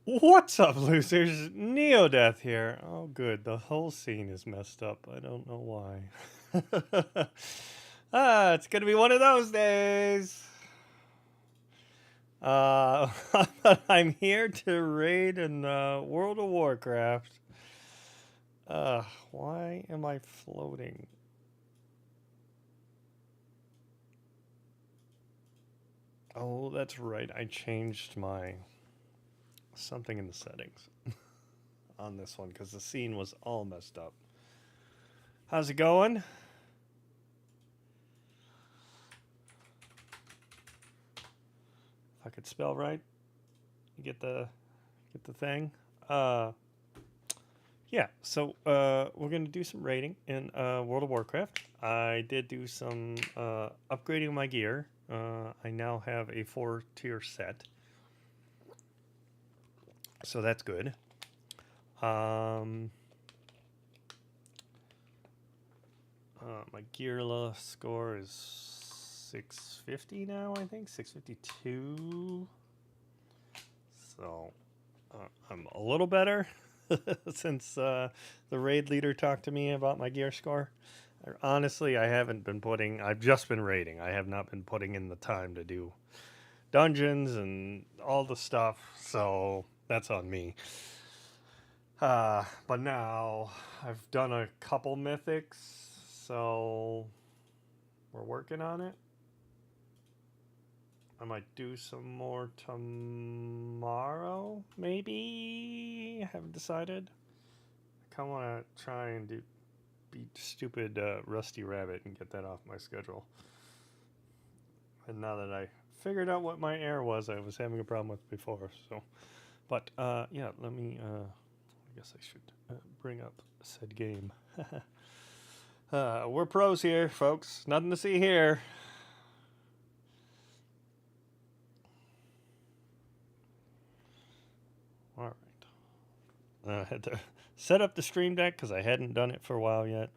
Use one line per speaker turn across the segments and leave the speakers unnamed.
What's up, losers? Neo-deth here. Oh, good. The whole scene is messed up. I don't know why. It's gonna be one of those days. But I'm here to raid in World of Warcraft. Why am I floating? Oh, that's right. I changed my something in the settings on this one because the scene was all messed up. How's it going? If I could spell right, you get the thing. Uh, yeah. So we're gonna do some raiding in World of Warcraft. I did do some upgrading my gear. I now have a 4-tier set, so that's good. My gear score is 650 now. I think 652. So I'm a little better since the raid leader talked to me about my gear score. Honestly, I haven't been putting. I've just been raiding. I have not been putting in the time to do dungeons and all the stuff. So that's on me. But now I've done a couple mythics, so we're working on it. I might do some more tomorrow, maybe. I haven't decided. I kind of want to try and beat stupid Rusty Rabbit and get that off my schedule. And now that I figured out what my air was, I was having a problem with before. So, but yeah, let me. I guess I should bring up said game. We're pros here, folks. Nothing to see here. All right. I had to set up the stream deck because I hadn't done it for a while yet.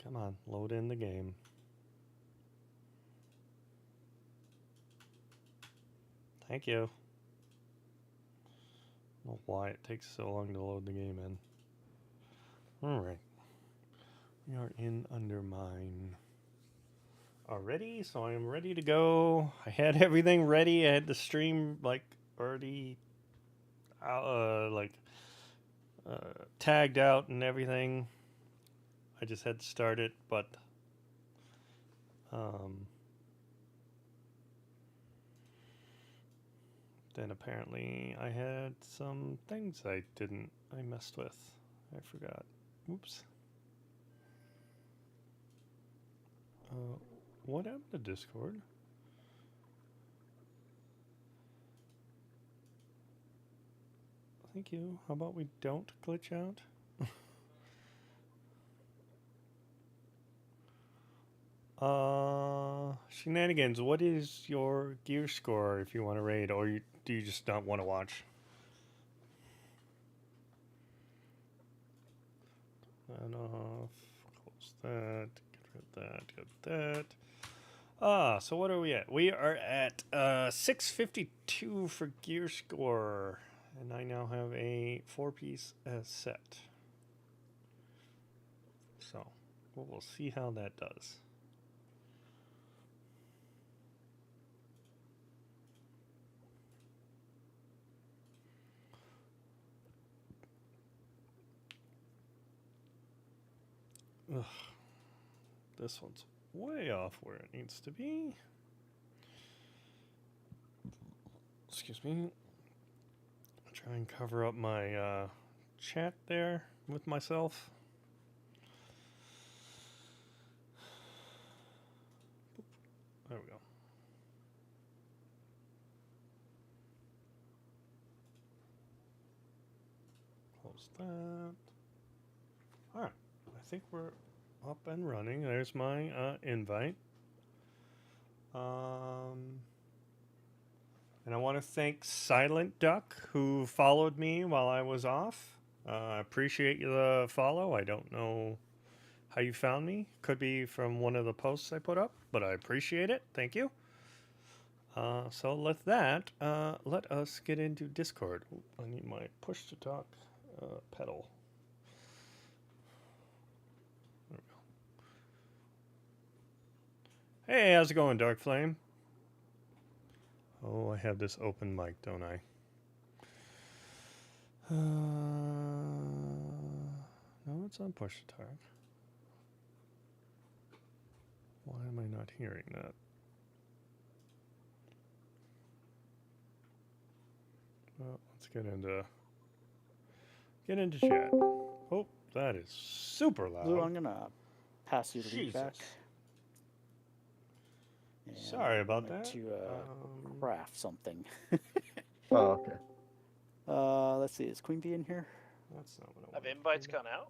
Come on, load in the game. Thank you. I don't know why it takes so long to load the game in. Alright. We are in Undermine already, so I am ready to go. I had everything ready. I had the stream already tagged out and everything. I just had to start it, but then apparently I had some things I messed with. I forgot. Oops. What happened to Discord? Thank you. How about we don't glitch out? Shenanigans, what is your gear score if you want to raid, or do you just not want to watch? Turn off, close that, get rid of that, get that. So what are we at? We are at 652 for gear score, and I now have a 4-piece set. So we'll see how that does. Ugh. This one's way off where it needs to be. Excuse me. I'll try and cover up my chat there with myself. There we go. Close that. Alright. I think we're up and running. There's my invite. And I want to thank Silent Duck who followed me while I was off. I appreciate the follow. I don't know how you found me. Could be from one of the posts I put up, but I appreciate it. Thank you. So let that. Let us get into Discord. Ooh, I need my push to talk pedal. There we go. Hey, how's it going, Dark Flame? Oh, I have this open mic, don't I? No, it's on push to talk. Why am I not hearing that? Well, let's get into chat. Oh, that is super loud.
Lou, I'm gonna pass you the lead back. And
Sorry about that.
To craft something.
Oh, okay.
Let's see. Is Queen Bee in here?
That's not what I
Have
want.
invites gone out?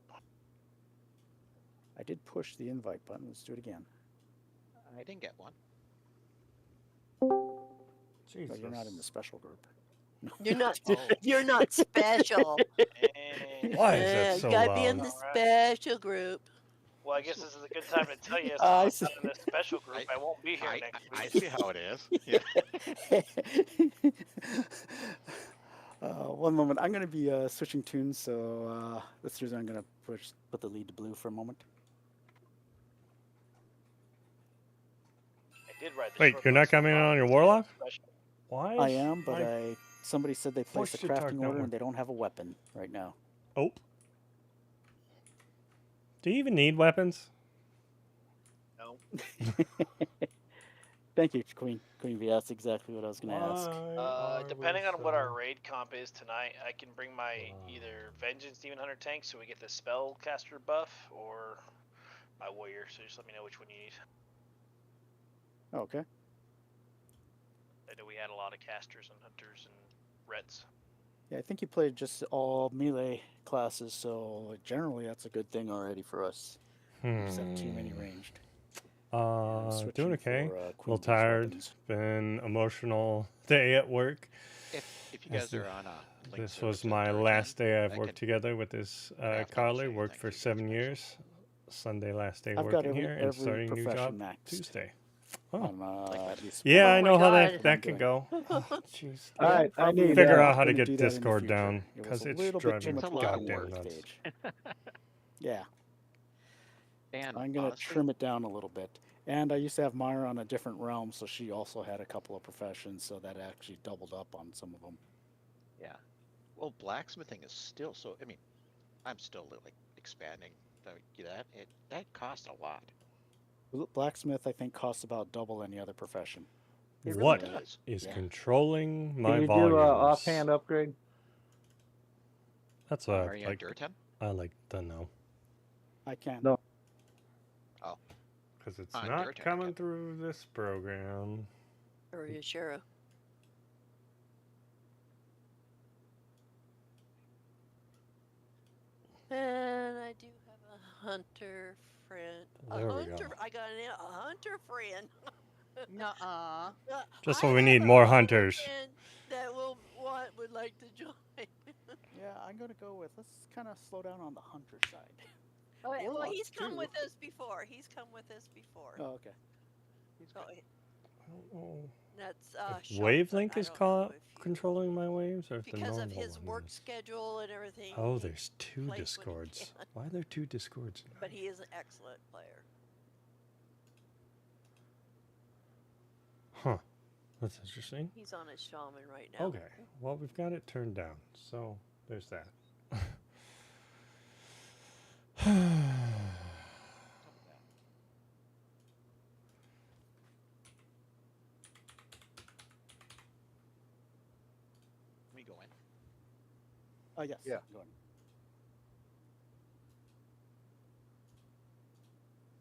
I did push the invite button. Let's do it again.
I didn't get one.
Jesus.
No, you're not in the special group. No.
You're not.
Oh.
You're not special.
Why is that so
you gotta be in
loud?
the special group.
Well, I guess this is a good time to tell you
I
if I'm not in this special group. I won't be here next week.
I see how it is. Yeah.
One moment. I'm going to be switching tunes, so that's the reason I'm going to put the lead to blue for a moment.
I did write the
Wait,
short
you're not
notes
coming in
tomorrow.
on your warlock?
Special.
Why?
I am, but somebody said they placed a
push to talk
crafting order
network.
and they don't have a weapon right now.
Oh. Do you even need weapons?
No.
Thank you, Queen Bee. That's exactly what I was going to ask.
Depending on what our raid comp is tonight, I can bring my either Vengeance Demon Hunter tank so we get the spellcaster buff, or my warrior. So just let me know which one you need.
Okay.
I know we had a lot of casters and hunters and reds.
Yeah, I think you played just all melee classes, so generally that's a good thing already for us. Just have too many ranged.
Doing okay.
For,
A
Queen
little
Bee's
tired.
weapons.
Been emotional day at work.
If you guys are on a link
This
server
was
to
my
Durgan,
last day I've
I
worked
can
together with this
craft
Carly.
anything
Worked
thank
for
you guys
7
for
years. Sunday last day
I've got
working here and
every
starting a new job
profession maxed.
Tuesday. Oh.
On, at least
Yeah,
Oh
I
my
know how
God.
that can go. Oh, jeez.
All right, I
Probably
need
Figure
not
out how to
gonna
get
do that in the
Discord
future.
down,
It was
'cause
a
it's
little bit
driving
too
me
much
It's a
work
lot
on
of
goddamn
one
work.
nuts.
stage. Yeah,
And
I'm gonna
honestly,
trim it down a little bit. And I used to have Myra on a different realm, so she also had a couple of professions, so that actually doubled up on some of them.
yeah. Well, blacksmithing is still so. I mean, I'm still like expanding that costs a lot.
Blacksmith, I think, costs about double any other profession.
It really
What
does.
is
Yeah.
controlling
Can
my
you
volumes?
do an offhand upgrade?
That's what
Are you on
like.
Dirt 10?
I like to know
I can't.
No.
Oh,
because it's
On
not
Dirt 10,
coming
okay.
through this program.
Or you sure? And I do have a hunter friend.
There
a
we
hunter.
go.
I got a hunter friend.
Nuh-uh.
Just
I
when we need
have a
more
hunter
hunters.
friend that would like to join.
Yeah, I'm gonna go with. Let's kind of slow down on the hunter side.
Well,
Warlocks,
he's come
too.
with us before. He's come with us before.
Oh, okay.
So
Oh.
that's
If
Sean,
Wavelink
but I
is
don't know if you-
controlling my waves, or if the
because
normal
of his
one
work
is?
schedule and everything.
Oh,
he
there's 2
plays when he
discords.
can.
Why are there 2 discords?
But he is an excellent player.
Huh. That's interesting.
He's on his shaman right now.
Okay. Well, we've got it turned down, so there's that.
We go in.
Oh, yes.
Yeah.
Go on.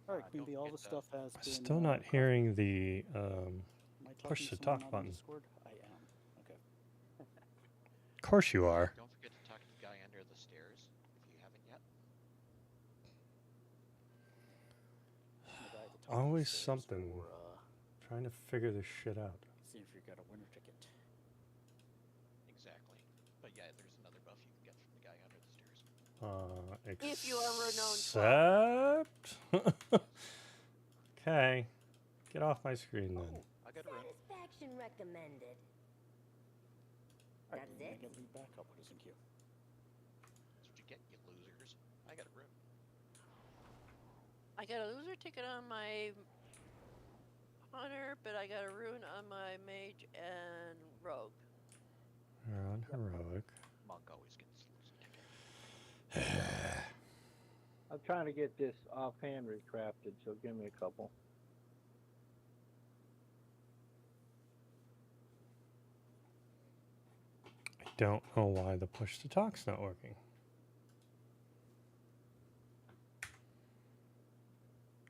All right,
don't
Queen Bee, all the
forget
stuff has
I'm
been.
still not hearing the
Am I
push
talking
to
someone
talk
out on
button.
Discord? I am. Okay.
Of course you are.
Don't forget to talk to the guy under the stairs if you haven't yet.
The guy at the top of the
Always
stairs
something.
for,
Trying to figure this shit out.
see if you got a winner ticket.
Exactly. But yeah, there's another buff you can get from the guy under the stairs.
If you are renowned
Except. Okay. Get off my screen then.
Oh, I I got a rune.
Satisfaction recommended.
All right,
That's
you
it?
get lead back up. What is in queue?
That's what you get, you losers. I got a rune.
I got a loser ticket on my hunter, but I got a rune on my mage and rogue.
You're on heroic.
Monk always gets loser ticket.
I'm trying to get this offhand recrafted, so give me a couple.
I don't know why the push to talk's not working.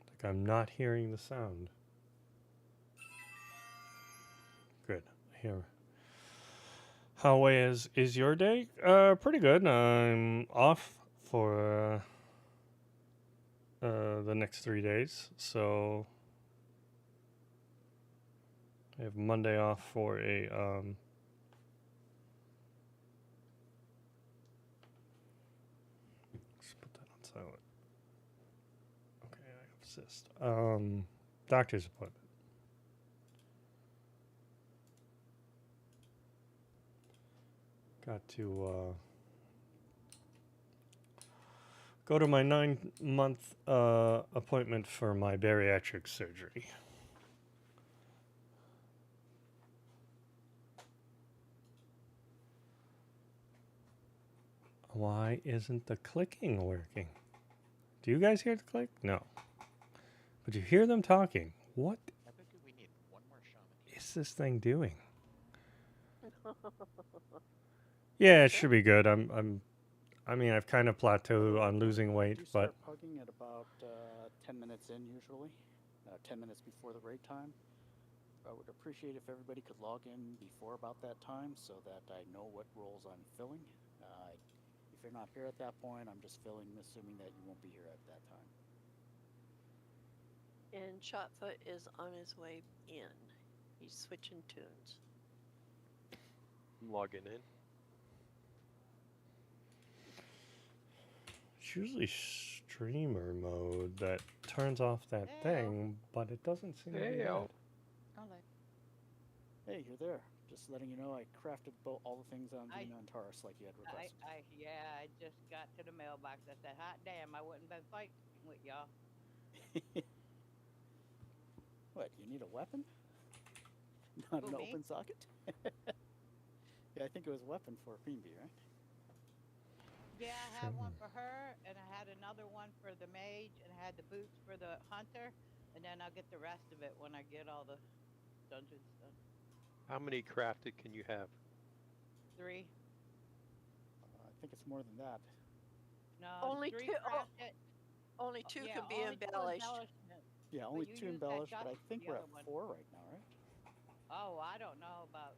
Like I'm not hearing the sound. Good. Here. How is your day? Pretty good. I'm off for the next 3 days, so I have Monday off for a let's put that on silent. Okay, I have cyst. Doctor's appointment. Got to go to my 9-month appointment for my bariatric surgery. Why isn't the clicking working? Do you guys hear the click? No. But you hear them talking. What
I think we need one more shaman.
is this thing doing? Yeah, it should be good. I mean, I've kind of plateaued on losing weight,
You
but
start pugging at about 10 minutes in usually, 10 minutes before the raid time. I would appreciate if everybody could log in before about that time so that I know what roles I'm filling. If you're not here at that point, I'm just filling, assuming that you won't be here at that time.
And Shotfoot is on his way in. He's switching tunes.
Logging in.
it's usually streamer mode that turns off that thing, but it doesn't seem to be that.
Alright.
Hey, you're there. Just letting you know I crafted all the things on Dina and Taurus like you had requested.
I just got to the mailbox. I said, hot damn, I wouldn't been fighting with y'all.
What, you need a weapon? Not an
Who, me?
open socket? Yeah, I think it was a weapon for Queenbee, right?
Yeah, I had one for her, and I had another one for the mage, and I had the boots for the hunter, and then I'll get the rest of it when I get all the dungeons done.
How many crafted can you have?
3.
I think it's more than that.
No,
Only
3
two-
crafted.
Only two
Yeah,
can be
only 2
embellished.
embellishments.
Yeah, only
you
2
used that
embellished, but I
dust
think
the
we're
other
at
one.
4 right now, right?
Oh, I don't know about.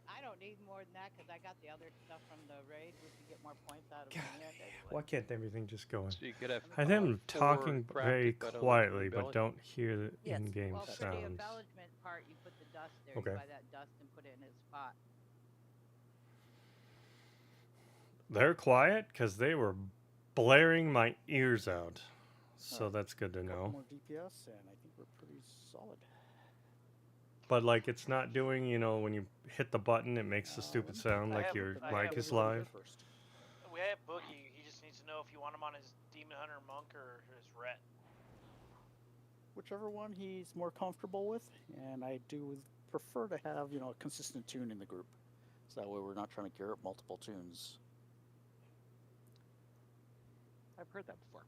I don't need more than that because I got the other stuff from the raid. We could get more points out of
God,
it.
why can't everything just go in?
So you could have.
I think I'm
4
talking very
crafted, but only
quietly, but
embellished.
don't hear the
Yes.
in-game
Well, for the
sounds.
embellishment part, you put the dust there.
Okay.
You buy that dust and put it in its spot.
They're quiet because they were blaring my ears out. So
Alright.
that's good to
Couple
know.
more DPS, and I think we're pretty solid.
But like it's not doing, when you hit the button, it makes the
Uh,
stupid
let me
sound
I
like
have-
your
I
mic
have
is
one
live.
First.
We have Boogie. He just needs to know if you want him on his Demon Hunter Monk or his Ret.
Whichever one he's more comfortable with, and I do prefer to have, a consistent tune in the group. So that way we're not trying to gear up multiple tunes.
I've heard that before.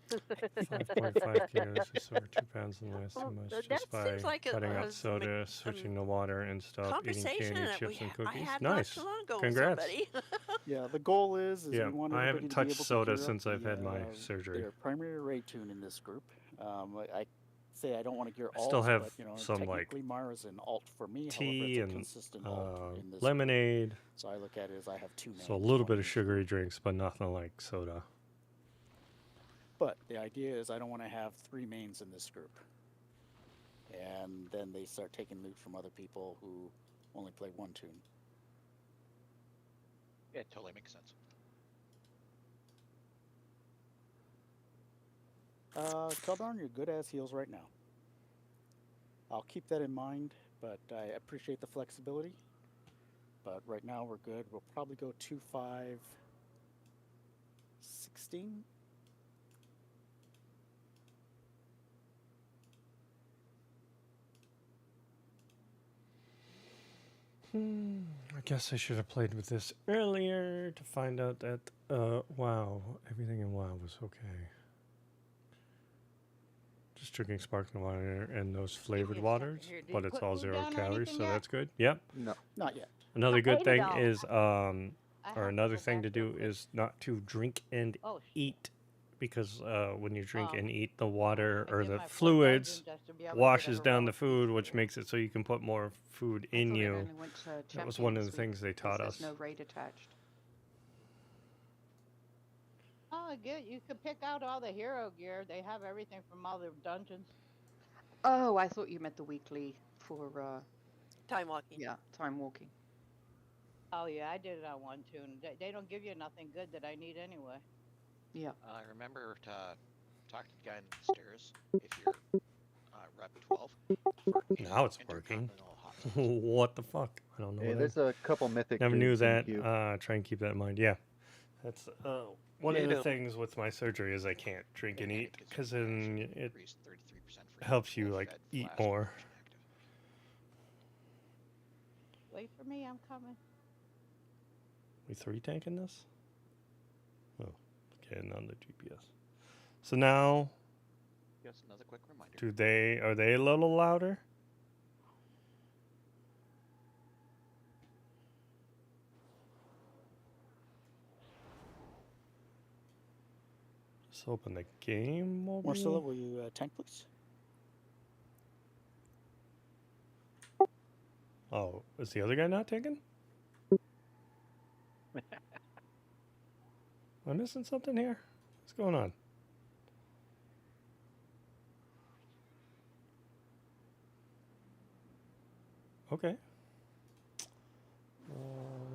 5.5 kilos, just over 2 pounds in the last 2
Well,
months,
that
just by
seems like it
cutting out
was
soda, switching to water, and stop eating
Conversation
candy,
that
chips, and
I
cookies.
had not
Nice.
too long ago
Congrats.
with somebody.
Yeah, the goal is
Yeah,
we want
I
everybody
haven't
to be
touched
able to
soda
gear up
since I've had my
the,
surgery.
Their primary raid tune in this group. I say I don't want to gear
I
alts,
still have
but
some, like,
technically Mara's an alt for me.
tea
however, it's a
and
consistent alt in this group.
lemonade.
So I look at it as I have 2 mains.
So a little
one
bit
in
of
each
sugary
group.
drinks, but nothing like soda.
But the idea is I don't want to have 3 mains in this group. And then they start taking loot from other people who only play 1 tune.
Yeah, it totally makes sense.
Cauldron, you're good as heals right now. I'll keep that in mind, but I appreciate the flexibility. But right now we're good. We'll probably go 2-5-16.
I guess I should have played with this earlier to find out that, WoW, everything in WoW was okay. Just drinking sparkling water and those flavored
a
waters,
second here. Did
but
you
it's
put
all
food
0
down or
calories,
anything
so
yet?
that's good. Yep.
No.
Not yet.
Another
I
good
ate it
thing
all.
is,
I
or
have
another
to go
thing to
back real
do
quick.
is not to drink and
Oh, shit.
eat, because when you drink
Oh.
and eat, the water
I
or
did
the
my 4
fluids
dungeons just to be able to get a
washes down the
heroic
food,
piece.
which makes it so you can put more food
I
in
thought it
you.
only went to
That was one
champion
of
this
the things they
week, 'cause
taught
there's
us.
no raid attached.
Oh, good. You could pick out all the hero gear. They have everything from all the dungeons.
Oh, I thought you meant the weekly for,
Time walking.
yeah, time walking.
Oh, yeah, I did it on one too. And they don't give you nothing good that I need anyway.
Yeah.
Remember to talk to the guy in the stairs if you're rep 12. For
Now it's working.
intercontinental hotspots.
What the fuck? I don't know.
Hey,
what
there's a couple mythic.
Never knew
dudes in
that.
queue.
Try and keep that in mind. Yeah, that's one of
You
the
know.
things with my surgery is I can't drink and eat because then it
Increased 33% for
helps you
full
like
fed
eat
flask
more.
version active.
Wait for me, I'm coming.
We 3 tanking this? Oh, getting on the GPS. So now,
Yes, another quick reminder.
are they a little louder? Just open the game will
Marcella,
be-
will you tank, please?
Oh, is the other guy not taking? Am I missing something here? What's going on? Okay.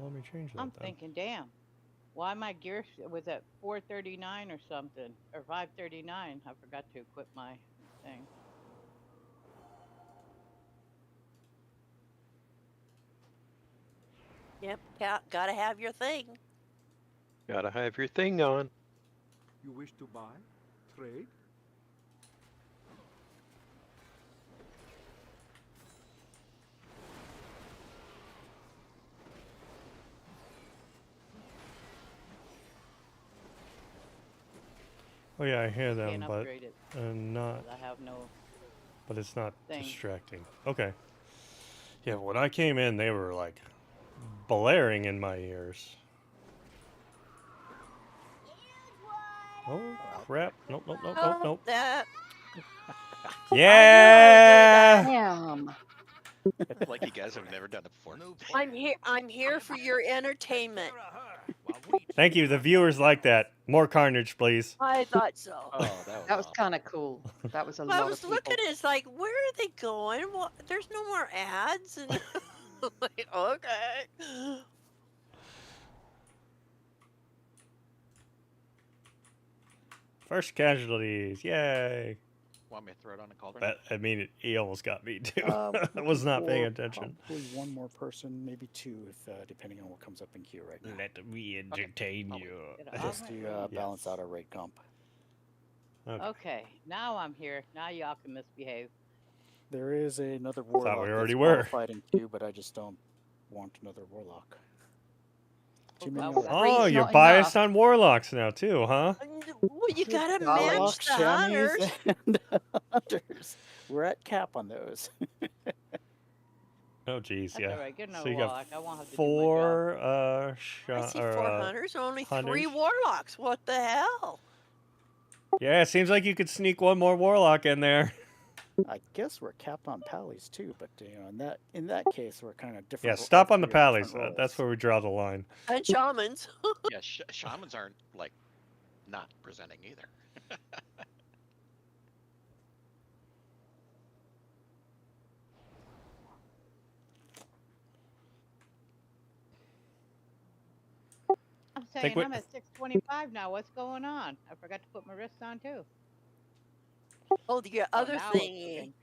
Let me change that
I'm
then.
thinking, damn, why my gear was at 439 or something, or 539. I forgot to equip my thing.
Yep, gotta have your thing.
Gotta have your thing on.
You wish to buy? Trade?
Oh yeah, I hear them,
Can't
but
upgrade it.
not.
'Cause I have no.
But it's not
thing.
distracting. Okay. Yeah, when I came in, they were like blaring in my ears. Oh crap! Nope, nope, nope, nope, nope.
That
Yeah.
Damn.
Like you guys have never done it before.
I'm here for your entertainment.
Thank you. The viewers like that. More Carnage, please.
I thought so.
Oh,
That was
awesome.
kind of cool. That was a
I
lot
was
of
looking
people.
at it, it's like, where are they going? What? There's no more ads. And like, okay.
First casualties. Yay.
Want me to throw it on a cauldron?
But I mean, he almost got me too. I was not paying
Or
attention.
Probably one more person, maybe 2, if depending on what comes up in queue right now.
Let me entertain
Oh,
you.
Just to balance out our raid comp.
Okay.
Okay, now I'm here. Now y'all can misbehave.
There is another warlock.
we
that's
already were.
qualified in queue, but I just don't want another warlock. Too many
well,
of them.
Oh,
Three's
you're
not
biased
enough.
on warlocks now too, huh?
Well, you gotta
golly.
match
Warlocks,
the hunters.
chamois, and hunters. We're at cap on those.
Oh, geez,
That's
yeah.
all right. Get another
So you
warlock.
got
I won't have to
4
I
shot
see
or
4 hunters, only 3
hunters.
warlocks. What the hell?
Yeah, it seems like you could sneak one more warlock in there.
I guess we're capped on pallies too, but in that case we're kind of different.
Yeah, stop on the
we have
pallies.
different
That's
roles.
where we draw the line.
And shamans.
Yeah, shamans aren't like not presenting either.
I'm saying
we-
I'm at 625 now. What's going on? I forgot to put my wrist on too.
Oh, the other
now it's
thingy.
working.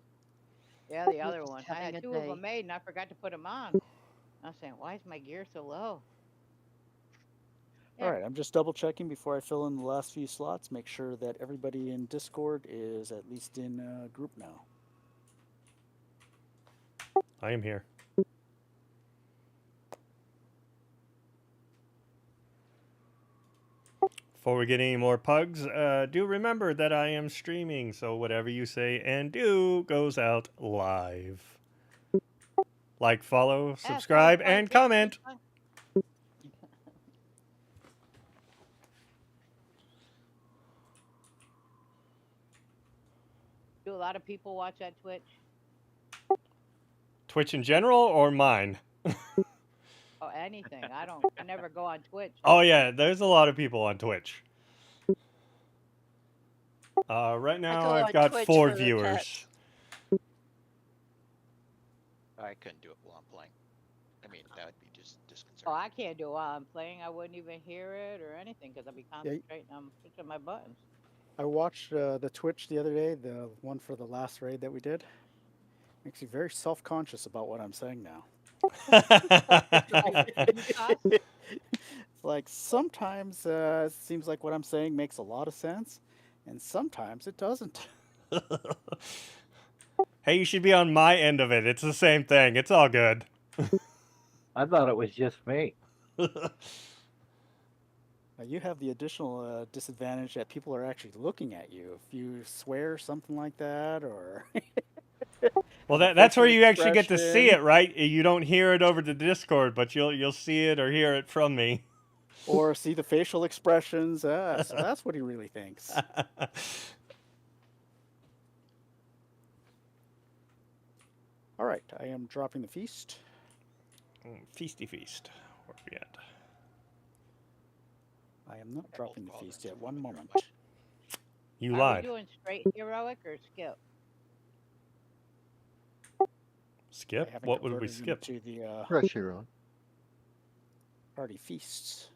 Yeah, the other
just
one. I
having
had
a
2 of
day.
them made and I forgot to put them on. I was saying, why is my gear so low? Yeah.
All right, I'm just double checking before I fill in the last few slots. Make sure that everybody in Discord is at least in a group now.
I am here. Before we get any more pugs, do remember that I am streaming, so whatever you say and do goes out live. Like, follow, subscribe, and comment.
Do a lot of people watch that Twitch?
Twitch in general or mine?
Oh, anything. I never go on Twitch.
Oh yeah, there's a lot of people on Twitch. Right now
go
I've
on
got
Twitch
4
for the
viewers.
pets.
I couldn't do it while I'm playing. I mean, that would be just
Oh,
disconcerting.
I can't do it while I'm playing. I wouldn't even hear it or anything because I'll be concentrating on pushing my buttons.
I watched the Twitch the other day, the one for the last raid that we did. Makes you very self-conscious about what I'm saying now. Like sometimes it seems like what I'm saying makes a lot of sense, and sometimes it doesn't.
Hey, you should be on my end of it. It's the same thing. It's all good.
I thought it was just me.
You have the additional disadvantage that people are actually looking at you. If you swear something like that, or
Well, that's where you actually get to see it, right? You don't hear it over the Discord, but you'll see it or hear it from me.
or see the facial expressions. So that's what he really thinks. All right, I am dropping the feast.
Feasty feast. Where are we at?
I am not dropping the feast yet. One moment.
You
Are
lied.
we doing straight heroic or skip?
Skip?
I haven't
What would we
converted
skip?
into the
Fresh hero.
party feasts.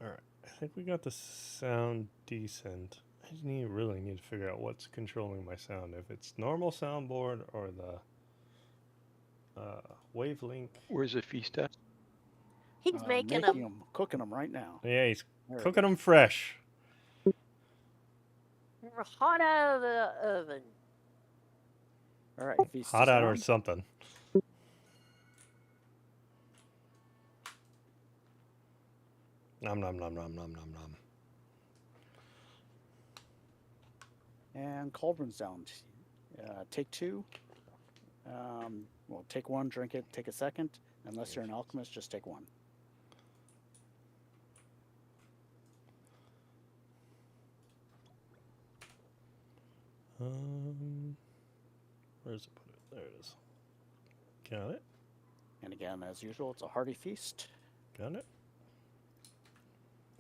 Alright, I think we got the sound decent. I really need to figure out what's controlling my sound. If it's normal soundboard or the wavelink.
Where's the feast at?
He's making them.
Cooking them right now.
Yeah, he's
There we
cooking
go.
them fresh.
Hot out of the oven.
All right, feast
Hot
is
out or
on.
something. Nom nom nom nom nom nom nom.
And Cauldron's down. Take 2. Well, take 1, drink it, take a second. Unless you're an alchemist, just take 1.
Where's it put it? There it is. Got it.
And again, as usual, it's a hearty feast.
Got it.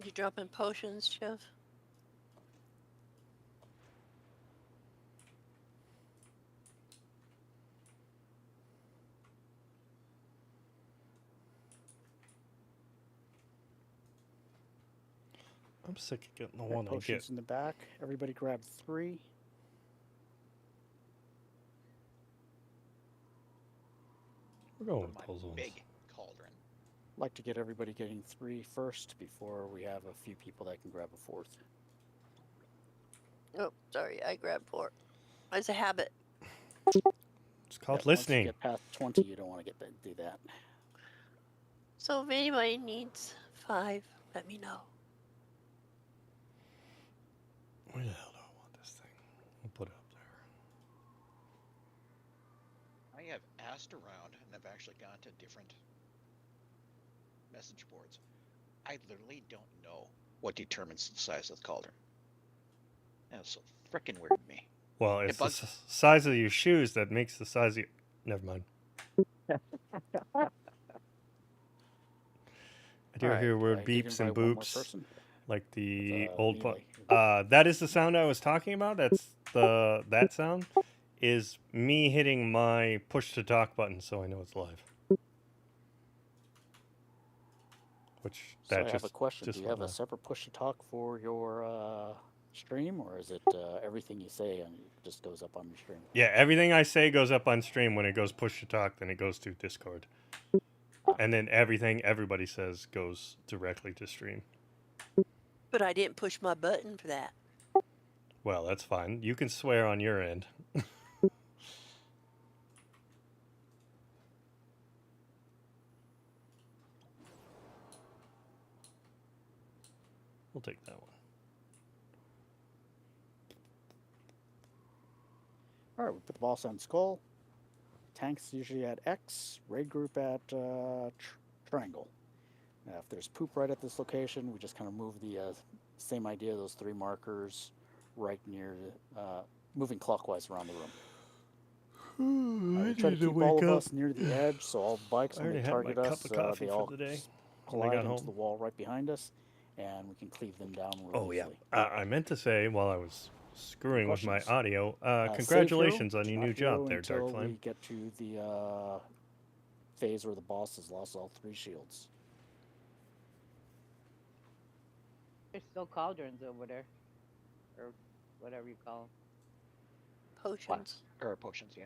You dropping potions, Jeff?
I'm sick of getting the
Right,
one I
potions
get.
in the back. Everybody grab 3.
We're going
For
with
my
those ones.
big cauldron.
Like to get everybody getting 3 first before we have a few people that can grab a 4th.
Oh, sorry, I grabbed 4. It's a habit.
It's called
Once
listening.
you get past 20, you don't want to do that.
So if anybody needs 5, let me know.
Where the hell do I want this thing? We'll put it up there.
I have asked around and I've actually gone to different message boards. I literally don't know what determines the size of the cauldron. That's so freaking weird to me.
Well, it's the
bugs-
size of your shoes that makes the size of your... Never mind. I do
All right,
hear weird
I did
beeps and
invite one more
boops.
person.
Like the
It's,
old...
Melee.
that is the sound I was talking about? That's that sound is me hitting my push to talk button, so I know it's live. Which
So
that
I have a
just
question.
just
Do you
went
have a
live.
separate push to talk for your stream, or is it everything you say and it just goes up on your stream?
Yeah, everything I say goes up on stream. When it goes push to talk, then it goes to Discord. And then everything everybody says goes directly to stream.
But I didn't push my button for that.
Well, that's fine. You can swear on your end. We'll take that one.
All right, we put the boss on skull. Tanks usually at X. Raid group at triangle. Now, if there's poop right at this location, we just kind of move the same idea, those 3 markers, right near, moving clockwise around the room. We try to keep all of us near the edge, so all bikes, when they target us, they all collide into the wall right behind us, and we can cleave them down really easily.
I meant to say while I was screwing with my audio,
Save
congratulations
hero,
on your
not
new
hero
job there,
until
Darkflame.
we get to the phase where the boss has lost all 3 shields.
There's still cauldrons over there. Or whatever you call them.
Potions.
Or potions, yeah.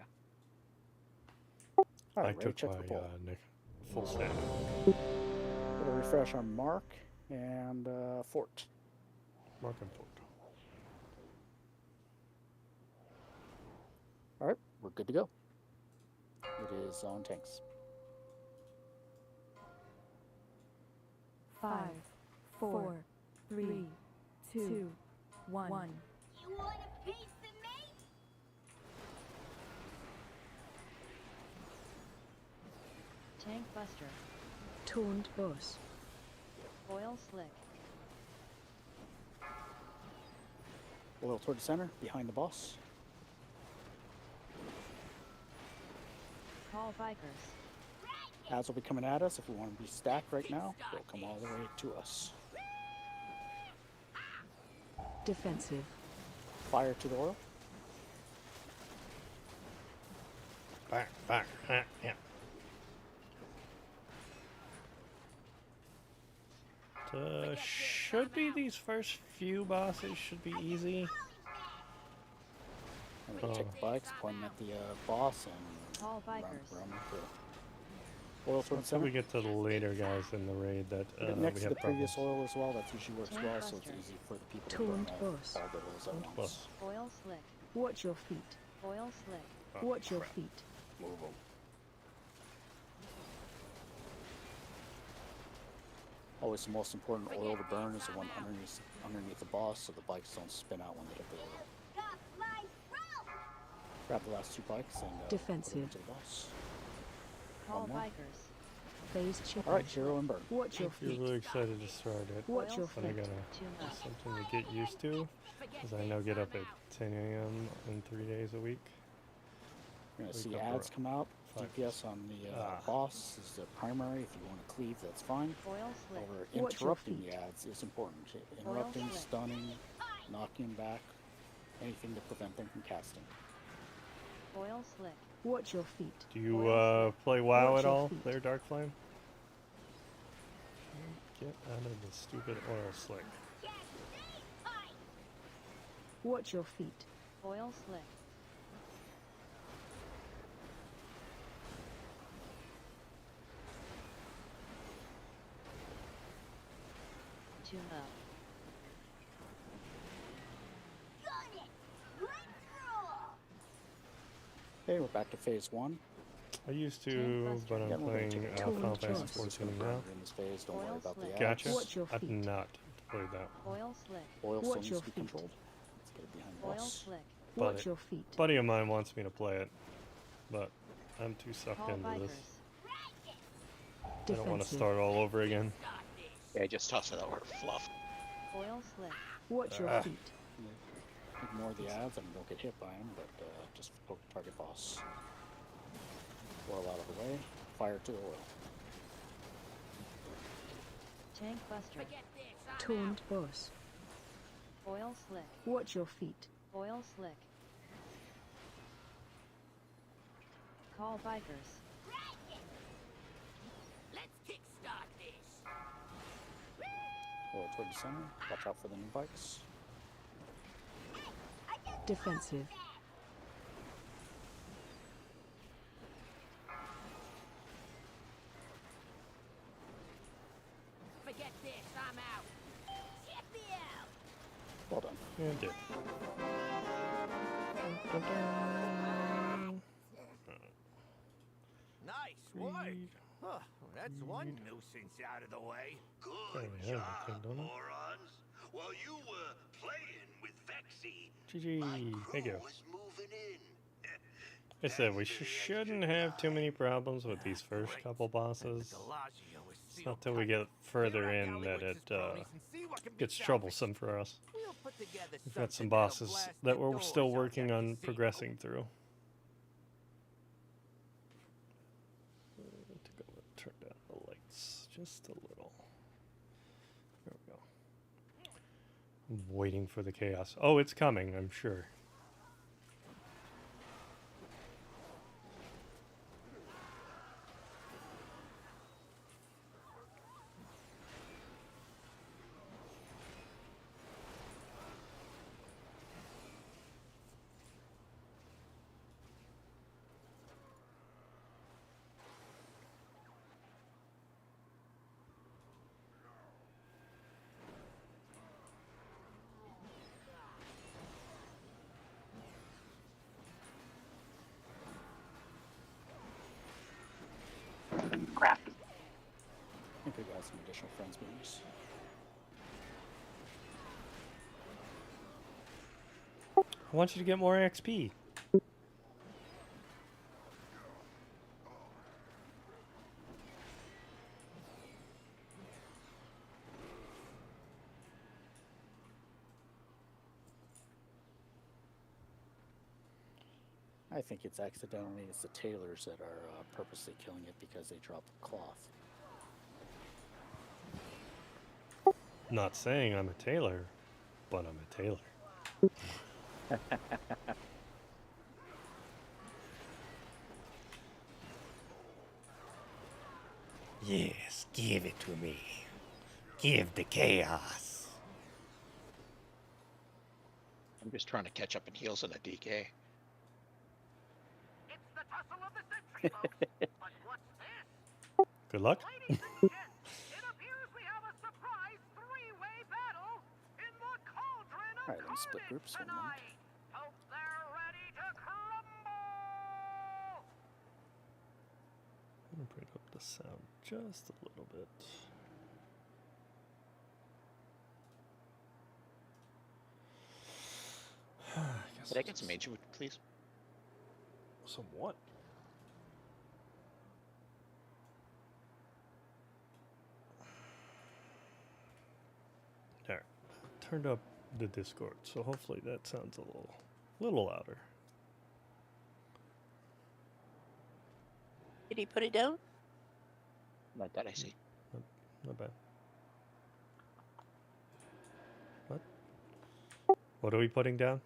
All
I
right,
took
check
my
the ball.
full stat.
Gonna refresh on Mark and Fort.
Mark and Fort.
All right, we're good to go. It is on tanks.
5, 4, 3, 2, 1.
You want a piece of me?
Tank Buster. Taunt Boss. Oil Slick.
Oil toward the center, behind the boss.
Call Vikers.
Ads will be coming at us. If we want to be stacked right now, they'll come all the way to us.
Defensive.
Fire to the oil.
Fire. Yeah. Should be these first few bosses should be easy.
I'm going to take the bikes, point them at the boss, and
Call
run
Vikers.
through. Oil toward the
Until
center.
we get to the later guys in the raid that
Get
we
next to
have
the previous
problems.
oil as well. That usually works well, so it's easy for the people to burn
Taunt
all
Boss.
the oils at once.
Plus,
Oil Slick. Watch your feet. Oil Slick.
Oh,
Watch your
crap.
feet.
move them.
Always the most important oil to burn is the one underneath the boss, so the bikes don't spin out when they hit the oil.
Got my rope!
Grab the last 2 bikes and put them
Defensive.
into the boss.
Call
One more.
Vikers. Phase chip.
All right, hero and burn.
Watch your
You're
feet.
really excited to start it,
Watch your
but I
feet.
gotta
Tune up.
something to get used to, because I now get up at 10 a.m. in 3 days a week.
You're going to
Wake
see
up
ads
early.
come out.
5.
DPS on the boss is the primary. If you want to cleave, that's fine.
Oil Slick.
However,
Watch your
interrupting
feet.
the ads is important. Interrupting,
Slick.
stunning, knocking back, anything to prevent them from casting.
Oil Slick. Watch your feet.
Do you
Oil
play WoW
Watch
at
your
all,
feet.
there, Darkflame? Get out of the stupid oil slick.
Watch your feet. Oil Slick. Tune up.
Got it! Let's roll!
Okay, we're back to phase 1.
I used to, but I'm
Again, we're going to
playing
take
Final Fantasy
It's going
14
to burn
now.
in this phase. Don't worry
Oil
about the
slick.
ads.
Gotcha.
Watch your
I've
feet.
not played that.
Oil Slick.
Oil still
Watch
needs
your
to be
feet.
controlled. Let's get it behind the
Oil
boss.
Slick.
But
Watch your feet.
A buddy of mine wants me to play it, but I'm too sucked
Call
into this.
Vikers.
I don't want to
Defensive.
start all over again.
Yeah, just toss it over fluff.
Oil Slick. Watch your
Ah.
feet.
Ignore the ads. I mean, don't get hit by them, but just poke the target boss. Oil out of the way. Fire to the oil.
Tank Buster. Taunt Boss. Oil Slick. Watch your feet. Oil Slick. Call bikers.
Let's kickstart this.
Roll toward the center. Watch out for the new bikes.
Defensive.
Forget this, I'm out. Check me out.
Well done.
Yeah, it did.
Nice work. Huh, that's one nuisance out of the way.
Good job,
morons. While you were playing with Vexie,
GG. Thank you.
was moving in.
I said we shouldn't have too many problems with these first couple bosses. It's not till we get further in that it gets troublesome for us. We've got some bosses that we're still working on progressing through. To go and turn down the lights just a little. There we go. I'm waiting for the chaos. Oh, it's coming, I'm sure.
Crap. I think we got some additional friends bonus.
I want you to get more XP.
I think it's accidentally it's the tailors that are purposely killing it because they dropped the cloth.
Not saying I'm a tailor, but I'm a tailor.
Yes, give it to me. Give the chaos.
I'm just trying to catch up in heals and a DK.
It's the tussle of the century, folks. But what's this?
Good luck.
Ladies and gents, it appears we have a surprise three-way battle in the Cauldron of
Alright, let's split
Carnage
groups for a moment.
tonight. Hope they're ready to crumble.
I'm gonna bring up the sound just a little bit.
Could I get some mage wood, please?
Some what? There. Turned up the Discord, so hopefully that sounds a little louder.
Did he put it down?
Not that I see.
Not bad. What? What are we putting down?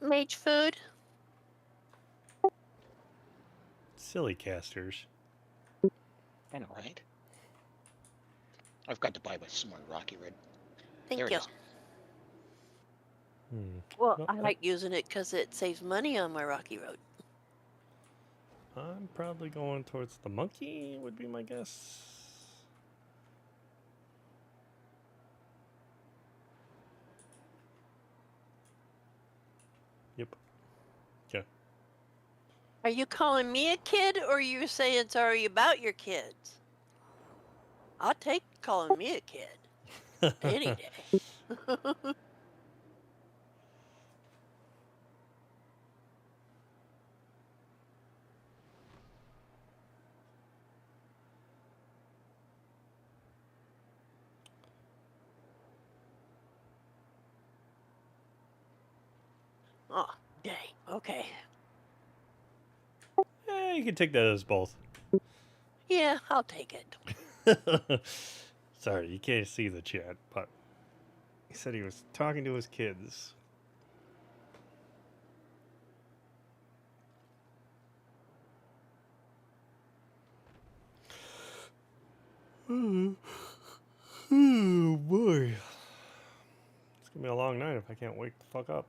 Mage food.
Silly casters.
I know, right? I've got to buy some more Rocky Red.
Thank
There it
you.
is.
Well,
Well,
I like using it because it saves money on my Rocky Road.
I'm probably going towards the monkey, would be my guess. Yep. Okay.
Are you calling me a kid, or are you saying sorry about your kids? I'll take calling me a kid any day. Oh, dang. Okay.
You can take that as both.
Yeah, I'll take it.
Sorry, you can't see the chat, but he said he was talking to his kids. Oh boy. It's gonna be a long night if I can't wake the fuck up.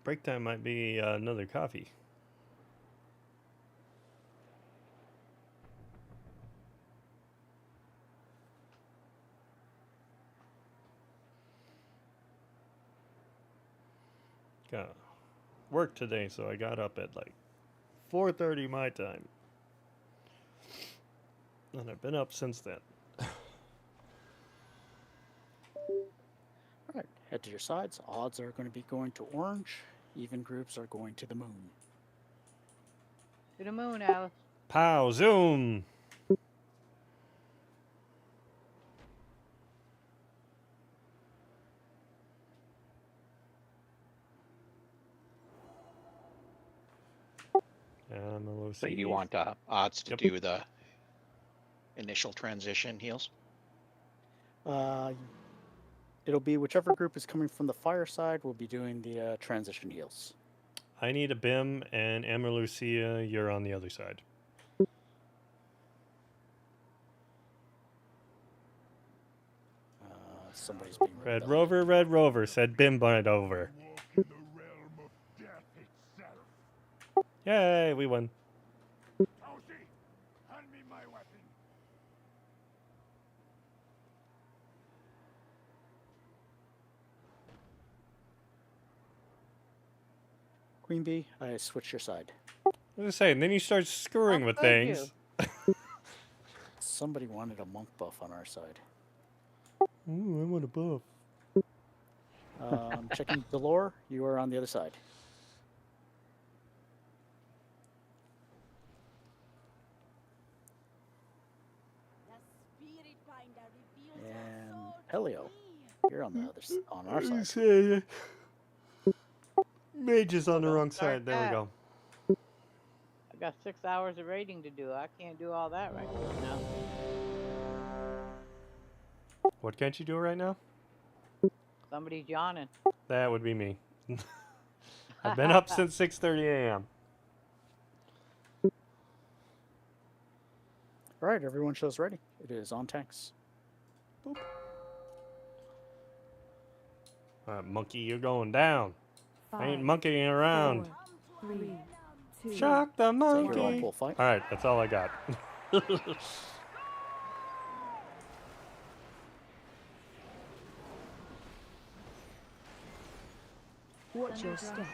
Break time might be another coffee. Got work today, so I got up at like 4:30 my time. And I've been up since then.
Alright, head to your sides. Odds are going to be going to orange. Even groups are going to the moon.
To the moon, Alice.
Pow, zoom!
So you want odds to do the initial transition heals?
It'll be whichever group is coming from the fire side will be doing the transition heals.
I need a Biim, and Lucia, you're on the other side.
Somebody's being
Red Rover, said Biim right over. Yay, we won.
Hand me my weapon.
Queen Bee, I switched your side.
I was just saying, then you start screwing with things.
Somebody wanted a monk buff on our side.
Ooh, I want a buff.
Checking Delore, you are on the other side. And Helio, you're on the other on our side.
Mage is on the wrong side. There we go.
I got 6 hours of raiding to do. I can't do all that right now.
What can't you do right now?
Somebody's yawning.
That would be me. I've been up since 6:30 a.m.
All right, everyone shows ready. It is on tanks.
Boop. Monkey, you're going down. I ain't monkeying around.
4, 3, 2,
Shock the monkey.
Full fight.
All right, that's all I got.
Watch your step.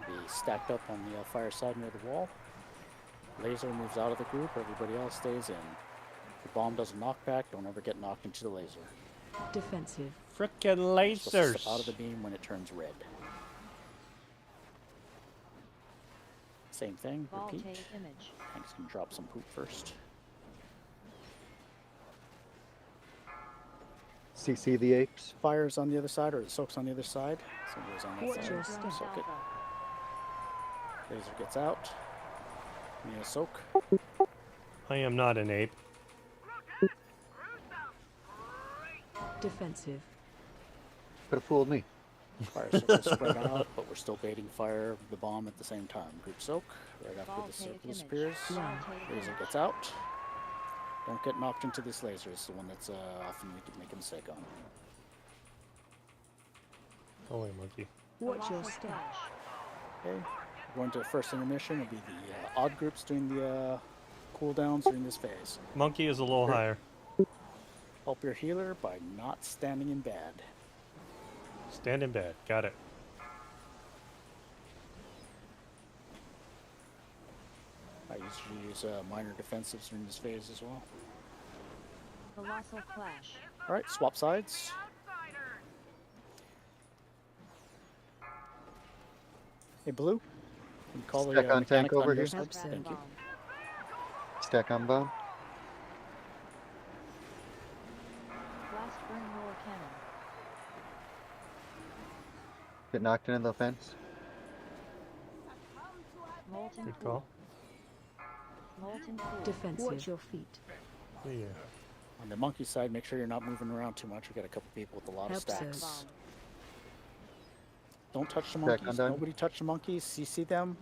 Be stacked up on the fire side near the wall. Laser moves out of the group. Everybody else stays in. The bomb does a knockback. Don't ever get knocked into the laser.
Defensive.
Frickin' lasers.
Step out of the beam when it turns red. Same thing. Repeat. Tanks can drop some poop first.
CC the apes.
Fire's on the other side, or the soak's on the other side. Somebody's on that
Watch
side.
your step.
Soak it. Laser gets out. Neo soak.
I am not an ape.
Defensive.
Could have fooled me.
Fire circle spread out, but we're still baiting fire the bomb at the same time. Group soak. Right after the circle disappears. Laser gets out. Don't get knocked into this laser. It's the one that's often we can make a mistake on.
Go away, monkey.
Watch your step.
Okay. Going to the first intermission. It'll be the odd groups doing the cooldowns during this phase.
Monkey is a little higher.
Help your healer by not standing in bad.
Stand in bed. Got it.
I usually use minor defensives during this phase as well.
Colossal clash.
Alright, swap sides. Hey, Blue. Can you call
Stack
the
on tank
mechanic
over
on your
here.
side? Thank you.
Stack on bomb.
Blast burn roar cannon.
Get knocked into the fence.
Molten
Good
pool.
call.
Molten pool. Defensive. Watch your feet.
Yeah.
On the monkey side, make sure you're not moving around too much. We've got a couple people with a lot of stacks. Don't touch the
Stack
monkeys.
undone.
Nobody touch the monkeys. CC them.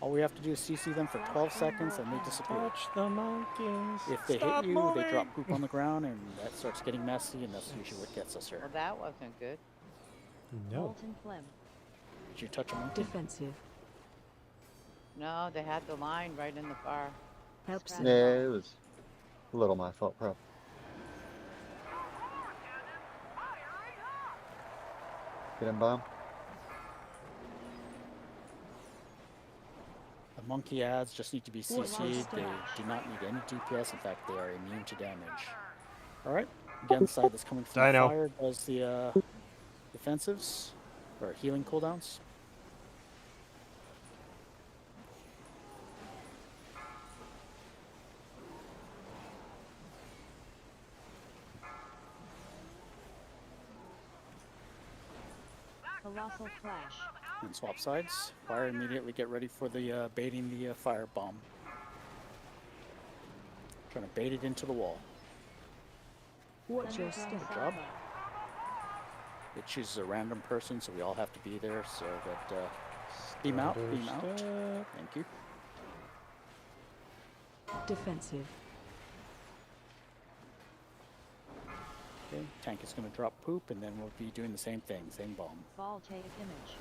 All we have to do is CC them for 12 seconds and they disappear.
Touch the monkeys.
If they
Stop
hit you,
moving.
they drop poop on the ground, and that starts getting messy, and that's usually what gets us here.
Well, that wasn't good.
No.
Molten phlegm.
Did you touch a monkey?
Defensive.
No, they had the line right in the fire.
Helps.
Yeah, it was a little my fault, probably. Get him, bomb.
The monkey ads just need to be CC'd. They do not need any DPS. In fact, they are immune to damage. Alright, again, side that's coming from the
Dino.
fire does the defensives, or healing cooldowns.
Colossal flash.
And swap sides. Fire immediately get ready for the baiting the fire bomb. Trying to bait it into the wall.
Watch your step.
Good job. It chooses a random person, so we all have to be there. So that beam out, beam out. Thank you.
Defensive.
Okay, tank is going to drop poop, and then we'll be doing the same thing, same bomb.
Voltaic image.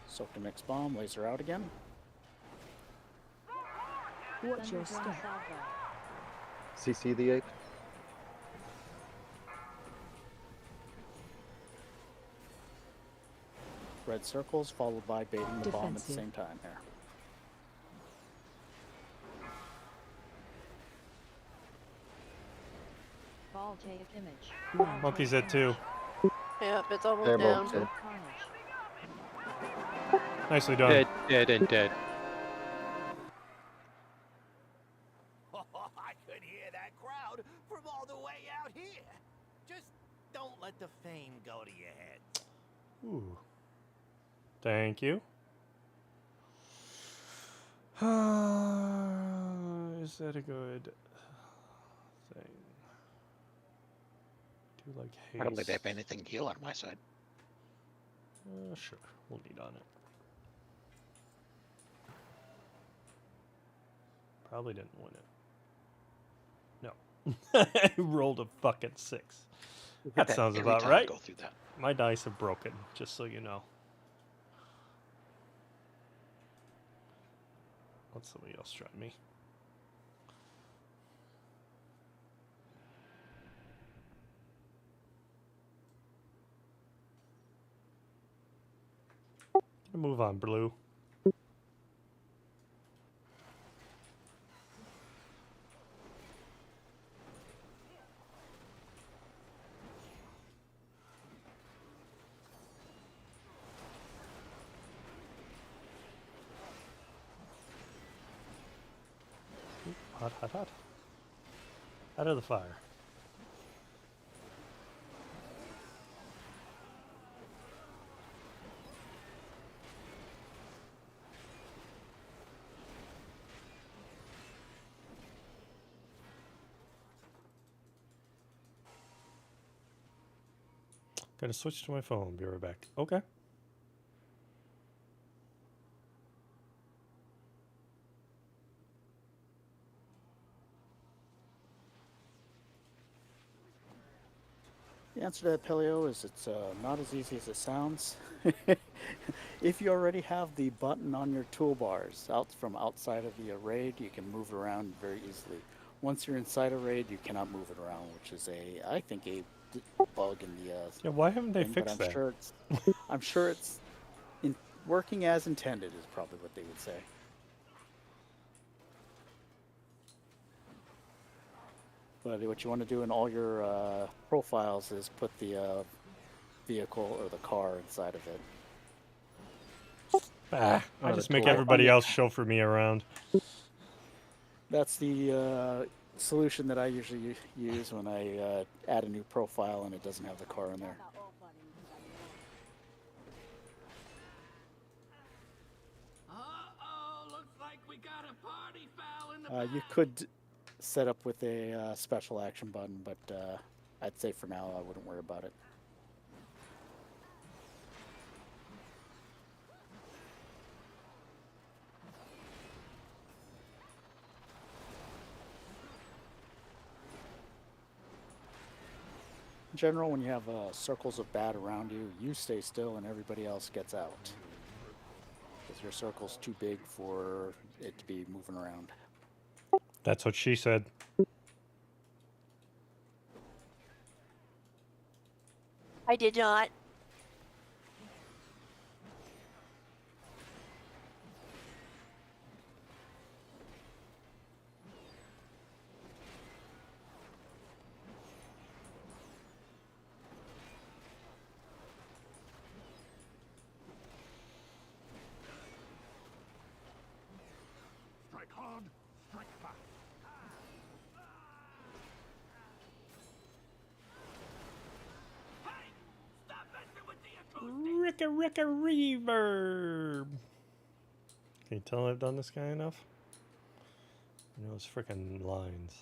Soak the next bomb, laser out again.
Watch your step.
CC the ape.
Red circles, followed by baiting the bomb at the
Defensive.
same time here.
Voltaic image.
Monkey's at 2.
Yep, it's almost
They're
down.
both dead.
Nicely done.
Dead, dead, and dead.
I could hear that crowd from all the way out here. Just don't let the fame go to your head.
Ooh. Thank you. Is that a good thing? Do like haste.
I don't think they have anything heal on my side.
Sure, we'll need on it. Probably didn't win it. No. I rolled a fucking 6. That sounds
Every
about
time I
right.
go through that.
My dice are broken, just so you know. Let somebody else try me. Gonna move on, Blue. Hot, hot, hot. Out of the fire. Gotta switch to my phone. Be right back. Okay.
The answer to that, Pelio, is it's not as easy as it sounds. If you already have the button on your toolbars from outside of the raid, you can move it around very easily. Once you're inside a raid, you cannot move it around, which is I think a bug in the
Yeah, why haven't they
thing,
fixed
but
that?
I'm sure it's working as intended is probably what they would say. But what you want to do in all your profiles is put the vehicle or the car inside of it.
Ah, I
Oh,
just
the
make
tool.
everybody else chauffeur me around.
That's the solution that I usually use when I add a new profile and it doesn't have the car in there.
Uh-oh, looks like we got a party foul in the
You could set up with a special action button, but I'd say for now I wouldn't worry about it. In general, when you have circles of bat around you, you stay still and everybody else gets out. Because your circle's too big for it to be moving around.
That's what she said.
I did not.
Strike hard, strike fast.
Ricka Reverb. Can you tell I've done this guy enough? You know his frickin' lines.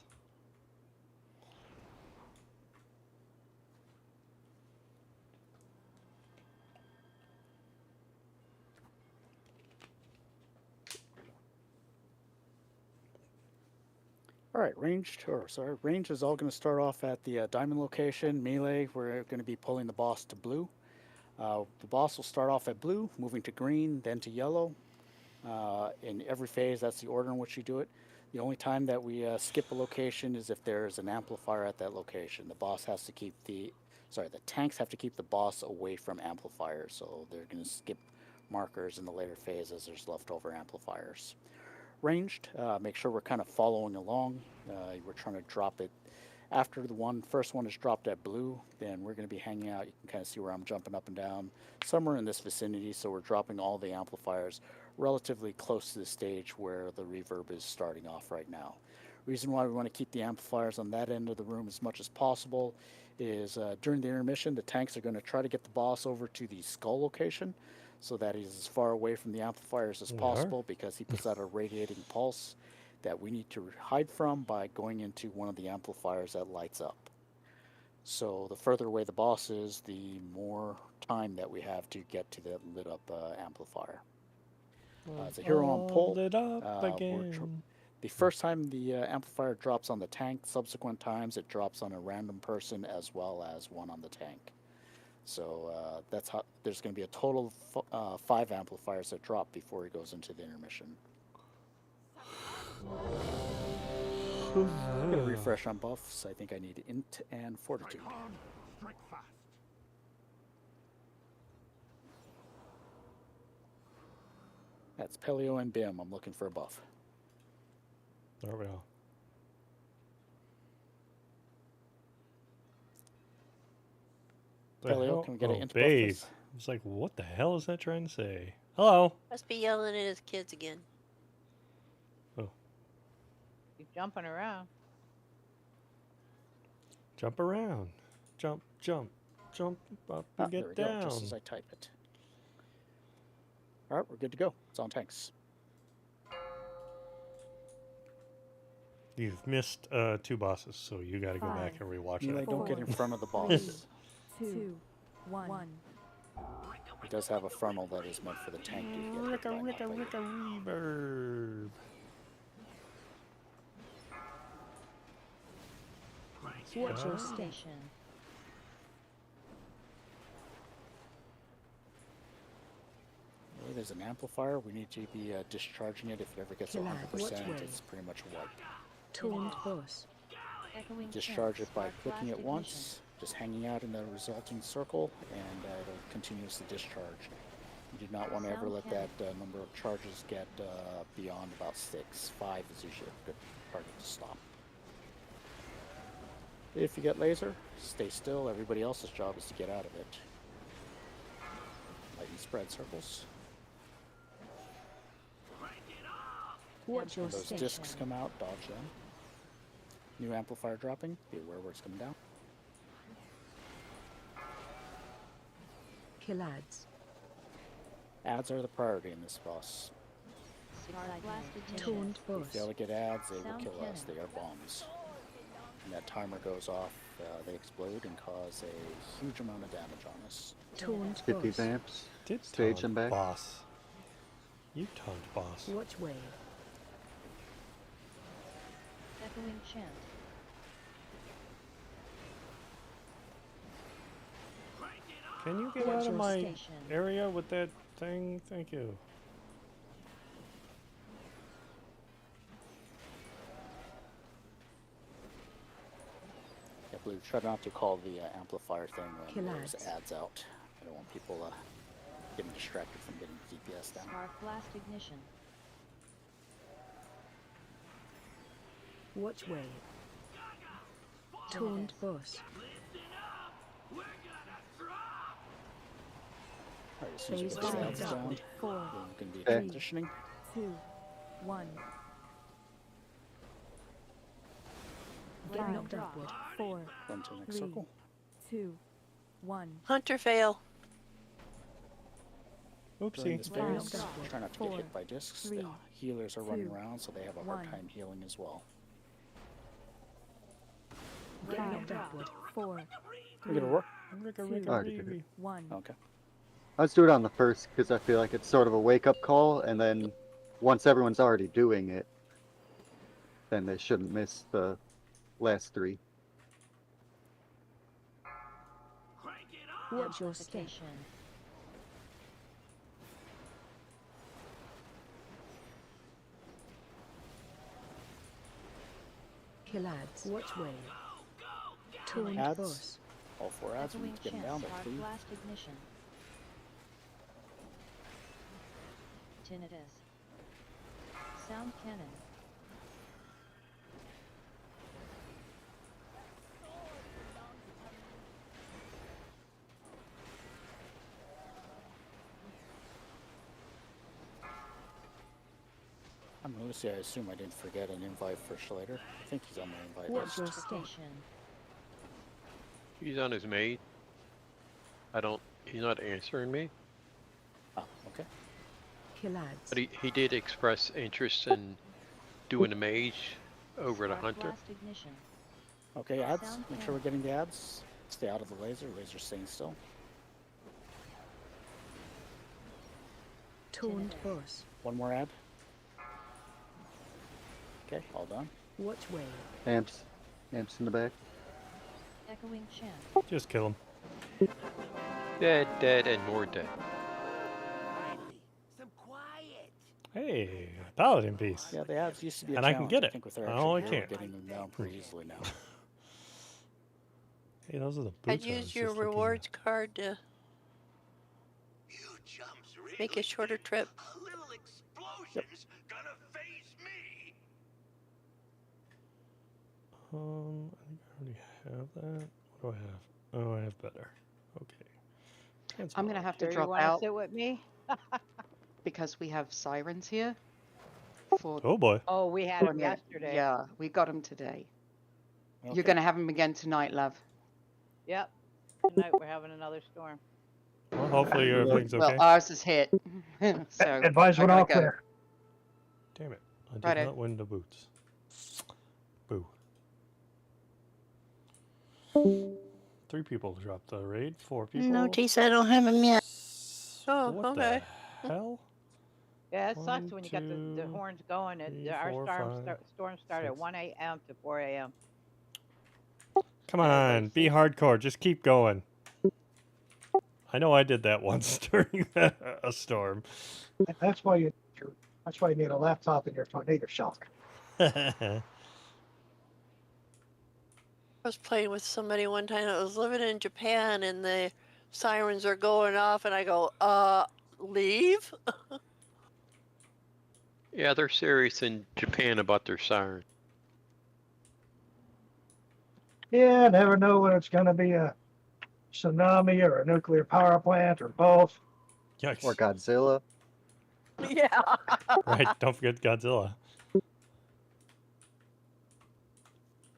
All right, range is all going to start off at the diamond location. Melee, we're going to be pulling the boss to blue. The boss will start off at blue, moving to green, then to yellow. In every phase, that's the order in which you do it. The only time that we skip a location is if there's an amplifier at that location. The tanks have to keep the boss away from amplifiers, so they're going to skip markers in the later phases. There's leftover amplifiers. Ranged, make sure we're kind of following along. We're trying to drop it after the first one is dropped at blue. Then we're going to be hanging out. You can kind of see where I'm jumping up and down, somewhere in this vicinity. So we're dropping all the amplifiers relatively close to the stage where the reverb is starting off right now. Reason why we want to keep the amplifiers on that end of the room as much as possible is during the intermission, the tanks are going to try to get the boss over to the skull location, so that he's as far away from the amplifiers as possible, because he puts out a radiating pulse that we need to hide from by going into one of the amplifiers that lights up. So the further away the boss is, the more time that we have to get to that lit up amplifier. It's a hero on pull.
Lit up again.
The first time the amplifier drops on the tank, subsequent times it drops on a random person as well as one on the tank. So that's how there's going to be a total of 5 amplifiers that drop before he goes into the intermission. I'm going to refresh on buffs. I think I need int and fortitude.
Strike fast.
That's Pelio and Biim. I'm looking for a buff.
There we go.
Pelio, can we get an int buff,
babe.
please?
I was like, what the hell is that trying to say? Hello.
Must be yelling at his kids again.
Keep jumping around.
Jump around. Jump, jump, jump up and
There
get
we go,
down.
just as I type it. All right, we're good to go. It's on tanks.
You've missed 2 bosses, so you got to go back and rewatch
Melee,
it.
don't get in front of the boss.
2, 1.
It does have a frontal that is meant for the tank to get hit by, not by you.
Reverb.
Watch your station.
Okay, there's an amplifier. We need to be discharging it. If it ever gets to 100%, it's pretty much a wipe.
Taunt boss.
Discharge it by clicking it once, just hanging out in the resulting circle, and it'll continuously discharge. You do not want to ever let that number of charges get beyond about 6. 5 is usually a good target to stop. If you get laser, stay still. Everybody else's job is to get out of it. Lightning spread circles.
Watch your
When those
station.
discs come out, dodge them. New amplifier dropping. Be aware where it's coming down.
Kill ads.
Ads are the priority in this boss.
Taunt
If we
boss.
fail to get ads, they will kill us. They are bombs. And that timer goes off, they explode and cause a huge amount of damage on us.
Taunt
50
boss.
vamps.
Did
Stage
taunt
and back.
boss. You taunt boss.
Watch wave.
Echoing chant.
Can you get out of my area with that thing? Thank you.
Yeah, Blue, try not to call the amplifier thing when there's
Killads.
ads out. I don't want people getting distracted from getting DPS down.
Spark blast ignition. Watch way. Taunt boss.
Alright, as soon as you
Phase
get those
five.
ads down,
4,
then you can be
Okay.
transitioning.
2, 1. Get knocked upward. 4,
Run to the next
3,
circle.
2, 1.
Hunter fail.
During this
Oopsie.
phase,
Down.
try not to get hit by discs. The
3,
healers are running
2,
around, so they have a hard
1.
time healing as well.
Get knocked upward. 4,
We're gonna work.
Already did it.
1.
Okay.
Let's do it on the first because I feel like it's sort of a wake-up call, and then once everyone's already doing it, then they shouldn't miss the last 3.
Watch your step. Killads. Watch way. Taunt
Ads.
boss.
All 4 ads, we need to get them down. That's 3.
blast ignition. Tinnitus. Sound cannon.
I'm Lucy. I assume I didn't forget an invite for Schlater. I think he's on the invite
Watch your
list.
station.
He's on his maid. He's not answering me.
Oh, okay.
Killads.
But he did express interest in doing a mage over the hunter.
Blast ignition.
Okay, ads.
Sound
Make sure we're getting the ads. Stay out of the laser. Laser's staying still.
Taunt boss.
One more ad. Okay, all done.
Watch way.
Amps in the back.
Echoing chant.
Just kill him.
Dead, and more dead.
Hey, paladin piece.
Yeah, the ads used to be a
And I can
challenge.
get it.
think with their
Oh, I
extra gear,
can't.
we're getting them down pretty easily now.
Hey, those are the boots.
I'd
I was
use your
just looking at.
rewards card to make a shorter trip.
A little explosion's gonna phase me.
I think I already have that. What do I have? Oh, I have better. Okay.
I'm going to have to
Sure you
drop
wanna
out
sit with me?
because we have Sirens here. For
Oh boy.
Oh, we had them yesterday.
Yeah, we got them today.
Okay.
You're going to have them again tonight, love.
Yep. Tonight we're having another storm.
Well, hopefully everything's okay.
Well, ours is hit. So
Advise
I
when
gotta
all
go.
clear.
Damn it. I did
Righto.
not win the boots. Boo. 3 people dropped the raid. 4 people.
Notice I don't have them yet. Oh,
What
okay.
the hell?
Yeah, it sucks
1,
when you got the
2,
horns going.
3,
Our
4,
storm,
5,
storm started at
6.
1 a.m. to 4 a.m.
Come on, be hardcore. Just keep going. I know I did that once during a storm.
And that's why you need a laptop in your tornado shelter.
I
was playing with somebody one time that was living in Japan and the sirens are going off and I go, leave?
Yeah, they're serious in Japan about their siren.
Yeah, never know when it's going to be a tsunami or a nuclear power plant or both.
Yikes.
Or Godzilla.
Yeah.
Right, don't forget Godzilla.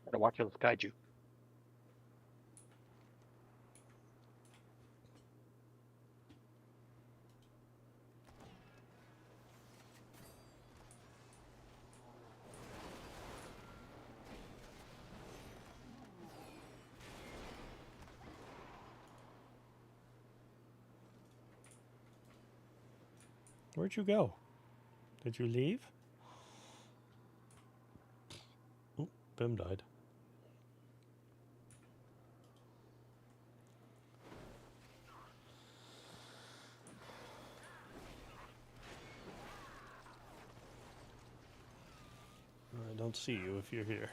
Gotta watch those kaiju.
Where'd you go? Did you leave? Oh, Biim died. don't see you if you're here.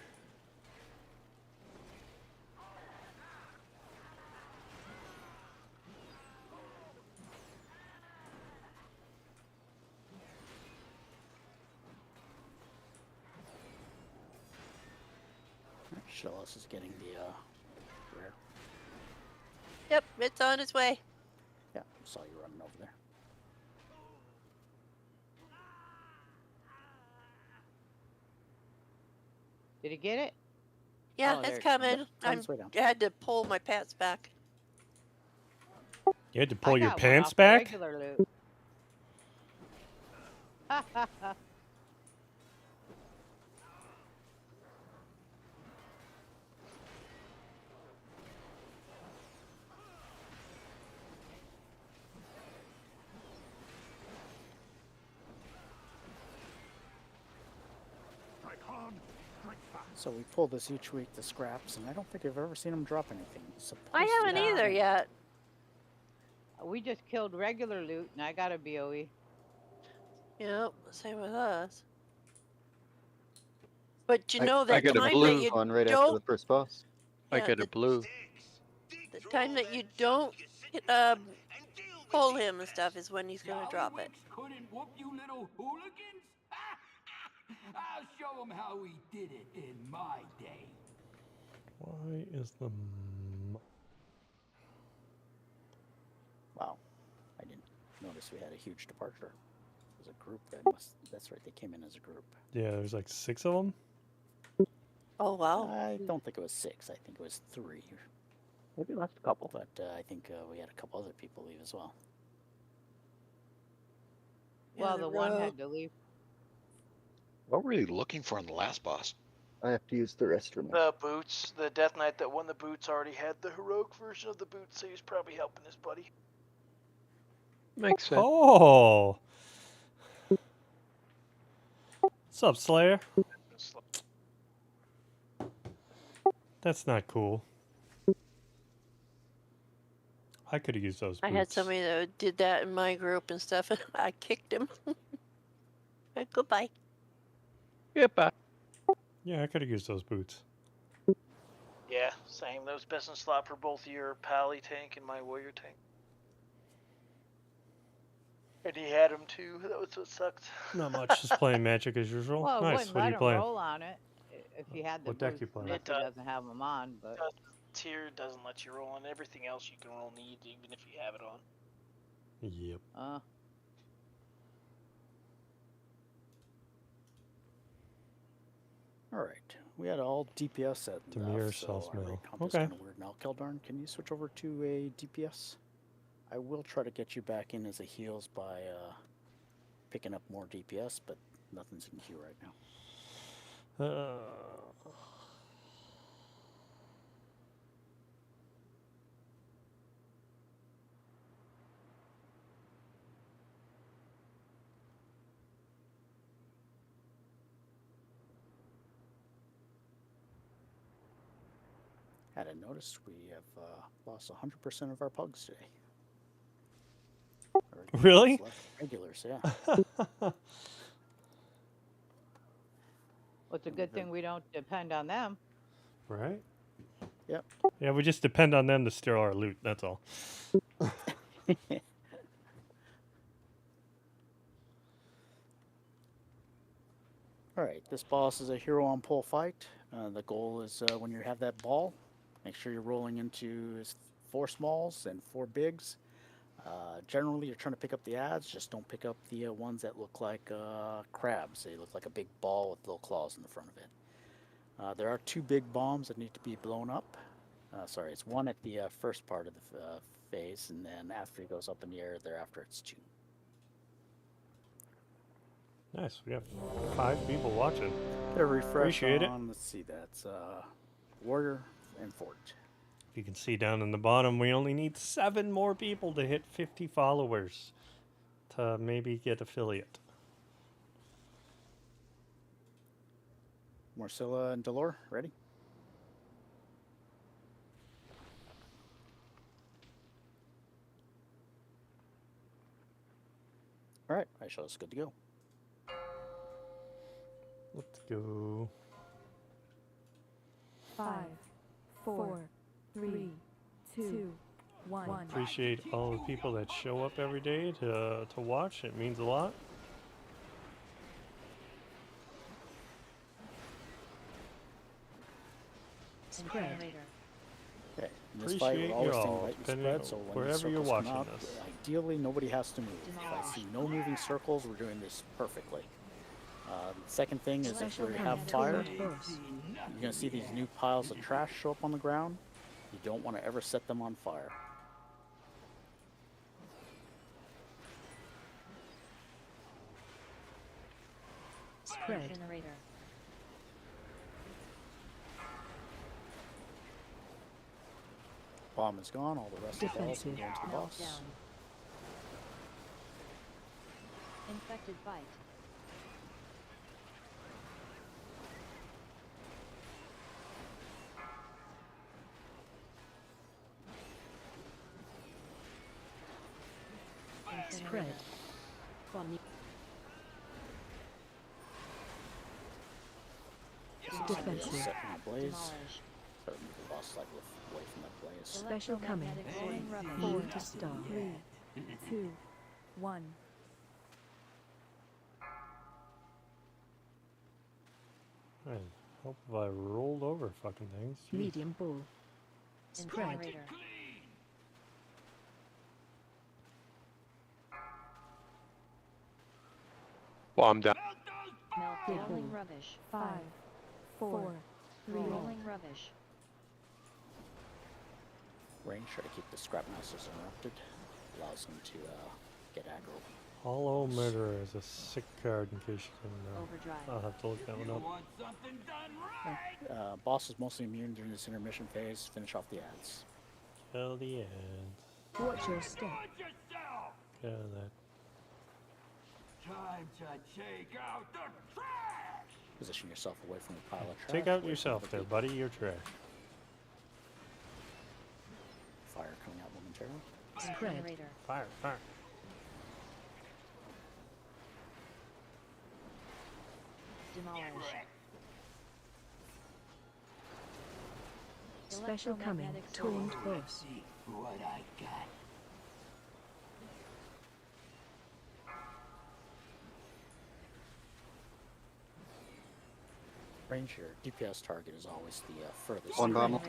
Shellis is getting the rare.
Yep, it's on its way.
Yeah, saw you running over there.
Did he get it?
Yeah,
Oh, there
it's
it comes.
coming.
On its way down.
I had to pull my pants back.
You had to
I
pull your
got one
pants
off the
back?
regular loot.
So we pull this each week, the scraps, and I don't think I've ever seen them drop anything.
I haven't either yet.
We just killed regular loot, and I got a BOE.
Yep, same with us. But you
I-
know
I
that
got a
time
blue
that you
one right after
don't.
the first boss.
I
Yeah,
got a blue.
The time that you don't pull him and stuff is when he's gonna drop it.
Couldn't whoop you little hooligans? I'll show them how we did it in my day.
Why is the...
Wow, I didn't notice we had a huge departure. It was a group that that's right, they came in as a group.
Yeah, there's like 6 of them.
Oh, wow.
I don't think it was 6, I think it was 3.
Maybe left a couple.
But I think we had a couple other people leave as well.
Well, the one had to leave.
What were you looking for in the last boss?
I have to use the restroom.
The boots. The Death Knight that won the boots already had the heroic version of the boots, so he was probably helping his buddy.
Makes sense.
Oh! What's up, Slayer? That's not cool. I could have used those boots.
I had somebody that did that in my group and stuff, and I kicked him. Goodbye.
Goodbye.
Yeah, I could have used those boots.
Yeah, same. Those best in slot for both your pally tank and my warrior tank. And he had them too. That was what sucked.
Not much. Just playing Magic as usual.
Well, it
Nice.
wouldn't
What are
let
you
him
playing?
roll on it if you had the
What deck
boost,
you playing?
unless he doesn't have them on. But
Tier doesn't let you roll on everything else. You can roll need even if you have it on.
Yep.
All right, we had all DPS set.
Demir
so
sells
our
mill.
raid comp is
Okay.
kind of weird now. Cauldron, can you switch over to a DPS? I will try to get you back in as a heals by picking up more DPS, but nothing's in queue right now. Had I noticed we have lost 100% of our pugs today. Or
Really?
left regulars, yeah.
well, it's a good thing we don't depend on them.
Right?
Yep.
Yeah, we just depend on them to steal our loot. That's all.
Alright, this boss is a hero on pole fight. The goal is when you have that ball, make sure you're rolling into 4 smalls and 4 bigs. Generally, you're trying to pick up the adds, just don't pick up the ones that look like crabs. They look like a big ball with little claws in the front of it. There are 2 big bombs that need to be blown up. Sorry, it's 1 at the first part of the phase, and then after it goes up in the air, thereafter it's 2.
Nice. We have 5 people watching.
Get a refresh
Appreciate it.
on, let's see, that's Warrior and Fort.
If you can see down in the bottom, we only need 7 more people to hit 50 followers to maybe get affiliate.
Marcella and Delore, ready? All right, I show us good to go.
Let's go.
5, 4, 3, 2, 1.
Appreciate all the people that show up every day to watch. It means a lot.
Spread.
Okay, in this fight,
Appreciate
we're always
y'all,
saying
depending
lightning
on
spread, so when
wherever
these
you're
circles come
watching
out,
this.
ideally nobody has to move. If I see no moving circles, we're doing this perfectly. The second thing is if we have fire, you're going to see these new piles of trash show up on the ground. You don't want to ever set them on fire.
Spread.
Bomb is gone, all the rest of the balls are going to the boss.
Infected bite. Spread.
Defensive. Setting the blaze. Try to move the boss slightly away from that blaze.
Special coming. 4 to start. 3, 2, 1.
I hope if I rolled over fucking things. Jeez.
Medium bull. Spread.
Bomb down.
Rolling rubbish. 5, 4, 3. Rolling rubbish.
Range, try to keep the scrap masters interrupted. Allows them to get aggro.
Hollow Murderer is a sick card in case you can. I'll have to look that one up.
Boss is mostly immune during this intermission phase. Finish off the ads.
Kill the ads.
Watch your step.
Kill that.
Time to take out the trash!
Position yourself away from the pile of trash.
Take out yourself there, buddy. You're trash.
Fire coming out momentarily.
Spread.
Fire, fire.
Demolish. Special coming. Taunt boss.
What I got.
Range here. DPS target is always the furthest.
One bomb.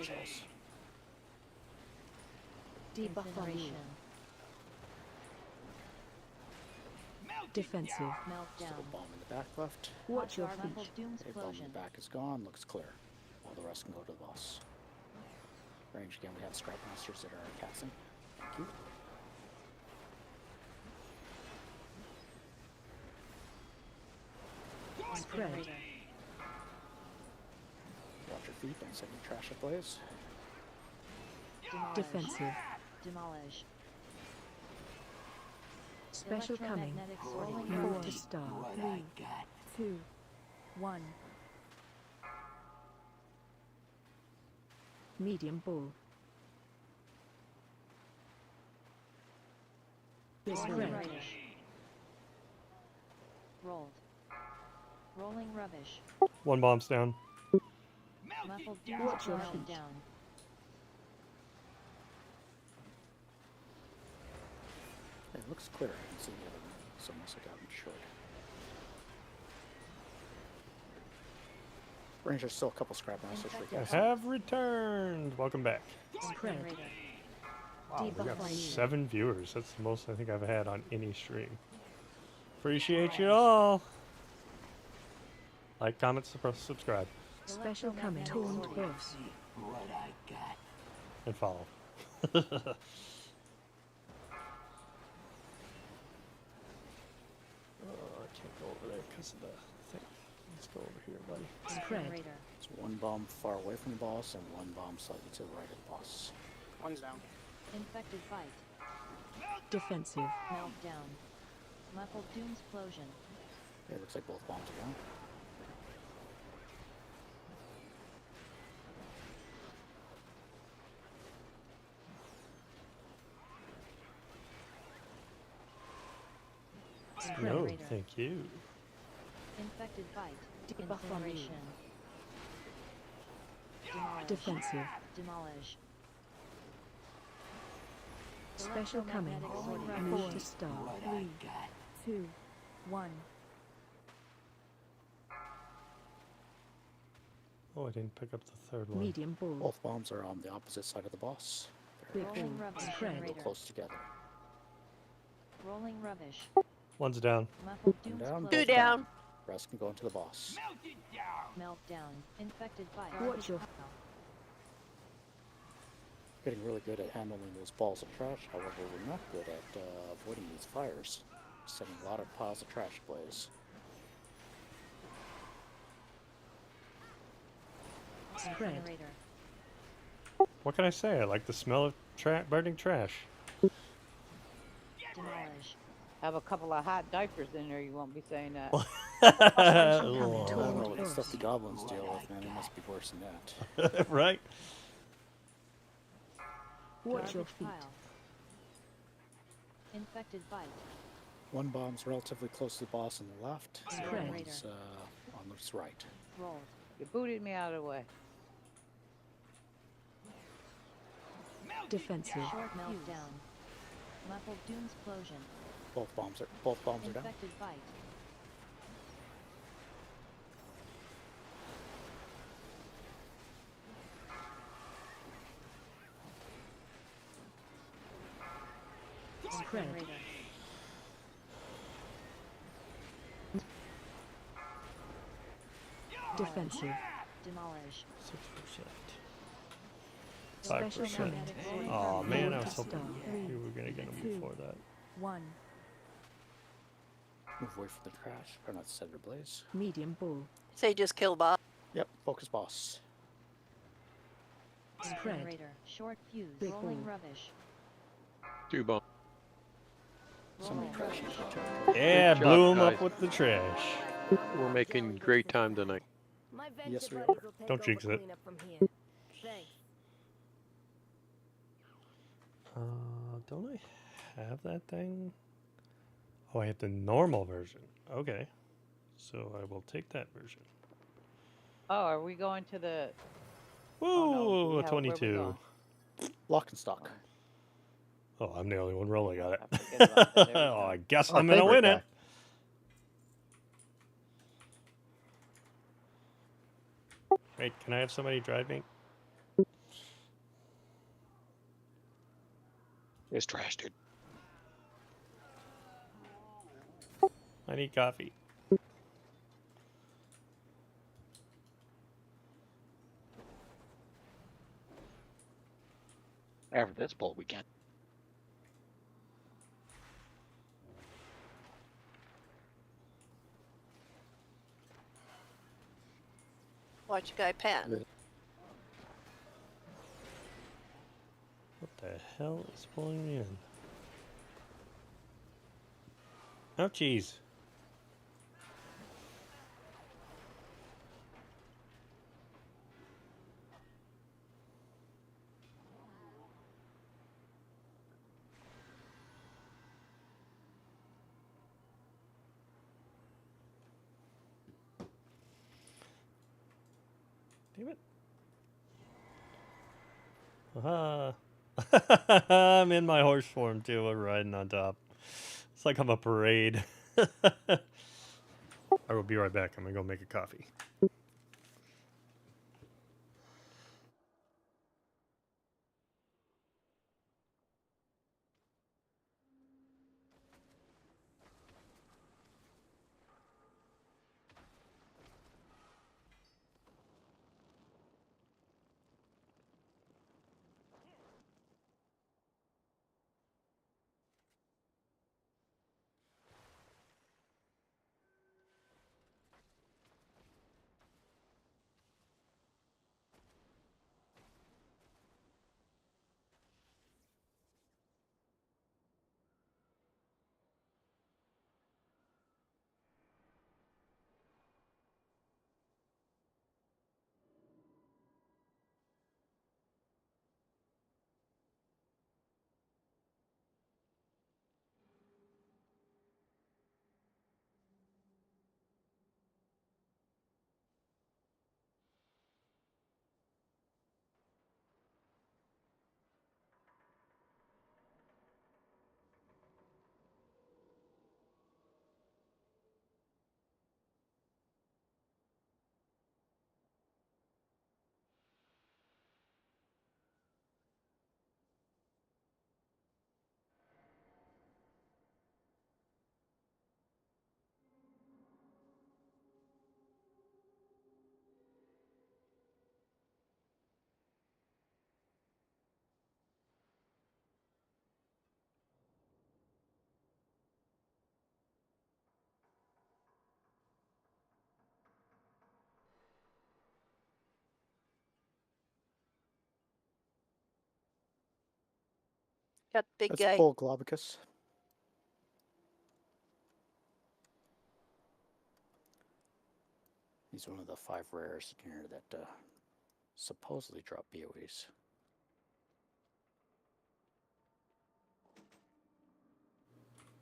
Debuff on you. Defensive.
Still bomb in the back left.
Watch your feet.
Okay, bomb in the back is gone. Looks clear. All the rest can go to the boss. Range again. We have scrap masters that are casting. Thank you.
Spread.
Watch your feet. Don't set any trash ablaze.
Defensive. Demolish. Special coming. 4 to start. 3, 2, 1. Medium bull. Spread. Rolled. Rolling rubbish.
One bomb's down.
Muffled watch your feet. Down.
It looks clear. I can see the other one, so unless I got them short. Range, there's still a couple scrap masters for
I
casting.
have returned. Welcome back.
Spread.
Wow, we got 7 viewers. That's the most I think I've had on any stream. Appreciate you all. Like, comment, subscribe,
Special coming. Taunt boss.
What I got.
and follow. Oh, I can't go over there because of the thing. Let's go over here, buddy.
Spread.
It's one bomb far away from the boss and one bomb slightly to the right of the boss. One's down.
Infected bite. Defensive. Meltdown. Muffled doom explosion.
Okay, looks like both bombs are down.
No, thank you.
Infected bite. Incineration. Defensive.
Demolish.
Special coming. Move to start. 3, 2, 1.
Oh, I didn't pick up the third one.
Medium bull.
Both bombs are on the opposite side of the boss.
Big
Rolling
bull.
rubbish.
Spread.
Real
Generator.
close together.
Rolling rubbish.
One's down.
Muffled
One
dooms
down,
close.
both
down.
Rest can go into the boss.
Meltdown. Infected by.
Watch your-
Getting really good at handling those balls of trash. However, we're not good at avoiding these fires. Setting a lot of piles of trash ablaze.
Spread.
Generator.
What can I say? I like the smell of burning trash.
Demolish.
Have a couple of hot diapers in there, you won't be saying that.
I don't know what the stuff the goblins deal with, man. It must be worse than that.
Right?
Watch your
Garbage
feet.
pile. Infected bite.
One bomb's relatively close to the boss on the left. The other
Generator.
one's on the right.
Roll.
You booted me out of the way.
Defensive.
Short meltdown. Muffled dooms explosion.
Both bombs are down.
Infected bite.
Spread.
Generator.
Defensive.
Demolish.
6%. 5%.
magnetic rolling
Oh
rubbish.
man, I was hoping
Stop.
we were gonna get them before that.
1.
Move away from the trash. Try not to set it ablaze.
Medium bull.
Say just kill boss.
Yep, focus boss.
Spread.
Generator. Short fuse.
Big
Rolling
ball.
rubbish.
2 bomb.
So many
Rolling
trash
rubbish.
issues.
Yeah,
Good
blew
job,
him up
guys.
with the trash.
We're making great time tonight.
Yes, we are.
Don't jinx it. Don't I have that thing? Oh, I have the normal version. Okay. So I will take that version.
Oh, are we going to the...
Woo,
Oh, no,
a
where we
22.
going?
Lockenstock.
Oh, I'm the only one rolling on it.
I forget about that every
Oh, I
time.
guess
Our
I'm gonna
favorite
win
guy.
it. Wait, can I have somebody drive me?
It's trash, dude.
I need coffee.
After this poll, we can.
Watch a guy pat.
What the hell is pulling me in? Oh, jeez. Damn it. Aha. I'm in my horse form too, we're riding on top. It's like I'm a parade. I will be right back. I'm gonna go make a coffee.
Got the big
Let's
guy.
pull Globicus. He's one of the 5 rares in here that supposedly drop BOEs.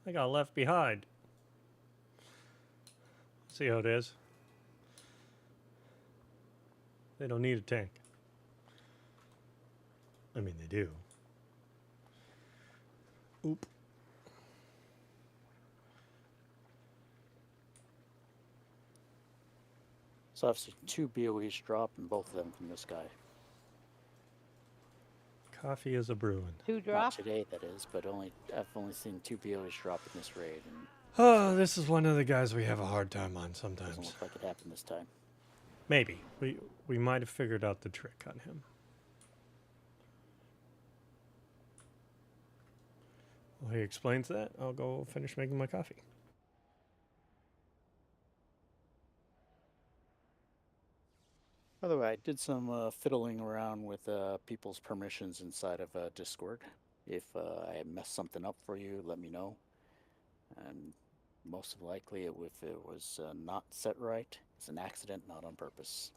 I got left behind. See how it is. They don't need a tank. I mean, they do. Oop.
So I've seen 2 BOEs drop, and both of them from this guy.
Coffee is a brewing.
2
Not
drop.
today, that is, but I've only seen 2 BOEs drop in this raid, and
Oh, this is one of the guys we have a hard time on
doesn't
sometimes.
look like it happened this time.
Maybe. We might have figured out the trick on him. While he explains that, I'll go finish making my coffee.
By the way, I did some fiddling around with people's permissions inside of Discord. If I messed something up for you, let me know. And most likely, if it was not set right, it's an accident, not on purpose.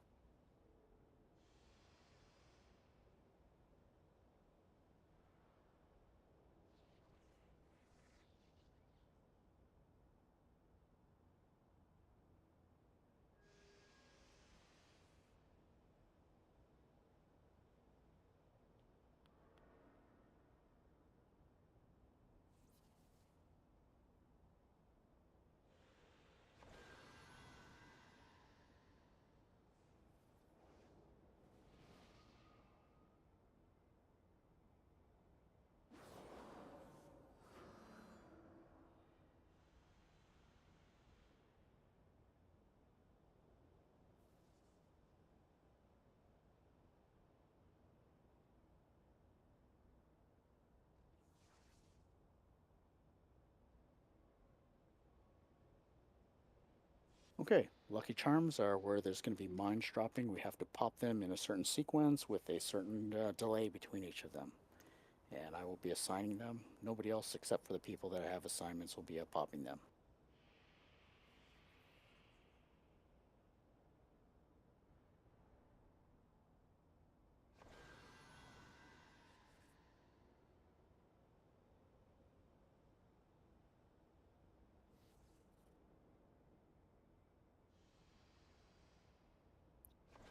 Okay, lucky charms are where there's going to be mines dropping. We have to pop them in a certain sequence with a certain delay between each of them. And I will be assigning them. Nobody else except for the people that I have assignments will be popping them.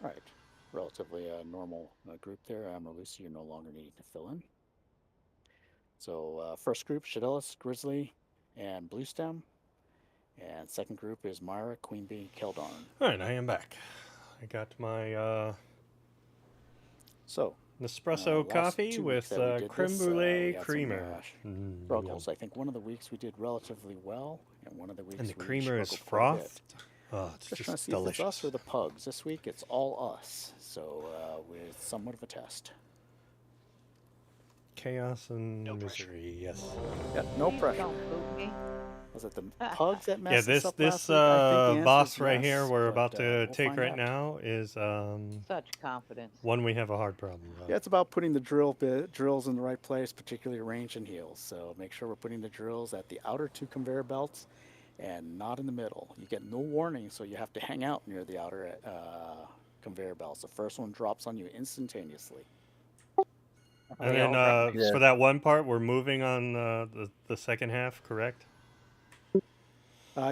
All right, relatively normal group there. Lucy, you're no longer needing to fill in. So first group, Shadelis, Grizzly, and Bluestem. And second group is Myra, Queen Bee, Cauldron.
All right, I am back. I got my Nespresso coffee with creme brulee creamer.
Struggles. I think one of the weeks we did relatively well, and one of the weeks
And the
we
creamer is
struggled quite a bit.
frothed. Oh, it's
Just trying to
just
see if it's
delicious.
us or the pugs. This week it's all us, so we're somewhat of a test.
Chaos and misery, yes.
Yeah, no pressure.
Don't boot me.
Was it the pugs that
Yeah,
messed us up
this
last week? I think the answer
boss
is
right
yes,
here we're
but,
about to
we'll
take
find
right
out.
now is
Such confidence.
one we have a hard problem with.
Yeah, it's about putting the drills in the right place, particularly range and heals. So make sure we're putting the drills at the outer 2 conveyor belts and not in the middle. You get no warning, so you have to hang out near the outer conveyor belts. The first one drops on you instantaneously.
And then for that one part, we're moving on the second half, correct?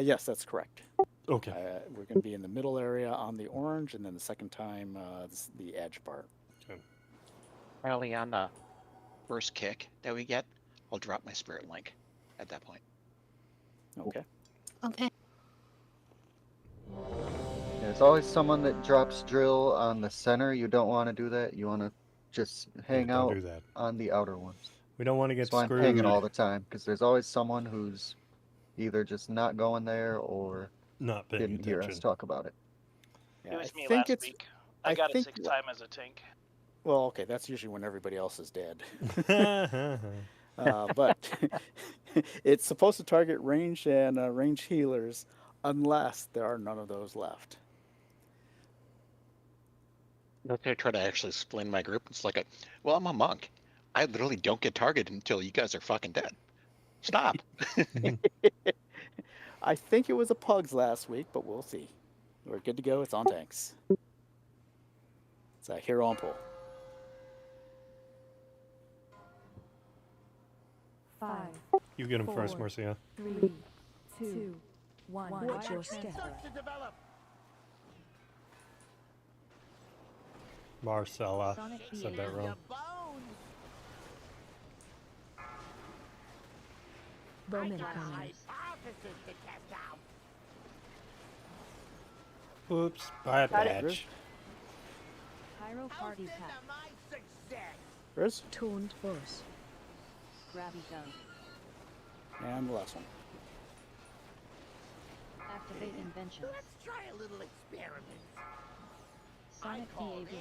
Yes, that's correct.
Okay.
We're going to be in the middle area on the orange, and then the second time, the edge part.
Okay.
Early on the first kick that we get, I'll drop my spirit link at that point.
Okay.
Okay.
There's always someone that drops drill on the center. You don't want to do that. You want to just hang
don't
out
do that.
on the outer ones.
We don't want to get
That's why
screwed.
I'm hanging all the time, because there's always someone who's either just not going there or
not paying
didn't hear us
attention.
talk about it.
It was me
think
last
it's-
week. I got it
think
6th time as a tank.
Well, okay, that's usually when everybody else is dead. But it's supposed to target range and range healers unless there are none of those left.
I try to actually explain my group. It's like, well, I'm a monk. I literally don't get targeted until you guys are fucking dead. Stop.
I think it was a pugs last week, but we'll see. We're good to go. It's on tanks. It's a hero on pull.
5,
You get him first,
4,
Marcia.
3, 2, 1. Watch your step.
Marcella.
Sonic
Said that wrong.
Bowman coming.
Oops, bad
Got it,
batch.
Riz.
Pyro party pack.
Riz?
Taunt boss.
Grabby gun.
And the last one.
Activate invention.
Let's try a little experiment.
Sonic
I call
PAV.
this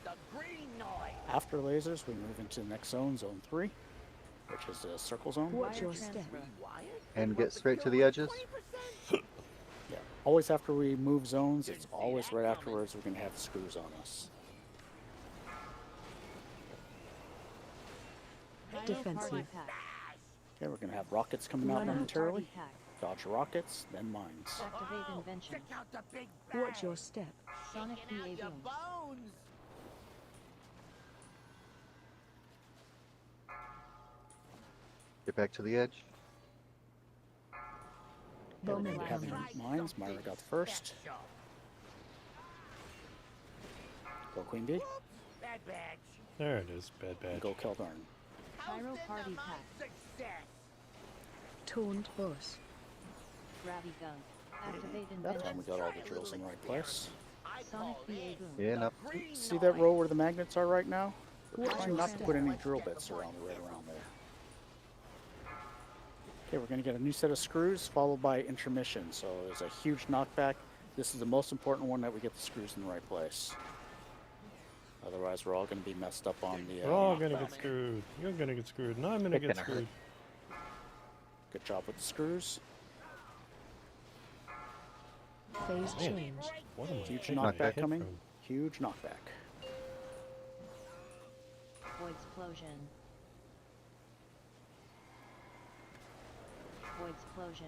the green noise.
After lasers, we move into the next zone, zone 3, which is the circle zone.
Watch your step.
And get straight to the edges.
Yeah. Always after we move zones, it's always right afterwards we're going to have screws on us.
Defensive.
Okay, we're going to have rockets coming out momentarily. Dodge rockets, then mines.
Activate invention.
Watch your step.
Sonic PAV.
Get back to the edge.
Bowman
We have
coming.
mines. Myra got the first. Go Queen Bee.
There it is, bad batch.
Go Cauldron.
Pyro party pack.
Taunt boss.
Grabby gun. Activate
That
invention.
time we got all the drills in the right place.
Sonic PAV.
Yeah, no.
See that row where the magnets are right now? We're trying not to put any drill bits around right around there. Okay, we're going to get a new set of screws followed by intermission. So there's a huge knockback. This is the most important one that we get the screws in the right place. Otherwise, we're all going to be messed up on the.
We're all gonna
knockback.
get screwed. You're gonna get screwed, and I'm gonna get screwed.
Good job with the screws.
Phase
Man,
change.
what am I
Huge
taking my
knockback
hit
coming.
from?
Huge knockback.
Void explosion. Void explosion.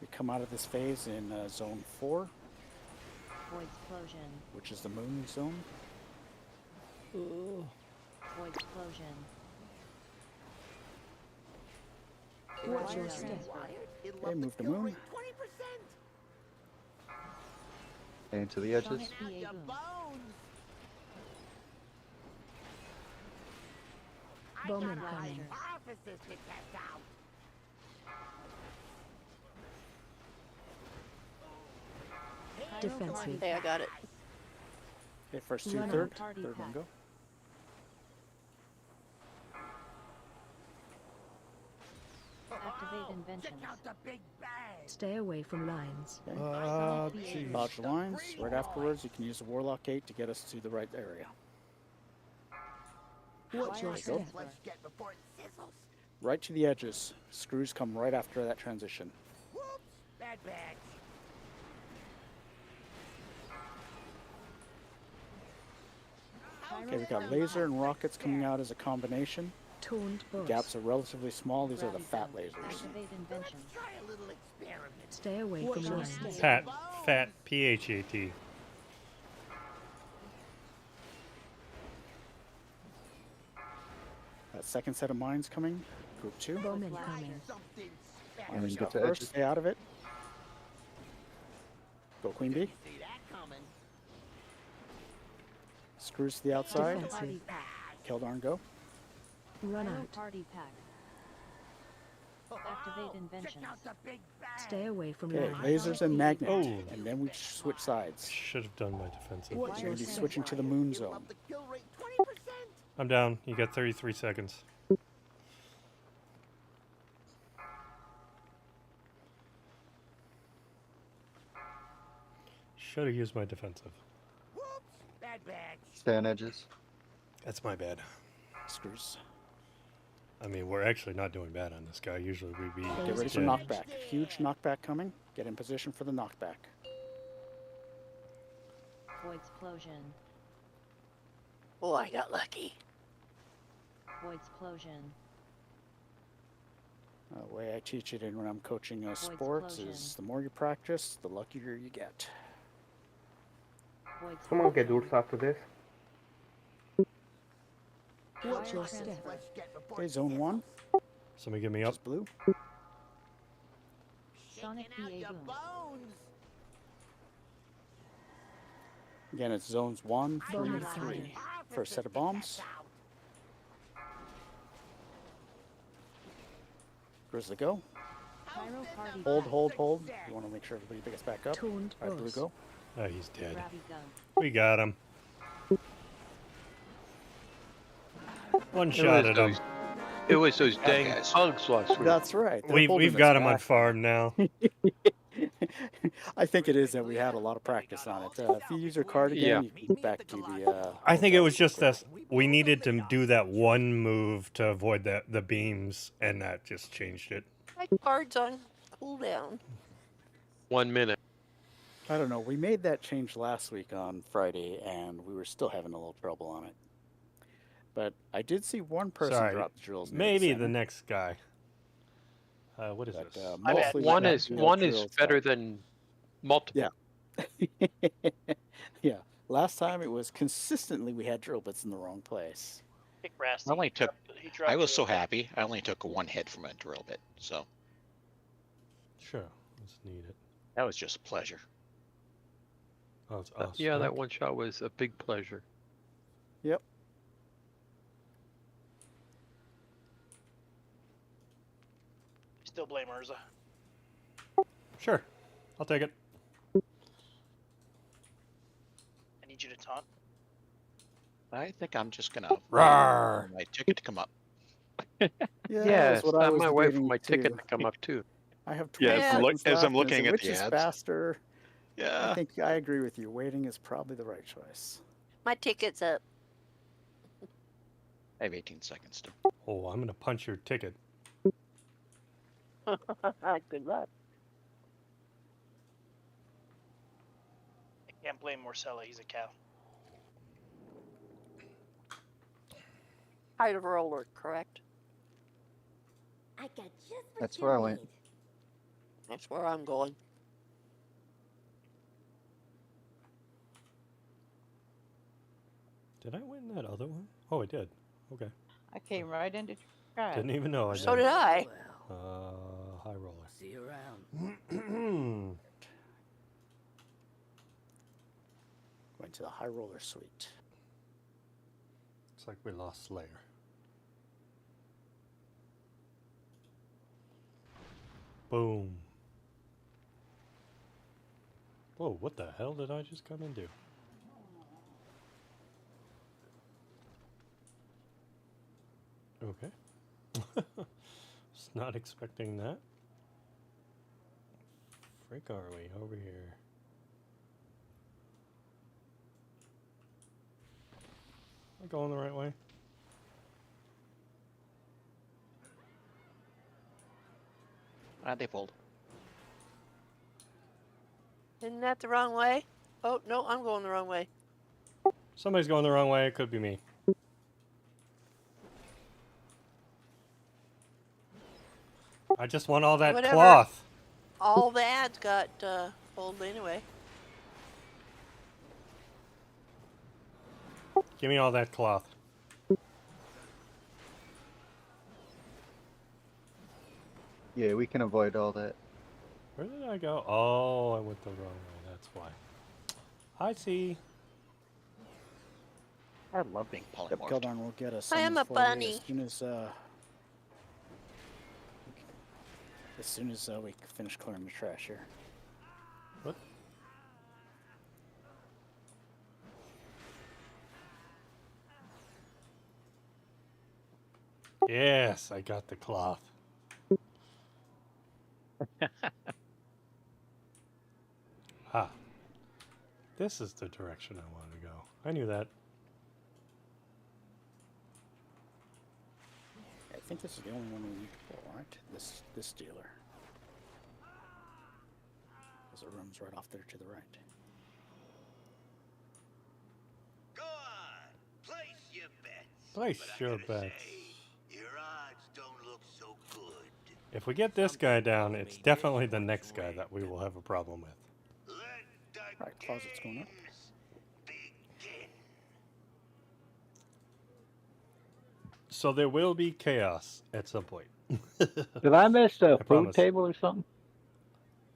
We come out of this phase in zone 4,
Void explosion.
which is the moon zone.
Void explosion.
Watch your
Wire
step.
transfer.
Okay, move to moon.
And to the edges.
Sonic PA boom.
Bowman
Rise.
coming. Defensive.
Hey, I got it.
Okay, first two,
Run out.
third.
Party
Third one
pack.
go.
Activate inventions.
Stay away from lines.
Jeez.
Dodge the lines. Right afterwards, you can use the Warlock Gate to get us to the right area.
Watch your
Wire
step.
transfer.
Right to the edges. Screws come right after that transition. Okay, we got laser and rockets coming out as a combination.
Taunt boss.
Gaps are relatively small. These are the fat lasers.
Activate invention.
Stay away from lines.
Pat, fat, P-H-A-T.
Second set of mines coming. Group 2.
Bowman coming.
And then
Myra's
get
got
to
first.
edges.
Stay out of it. Go Queen Bee. Screws to the outside.
Defensive.
Party pack.
Cauldron go.
Run
Pyro
out.
party pack. Activate inventions.
Stay away from
Okay,
lines.
lasers and magnet.
Oh.
And then we switch sides.
Should have done my defensive.
Watch
We're
your
going to be
step.
switching to the moon zone.
I'm down. You got 33 seconds. Should have used my defensive.
Stay on edges.
That's my bad.
Screws.
I mean, we're actually not doing bad on this guy. Usually we'd be
Get ready for
dead.
knockback. Huge knockback coming. Get in position for the knockback.
Void explosion.
Oh, I got lucky.
Void explosion.
The way I teach it in when I'm coaching
Void
sports
explosion.
is the more you practice, the luckier you get.
Void
Someone get
explosion.
Ursa after this.
Watch your step.
Okay, zone 1.
Somebody get me up.
Just blue.
Sonic BA boom.
Again, it's zones 1 through
Bonus
3.
round.
First set of bombs. Grizzly go.
Pyro party
Hold,
back.
hold. You want to make sure everybody gets back up.
Taunt
Alright, blue
us.
go.
Oh, he's dead.
Ravi go.
We got him. One
It
shot
was
at him.
those- It was those dang
guys.
bugs last week.
That's right. they're
We've
holding
got
us
him on
back.
farm now.
I think it is that we had a lot of practice on it. If you use your card again,
Yeah.
you can get back to the.
I think it was just this. We needed to do that one move to avoid the beams, and that just changed it.
My card's on cooldown.
1 minute.
I don't know. We made that change last week on Friday, and we were still having a little trouble on it. But I did see one person
Sorry.
drop the drills. near
Maybe
center,
the next guy. What is
but,
this?
mostly
One
not
is
no
one is
drills
better
back.
than multiple.
Yeah. Yeah. Last time it was consistently we had drill bits in the wrong place.
Kick Rasty.
I only took.
He dropped
I was
a-
so happy. I only took one hit from a drill bit, so
Sure, let's need it.
that was just pleasure.
Oh, it's us.
Yeah, that
right?
one shot was a big pleasure.
Yep.
Still blame Urza.
Sure, I'll take it.
I need you to taunt.
I think I'm just gonna
Rawr.
wait for my ticket to come up.
Yeah,
Yeah,
that's
it's
what I
on
was
my way for
debating
my ticket
too.
to come up too.
I have 20
Yeah,
Yeah.
as I'm,
seconds
as I'm
left, and
looking at
which
the
is
ads.
faster. I
Yeah.
think I agree with you. Waiting is probably the right choice.
My ticket's up.
I have 18 seconds still.
Oh, I'm gonna punch your ticket.
Good luck.
I can't blame Marcella. He's a cow.
Height of roller, correct?
I got just what
That's
you
where I went.
need.
That's where I'm going.
Did I win that other one? Oh, I did. Okay.
I came right into trash.
Didn't even know I did.
So did I.
High roller.
See you around.
Going to the high roller suite.
Looks like we lost Slayer. Boom. Whoa, what the hell did I just come into? Okay. Was not expecting that. Frick are we over here? Am I going the right way?
They pulled.
Isn't that the wrong way? Oh, no, I'm going the wrong way.
Somebody's going the wrong way. It could be me. I just want all that
Whatever.
cloth.
All the ads got pulled anyway.
Give me all that cloth.
Yeah, we can avoid all that.
Where did I go? Oh, I went the wrong way. That's why. I see.
I love being
Yep,
polymorphed.
Cauldron will get us.
I am a bunny.
As soon as we finish clearing the trash here.
What? Yes, I got the cloth. Ah. This is the direction I want to go. I knew that.
I think this is the only one we need to pull, right? This dealer. There's a room's right off there to the right.
Go on, place your bets.
Place
But I
your
gotta
bets.
say,
If we get this guy down, it's definitely the next guy that we will have a problem with.
Alright, closet's going up.
So there will be chaos at some point.
Did I miss a food
promise.
table or something?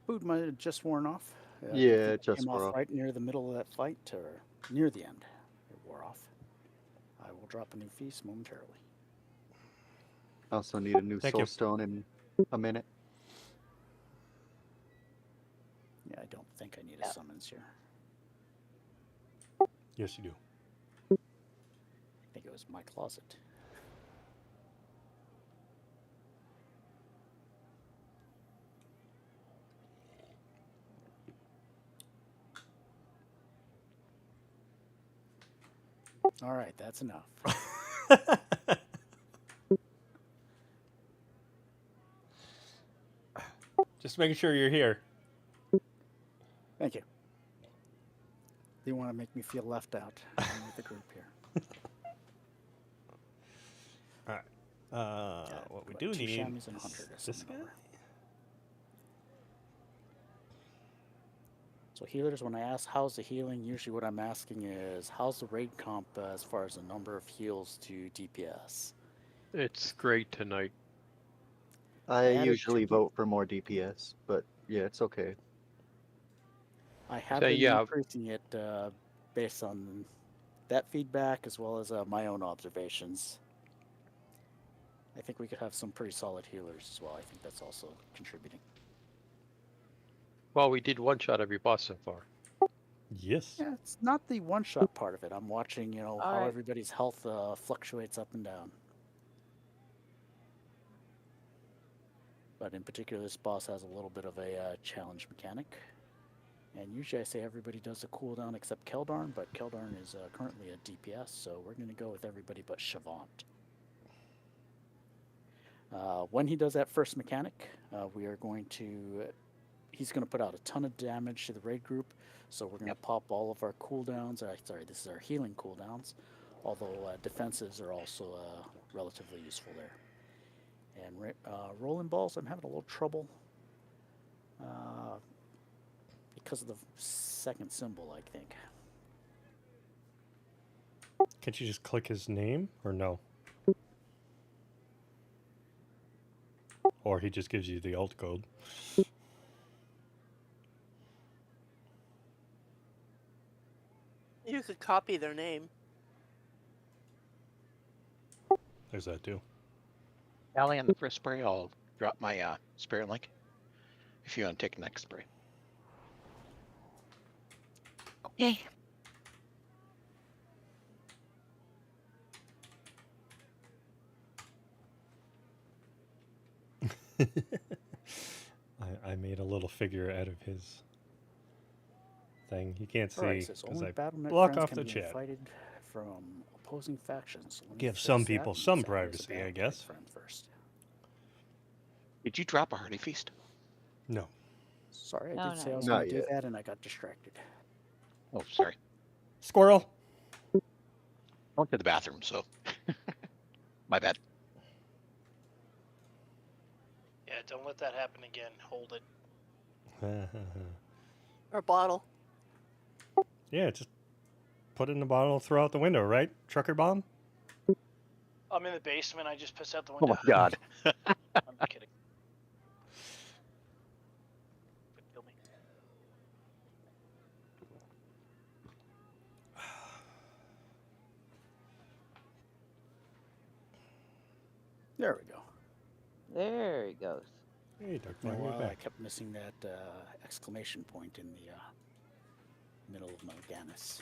Food might have just worn off. I
Yeah,
think
it just
came
wore
off
off.
right near the middle of that fight, or near the end. It wore off. I will drop a new feast momentarily.
I also need a new
Thank
soul
you.
stone in a minute.
Yeah, I don't think I need a summons here.
Yes, you do.
I think it was my closet. All right, that's enough.
Just making sure you're here.
Thank you. You want to make me feel left out with the group here.
All right. What we do
two
need
chamois and a
is
hunter to
this
summon
guy.
over. So healers, when I ask how's the healing, usually what I'm asking is how's the raid comp as far as the number of heals to DPS?
It's great tonight.
I
added
usually
two-
vote for more DPS, but yeah, it's okay.
I have
So,
been
yeah.
increasing it based on that feedback as well as my own observations. I think we could have some pretty solid healers as well. I think that's also contributing.
Well, we did one shot every boss so far.
Yes.
Yeah, it's not the one-shot part of it. I'm watching, how
right.
everybody's health fluctuates up and down. But in particular, this boss has a little bit of a challenge mechanic. And usually I say everybody does a cooldown except Cauldron, but Cauldron is currently a DPS, so we're going to go with everybody but Shavant. When he does that first mechanic, we are going to... He's going to put out a ton of damage to the raid group, so we're going to pop all of our cooldowns. Sorry, this is our healing cooldowns, although defensives are also relatively useful there. And rolling balls, I'm having a little trouble because of the second symbol, I think.
Can't you just click his name, or no? Or he just gives you the alt code.
You could copy their name.
There's that too.
Allie, on the first spray, I'll drop my spare link if you want to take the next spray. Okay.
I made a little figure out of his thing. You can't
All right,
see
says
because
only
I
Battle.net
block
friends
off
can
the
be
chat.
invited from opposing factions. Let me
Give
fix
some
that
people
and
some
set it as a
privacy, I
Battle.net
guess.
friend first.
Did you drop a hearty feast?
No.
Sorry, I
No,
did say I
no.
was
Not
going to do
yet.
that, and I got distracted.
Oh, sorry.
Squirrel.
I went to the bathroom, so my bad.
Yeah, don't let that happen again. Hold it.
Or bottle.
Yeah, just put it in the bottle, throw out the window, right? Trucker bomb?
I'm in the basement. I just pissed out the
Oh
window.
my god.
I'm kidding. Kill me.
There we go.
There he goes.
Hey, Dark
For a
Flag, you're
while, I
back.
kept missing that exclamation point in the middle of my Ganis.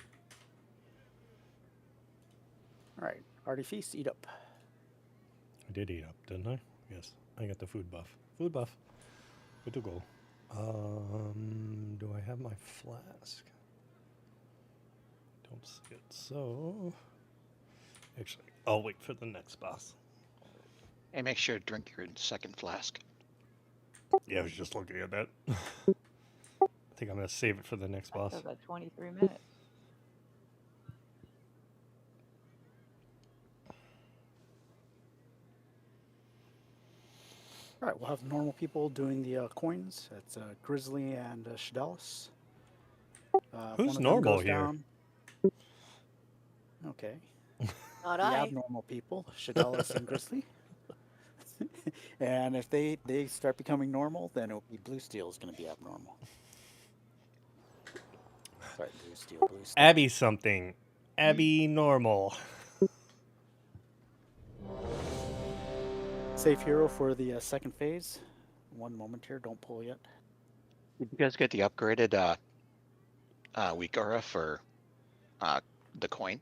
All right, hearty feast, eat up.
I did eat up, didn't I? Yes. I got the food buff. Food buff. Good to go. Do I have my flask? Don't see it. So, actually, I'll wait for the next boss.
And make sure to drink your second flask.
Yeah, I was just looking at that. I think I'm gonna save it for the next boss.
I've got 23 minutes.
All right, we'll have normal people doing the coins. It's Grizzly and Shidalis.
Who's normal here?
Okay.
Not
The
I.
abnormal people, Shidalis and Grizzly. And if they start becoming normal, then it'll be Blue Steel is going to be abnormal. Sorry, Blue Steel.
Abby something. Abby normal.
Safe hero for the second phase. One moment here, don't pull yet.
Did you guys get the upgraded weak aura for the coin?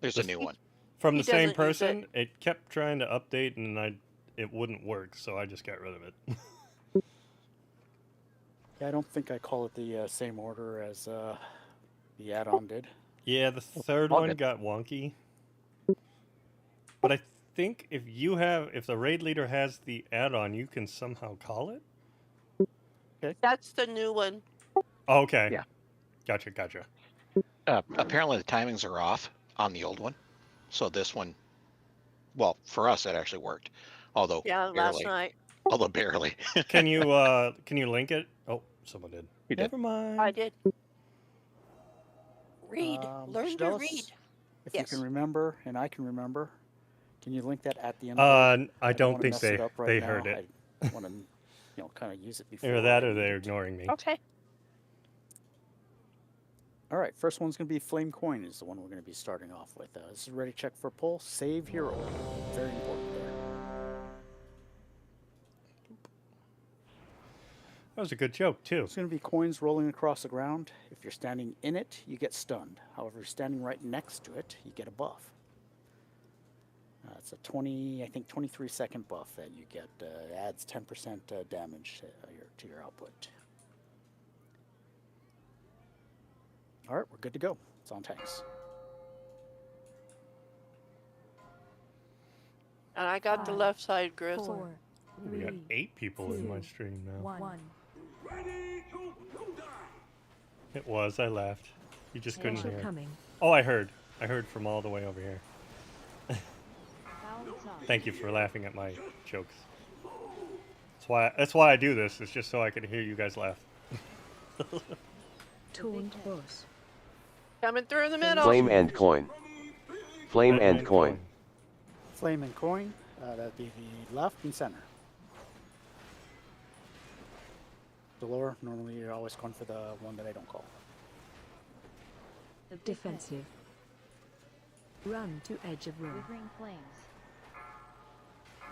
There's a new one.
From
He
the same
doesn't use
person, it kept trying to update and it wouldn't work, so I just got rid of it.
Yeah, I don't think I call it the same order as the add-on did.
Yeah, the third
All
one
good.
got wonky. But I think if the raid leader has the add-on, you can somehow call it?
Okay.
That's the new one.
Oh, okay.
Yeah.
Gotcha.
Apparently the timings are off on the old one, so this one, well, for us it actually worked, although
Yeah,
barely.
last night.
Although barely.
Can you link it? Oh, someone did.
You did.
Never mind.
I did. Read. Learn to
Shidalis,
read.
If
Yes.
you can remember, and I can remember, can you link that at the end?
I don't
wanna
think
mess it up right
they
now.
heard it.
I want to, kind of use it before.
Either that or
I
they're
need to.
ignoring me.
Okay.
All right, first one's going to be Flame Coin is the one we're going to be starting off with. This is ready check for pull. Save hero. Very important there.
That was a good joke, too.
It's going to be coins rolling across the ground. If you're standing in it, you get stunned. However, if you're standing right next to it, you get a buff. It's a 23-second buff that you get. Adds 10% damage to your output. All right, we're good to go. It's on tanks.
And I got the
5,
left side, Grizzly.
4,
We got
3,
8 people in my
2,
stream now.
1.
It was. I laughed. You just couldn't
Special
hear.
coming.
Oh, I heard. I heard from all the way over here.
Foul exhaust.
Thank you for laughing at my jokes. That's why I do this. It's just so I can hear you guys laugh.
Taunt boss.
Coming through the middle.
Flame and coin. Flame and coin.
Flame and coin. That'd be the left and center. The lower, normally you're always going for the one that I don't call.
Defensive. Run to edge of room.
Withering flames.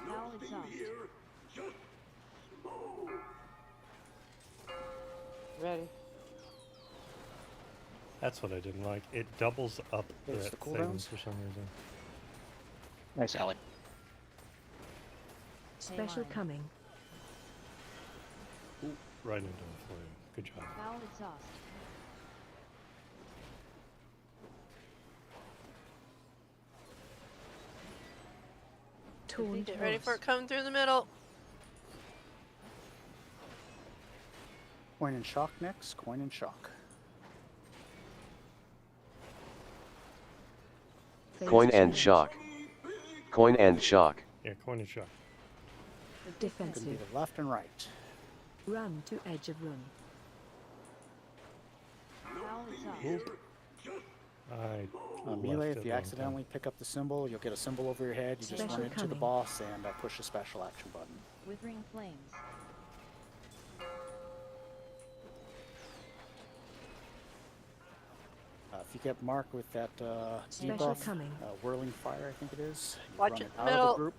Foul exhaust.
Ready.
That's what I didn't like. It doubles up
There's
that
the
thing
cooldowns.
for some reason.
Nice, Allie.
Special coming.
Ooh, right into the flame. Good job.
Foul exhaust.
Taunt
Get ready for
boss.
it coming through the middle.
Coin and shock next. Coin and shock.
Coin and shock. Coin and shock.
Yeah, coin and shock.
Could be
Defensive.
the left and right.
Run to edge of room.
Foul exhaust.
I
Melee,
left
if
it
you
long
accidentally pick up the symbol, you'll get a symbol over your head. You just
Special
run into the
coming.
boss and push the special action button.
Withering flames.
If you get marked with that
Special
debuff,
coming.
whirling fire, I think it is, you
Watch
run
it
it out of
middle.
the group,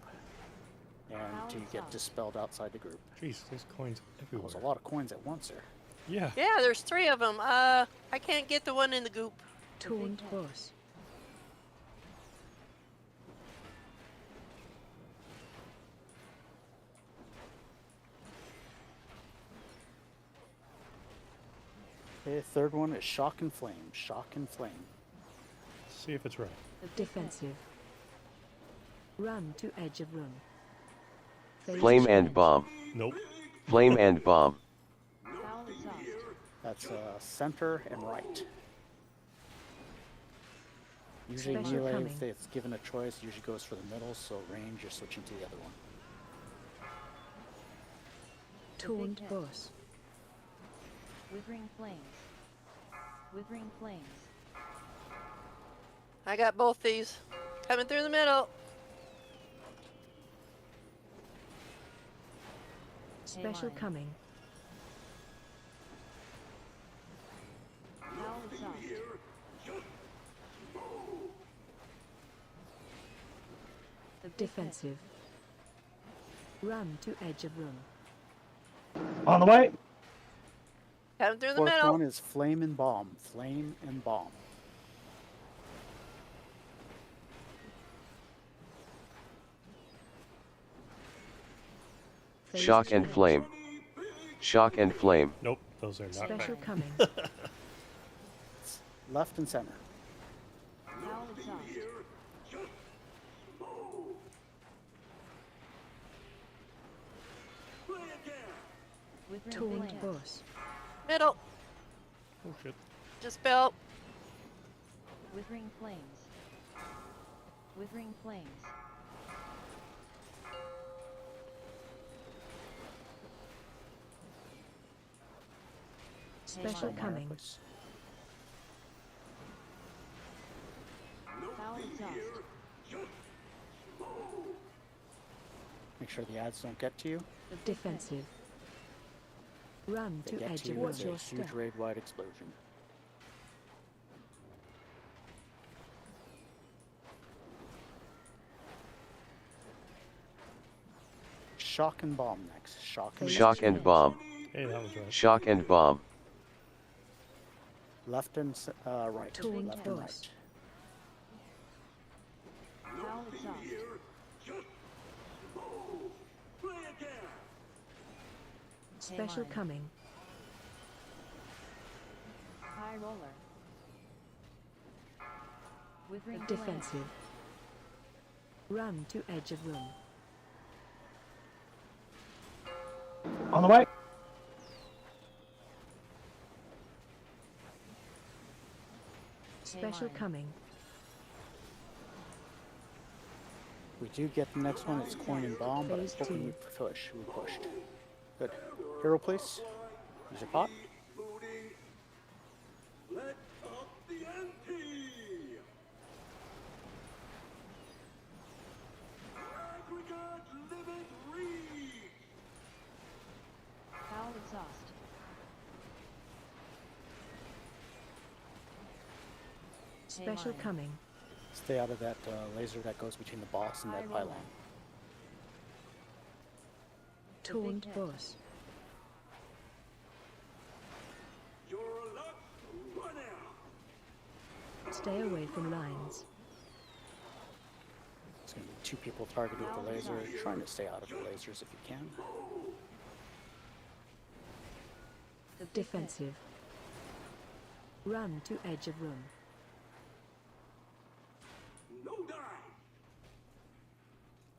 and
Foul
you get
exhaust.
dispelled outside the group.
Jeez, there's coins
That
everywhere.
was a lot of coins at once there.
Yeah.
Yeah, there's 3 of them. I can't get the one in the goop.
Taunt boss.
Okay, third one is shock and flame. Shock and flame.
See if it's right.
Defensive. Run to edge of room. Phase
Flame
change.
and bomb.
Nope.
Flame and bomb.
Foul exhaust.
That's center and right. Usually
Special
melee,
coming.
if it's given a choice, usually goes for the middle, so range, you're switching to the other one.
Taunt boss.
Withering flames. Withering flames.
I got both these. Coming through the middle.
Special
line.
coming.
Howl exhaust. The big
Defensive. Run to edge of room.
On the way.
Coming through the
Fourth
middle.
one is Flame and Bomb. Flame and Bomb.
Phase
Shock and
change.
flame. Shock and flame.
Nope, those are not
Special
bad.
coming.
Left and center.
Howl exhaust. Withering
Taunt
flames.
boss.
Middle.
Oh shit.
Just built.
Withering flames. Withering flames.
Special
line.
coming.
Please.
Howl exhaust.
Make sure the ads don't get to you.
Defensive. Run
They
to
get
edge
to
of
you,
room.
it's a huge raid-wide explosion. Shock and Bomb next. Shock and
Shock and bomb.
Hey, that was right.
Shock and bomb.
Left and right.
Taunt
Left and
boss.
right.
Howl exhaust.
Special
line.
coming.
High roller. Withering flames.
Defensive. Run to edge of room.
On the way.
Special
line.
coming.
We do get the next one. It's Coin and Bomb, but I was
Phase
hoping
two.
we push. We pushed. Good. Hero, please. Use your pot.
Let up the ante! Aggregate living reed!
Howl exhaust.
Special
line.
coming.
Stay out of that laser that goes between the boss and
High
that
roller.
pylon.
The big
Taunt
hit.
boss.
Your luck run out!
Stay away from lines.
It's going to be two people targeted with the laser. Trying to stay out of the lasers if you can.
The big hit.
Defensive. Run to edge of room.
No die!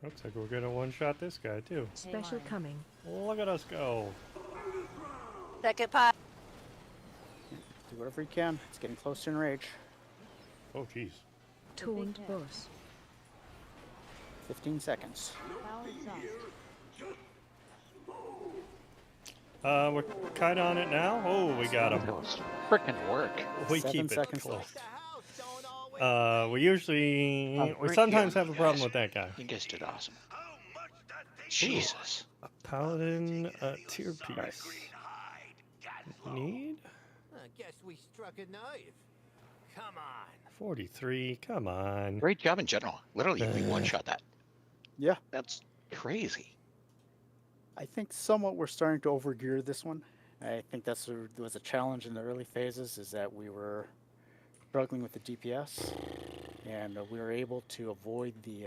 Looks like we're gonna one-shot this guy too.
Special
line.
coming.
Look at us go.
Second pot.
Do whatever you can. It's getting close to enrage.
Oh jeez.
The big
Taunt
hit.
boss.
15 seconds.
Howl exhaust.
We're kind of on it now. Oh, we got him.
That was frickin' work.
We
7
keep it
seconds
close.
left.
We usually, we
Rick,
sometimes
you
have a
guys-
problem with that guy.
You guys did awesome. Jesus.
A paladin tier piece. Need
I guess we struck a nerve. Come on.
43. Come on.
Great job in general. Literally, we one-shot that.
Yeah.
That's crazy.
I think somewhat we're starting to overgear this one. I think that's was a challenge in the early phases, is that we were struggling with the DPS, and we were able to avoid the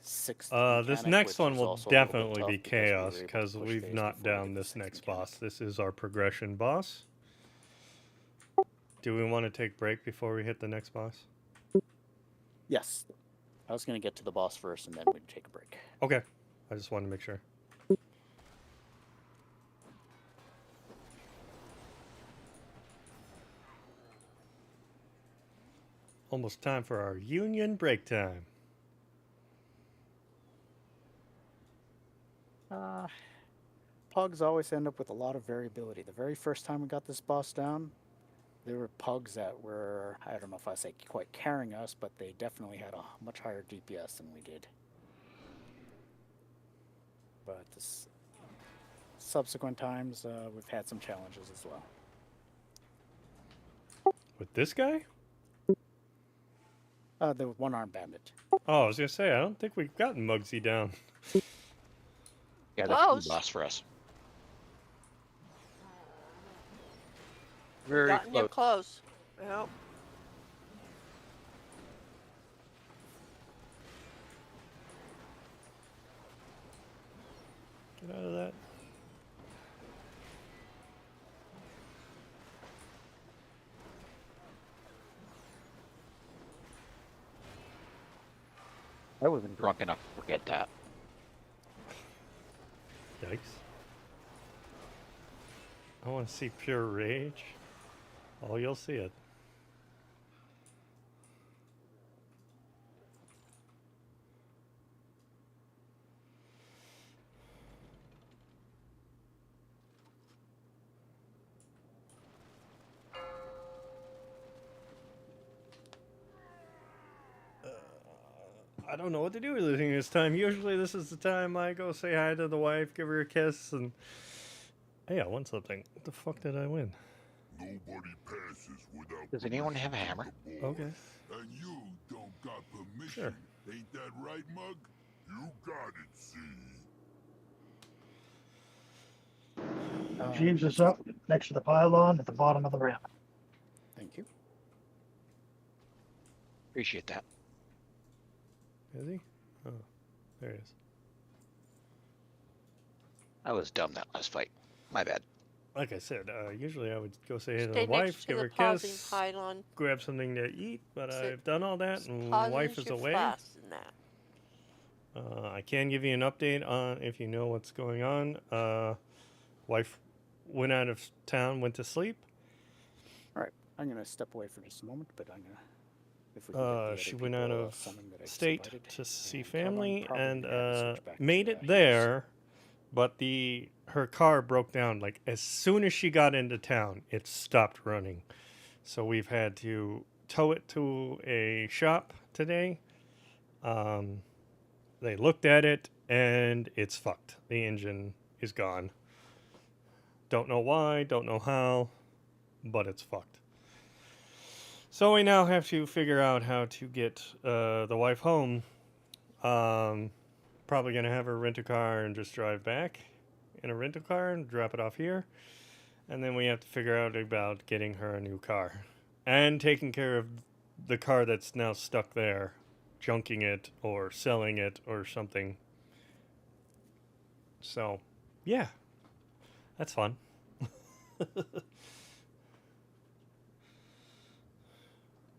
sixth.
This
mechanic,
next
which
one
was
will
also a little bit
definitely
tough
be
because we were
chaos
able to
because
push
we've
phase
knocked
before we
down
get
this
the
next
sixth
boss. This is our progression boss. Do we want to take break before we hit the next boss?
Yes. I was going to get to the boss first, and then we'd take a break.
Okay. I just wanted to make sure. Almost time for our union break time.
pugs always end up with a lot of variability. The very first time we got this boss down, there were pugs that were, I don't know if I say quite carrying us, but they definitely had a much higher DPS than we did. But this subsequent times, we've had some challenges as well.
With this guy?
The one-armed bandit.
Oh, I was gonna say, I don't think we've gotten Muggsy down.
Yeah, that's
Close.
a loss for us.
Very
Gotten you
close.
close. Yep.
Get out of that.
I wasn't drunk enough to forget that.
Yikes. I want to see pure rage. Oh, you'll see it. I don't know what to do with anything this time. Usually this is the time I go say hi to the wife, give her a kiss, and... Hey, I won something. What the fuck did I win?
Nobody passes without
Does anyone have a hammer?
Okay.
And you don't got permission.
Sure.
Ain't that right, Mug? You got it, see?
Jeeves is up next to the pylon at the bottom of the ramp.
Thank you.
Appreciate that.
Is he? Oh, there he is.
I was dumb that last fight. My bad.
Like I said, usually I would go say hey to
Stay
the wife,
next to
give
the
her a
pausing
kiss,
pylon.
grab something to eat, but
Sit-
I've done all that, and
Pausing
wife is
your
away.
flask in that.
I can give you an update on if you know what's going on. Wife went out of town, went to sleep.
All right, I'm going to step away for just a moment, but I'm going to... If we can get the other
She went out
people,
of
summon that I just
state
invited,
to see
and Cauldron
family
probably
and
gonna have to switch back to
made
the
it
heroes.
there, but her car broke down. Like as soon as she got into town, it stopped running. So we've had to tow it to a shop today. They looked at it and it's fucked. The engine is gone. Don't know why, don't know how, but it's fucked. So we now have to figure out how to get the wife home. Probably going to have her rent a car and just drive back in a rental car and drop it off here. And then we have to figure out about getting her a new car. And taking care of the car that's now stuck there. Junking it or selling it or something. So, yeah. That's fun.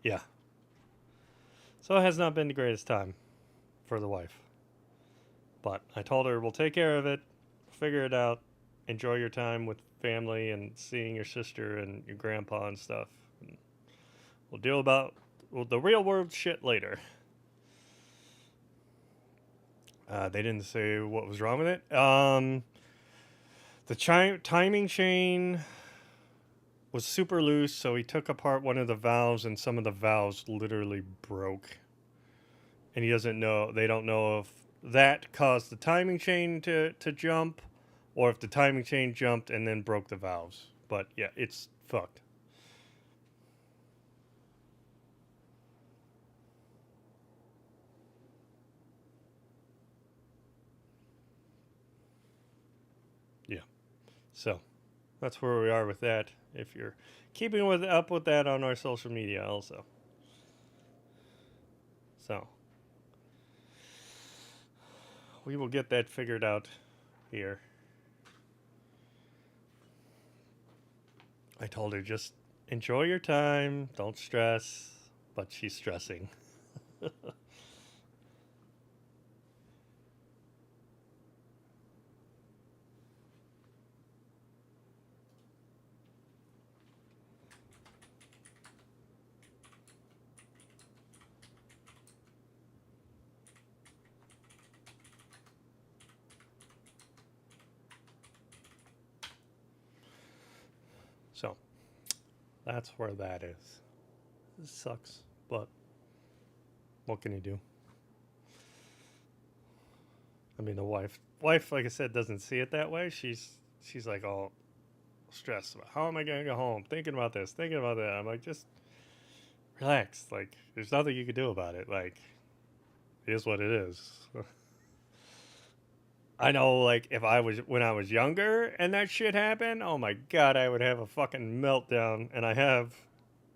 Yeah. So it has not been the greatest time for the wife. But I told her we'll take care of it, figure it out, enjoy your time with family and seeing your sister and your grandpa and stuff. And we'll deal about the real world shit later. They didn't say what was wrong with it. The timing chain was super loose, so he took apart one of the valves, and some of the valves literally broke. And he doesn't know, they don't know if that caused the timing chain to jump, or if the timing chain jumped and then broke the valves. But yeah, it's fucked. Yeah. So, that's where we are with that. If you're keeping up with that on our social media also. So, we will get that figured out here. I told her just enjoy your time, don't stress, but she's stressing. So that's where that is. This sucks, but what can you do? I mean, the wife, like I said, doesn't see it that way. She's like all stressed about how am I gonna go home, thinking about this, thinking about that. I'm like, just relax. Like, there's nothing you can do about it. Like, it is what it is. I know, like, if when I was younger and that shit happened, oh my god, I would have a fucking meltdown. And I have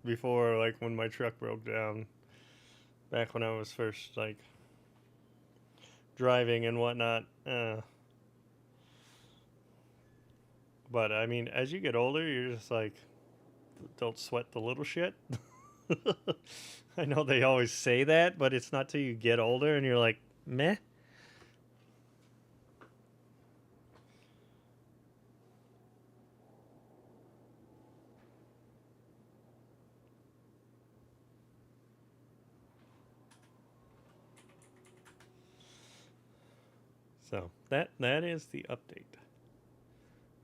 before, like, when my truck broke down, back when I was first, like, driving and whatnot. But, I mean, as you get older, you're just like, don't sweat the little shit. I know they always say that, but it's not till you get older and you're like, meh. So that is the update.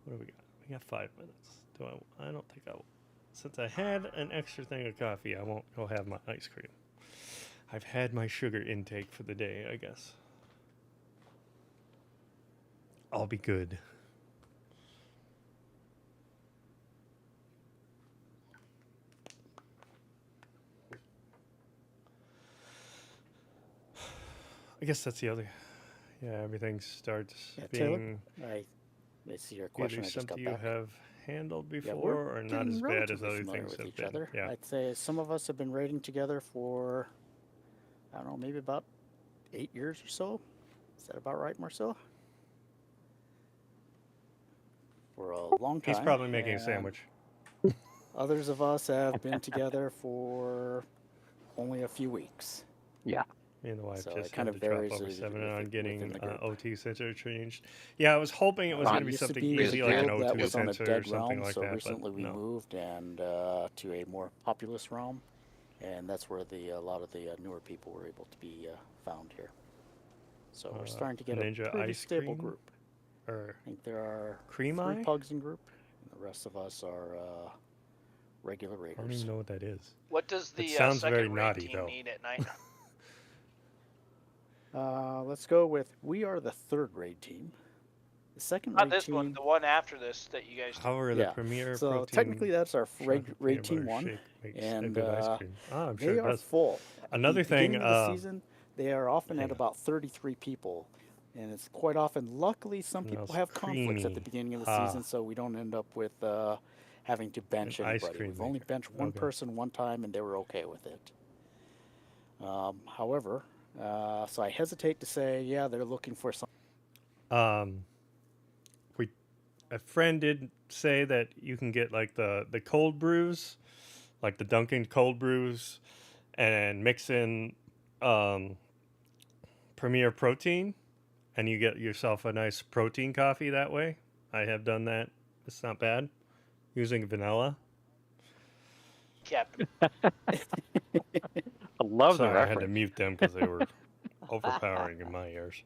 What do we got? We got 5 minutes. I don't think I will. Since I had an extra thing of coffee, I won't go have my ice cream. I've had my sugar intake for the day, I guess. I'll be good. I guess that's the other. Yeah, everything starts being.
Taylor, I see your question.
Either
I just got
something
back.
you have handled
Yeah,
before,
we're
or not
getting
as bad as
relatively
other
familiar
things
with
have
each
been.
other.
Yeah.
I'd say some of us have been raiding together for, I don't know, maybe about 8 years or so. Is that about right, Marcel? For a long time.
He's probably making a
and
sandwich.
Others of us have been together for only a few weeks.
Yeah.
Me and the wife
So
just
it kind
had
of
to drop
varies
over 7 on
within
getting
the group.
OT sensor changed. Yeah, I was hoping it was going to be
Used to
something
be a
easy, like an
guild that
O2
was on a
sensor or
dead
something
realm,
like
so
that.
recently
But
we
no.
moved and to a more populous realm, and that's where a lot of the newer people were able to be found here. So we're starting to get
Ninja
a pretty
ice
stable
cream?
group.
Or
I think there are
cream
3
eye?
pugs in group, and the rest of us are regular
I don't
raiders.
even know what that is.
What does the
It sounds
second
very
raid
naughty,
team
though.
need at night?
Let's go with we are the 3rd raid team. The second
Not
raid
this
team.
one, the one after this that you guys.
How are the premier
So
protein?
technically, that's our raid
peanut
team
butter
1,
shake makes a
and
good ice cream. Oh, I'm sure
they
it
are
does.
full. At
Another
the
thing,
beginning of the season, they are often at about 33 people, and it's quite often. Luckily, some people
Smells
have conflicts at the
creamy.
beginning of the
Ah.
season, so we don't end up with having to bench
An ice
anybody.
cream
We've only
maker.
benched one
Okay.
person one time, and they were okay with it. However, so I hesitate to say, yeah, they're looking for some.
A friend did say that you can get like the cold brews, like the Dunkin' cold brews, and mix in Premier Protein, and you get yourself a nice protein coffee that way. I have done that. It's not bad. Using vanilla.
Captain.
I love the
Sorry, I had to
reference.
mute them because they were overpowering in my ears.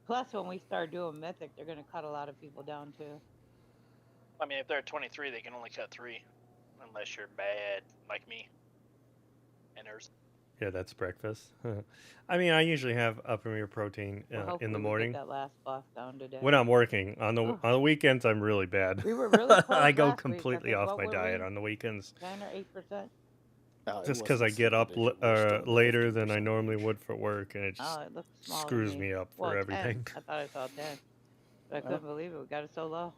Plus, when we start doing Mythic, they're going to cut a lot of people down too.
I mean, if they're 23, they can only cut 3, unless you're bad like me. And there's.
Yeah, that's breakfast. I mean, I usually have a Premier Protein
Well,
in
hopefully
the
we
morning.
get that last boss down today.
When I'm working on
Oh.
the weekends, I'm really bad.
We were really close
I go
last week. I
completely
think,
off
what
my
were
diet
we?
on the weekends.
9 or 8%.
Just because I get up later than I normally would for work, and it just
Oh, it looks small to
screws
me.
me up
Well,
for
10.
everything.
I thought I saw 10. But I couldn't believe it. We got it so low.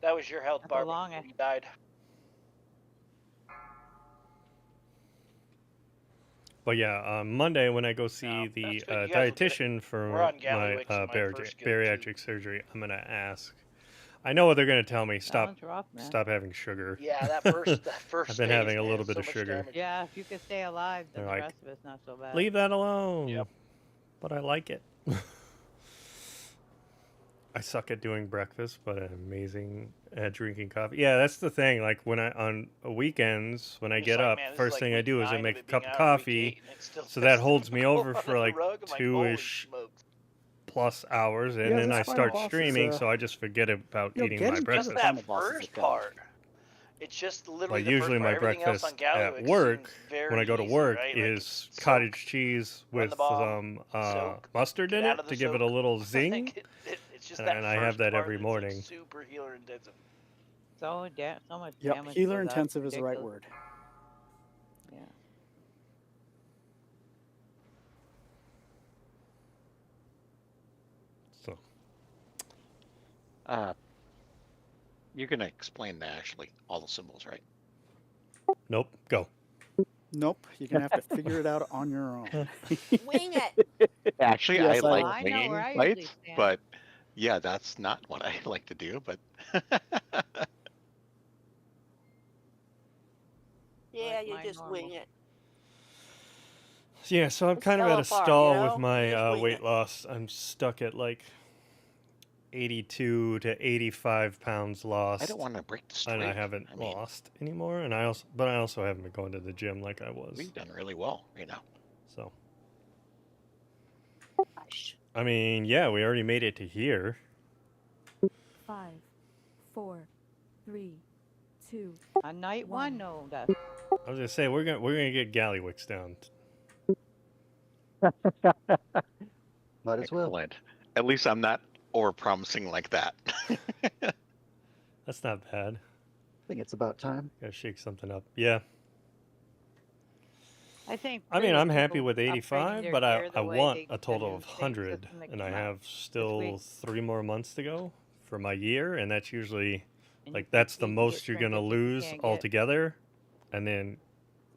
That was your health
That's
bar
how long
before you died.
But yeah, on Monday when I go see the
that's good. You guys will get it.
dietitian for
We're on
my
Gallywix in my first guild,
bariatric surgery, I'm gonna ask. I know what they're gonna tell me. Stop,
one's rough, man.
stop having sugar.
Yeah, that first.
I've been
phase,
having a
man,
little bit
so
of
much
sugar.
damage.
Yeah, if you could stay alive, then
They're
the
like,
rest of it's not so bad.
Leave that alone.
Yep.
But I like it. I suck at doing breakfast, but I'm amazing at drinking coffee. Yeah, that's the thing. Like when on weekends, when I
It's
get
like,
up,
man, this is
first
like
thing I
week
do is I
9
make
of
a
it
cup
being
of
out, week
coffee.
8, and it still
So that
says
holds me over
on
for
the
like
rug. I'm like, holy
2-ish
smokes.
plus hours, and
Yeah,
then I
this final
start
boss is,
streaming, so I just forget about eating my
getting
breakfast.
Just that first part. It's just literally
Like
the
usually
first
my
part. Everything else on
breakfast at
Gallywix
work,
seems very
when I go to
easy,
work,
right? Like,
is
it's
cottage cheese
run
with
the bomb, soak,
mustard
get
in
out
it
of the
to give it a
soak.
little zing,
Like, it's just
and,
that
I have
first
that
part
every
that's, like,
morning.
super healer intensive.
So so much
Yep,
damage.
healer
goes out,
intensive
it's
is the right
ridiculous.
word.
Yeah.
So.
You're gonna explain actually all the symbols, right?
Nope. Go.
Nope, you're gonna have to figure it out on your own.
Wing it.
Actually,
Yes,
I
I
like
will.
I know
winging
where I usually
fights,
stand.
but yeah, that's not what I like to do. But
Yeah, you
mine
just
normal.
wing it.
Yeah, so I'm kind of
fell
at a
apart,
stall
you
with
know?
my
You just wing
weight
it.
loss. I'm stuck at like 82 to 85 pounds lost.
I don't want to break the streak.
And I haven't lost anymore. And I also haven't been going to the gym like I was.
We've done really well right now.
So. I mean, yeah, we already made it to here.
5, 4, 3, 2.
On night one, no, that.
I was gonna say we're gonna get Gallywix down.
Might as well.
Excellent. At least I'm not over-promising like that.
That's not bad.
I think it's about time.
Gotta shake something up. Yeah.
I think.
I mean,
really
I'm happy
people
with
upgrading
85,
their
but
gear
I
the way
want
they
a total
the
of
new save
100,
system that
and I
came out
have
this
still
week.
3 more months to go for my year, and that's usually
And
like
you
that's
can
the
get
most you're gonna
trinkets you
lose
can't get.
altogether, and then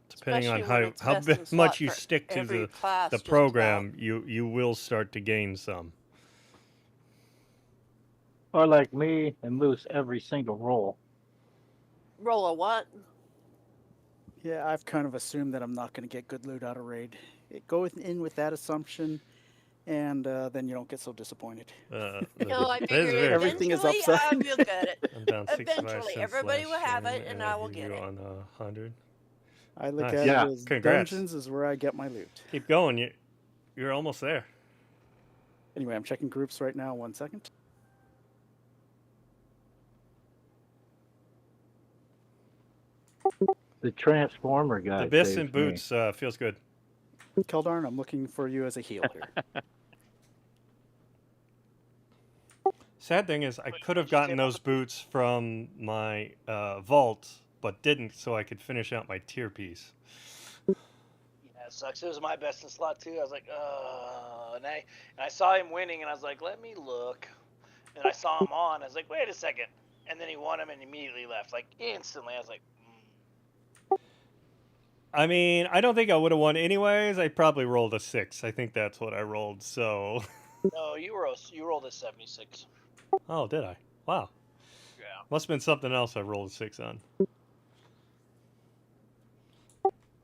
depending on
Especially when it's
how
best in slot
much you
for
stick to
every class
the
just about.
program, you will start to gain some.
Or like me and lose every single roll.
Roll a what?
Yeah, I've kind of assumed that I'm not going to get good loot out of raid. Go in with that assumption, and then you don't get so disappointed.
No, I figure
everything is
eventually
upside.
I will get it.
I'm down 65
Eventually,
cents
everybody
last
will have
stream,
it, and I will
hear
get
you
it.
on 100.
I look
Nice.
at
Yeah,
it as
congrats.
dungeons is where I get my loot.
Keep going. You're almost there.
Anyway, I'm checking groups right now. 1 second.
The Transformer guy.
The Biss
saved
and
me.
Boots feels good.
Cauldron, I'm looking for you as a heal here.
Sad thing is, I could have gotten those boots from my vault, but didn't, so I could finish out my tier piece.
Yeah, it sucks. It was my best in slot too. I was like, and I saw him winning, and I was like, let me look. And I saw him on. I was like, wait a second. And then he won him and immediately left, like instantly. I was like,
I mean, I don't think I would have won anyways. I probably rolled a 6. I think that's what I rolled. So.
no, you rolled a 76.
Oh, did I? Wow.
Yeah.
Must have been something else I rolled a 6 on.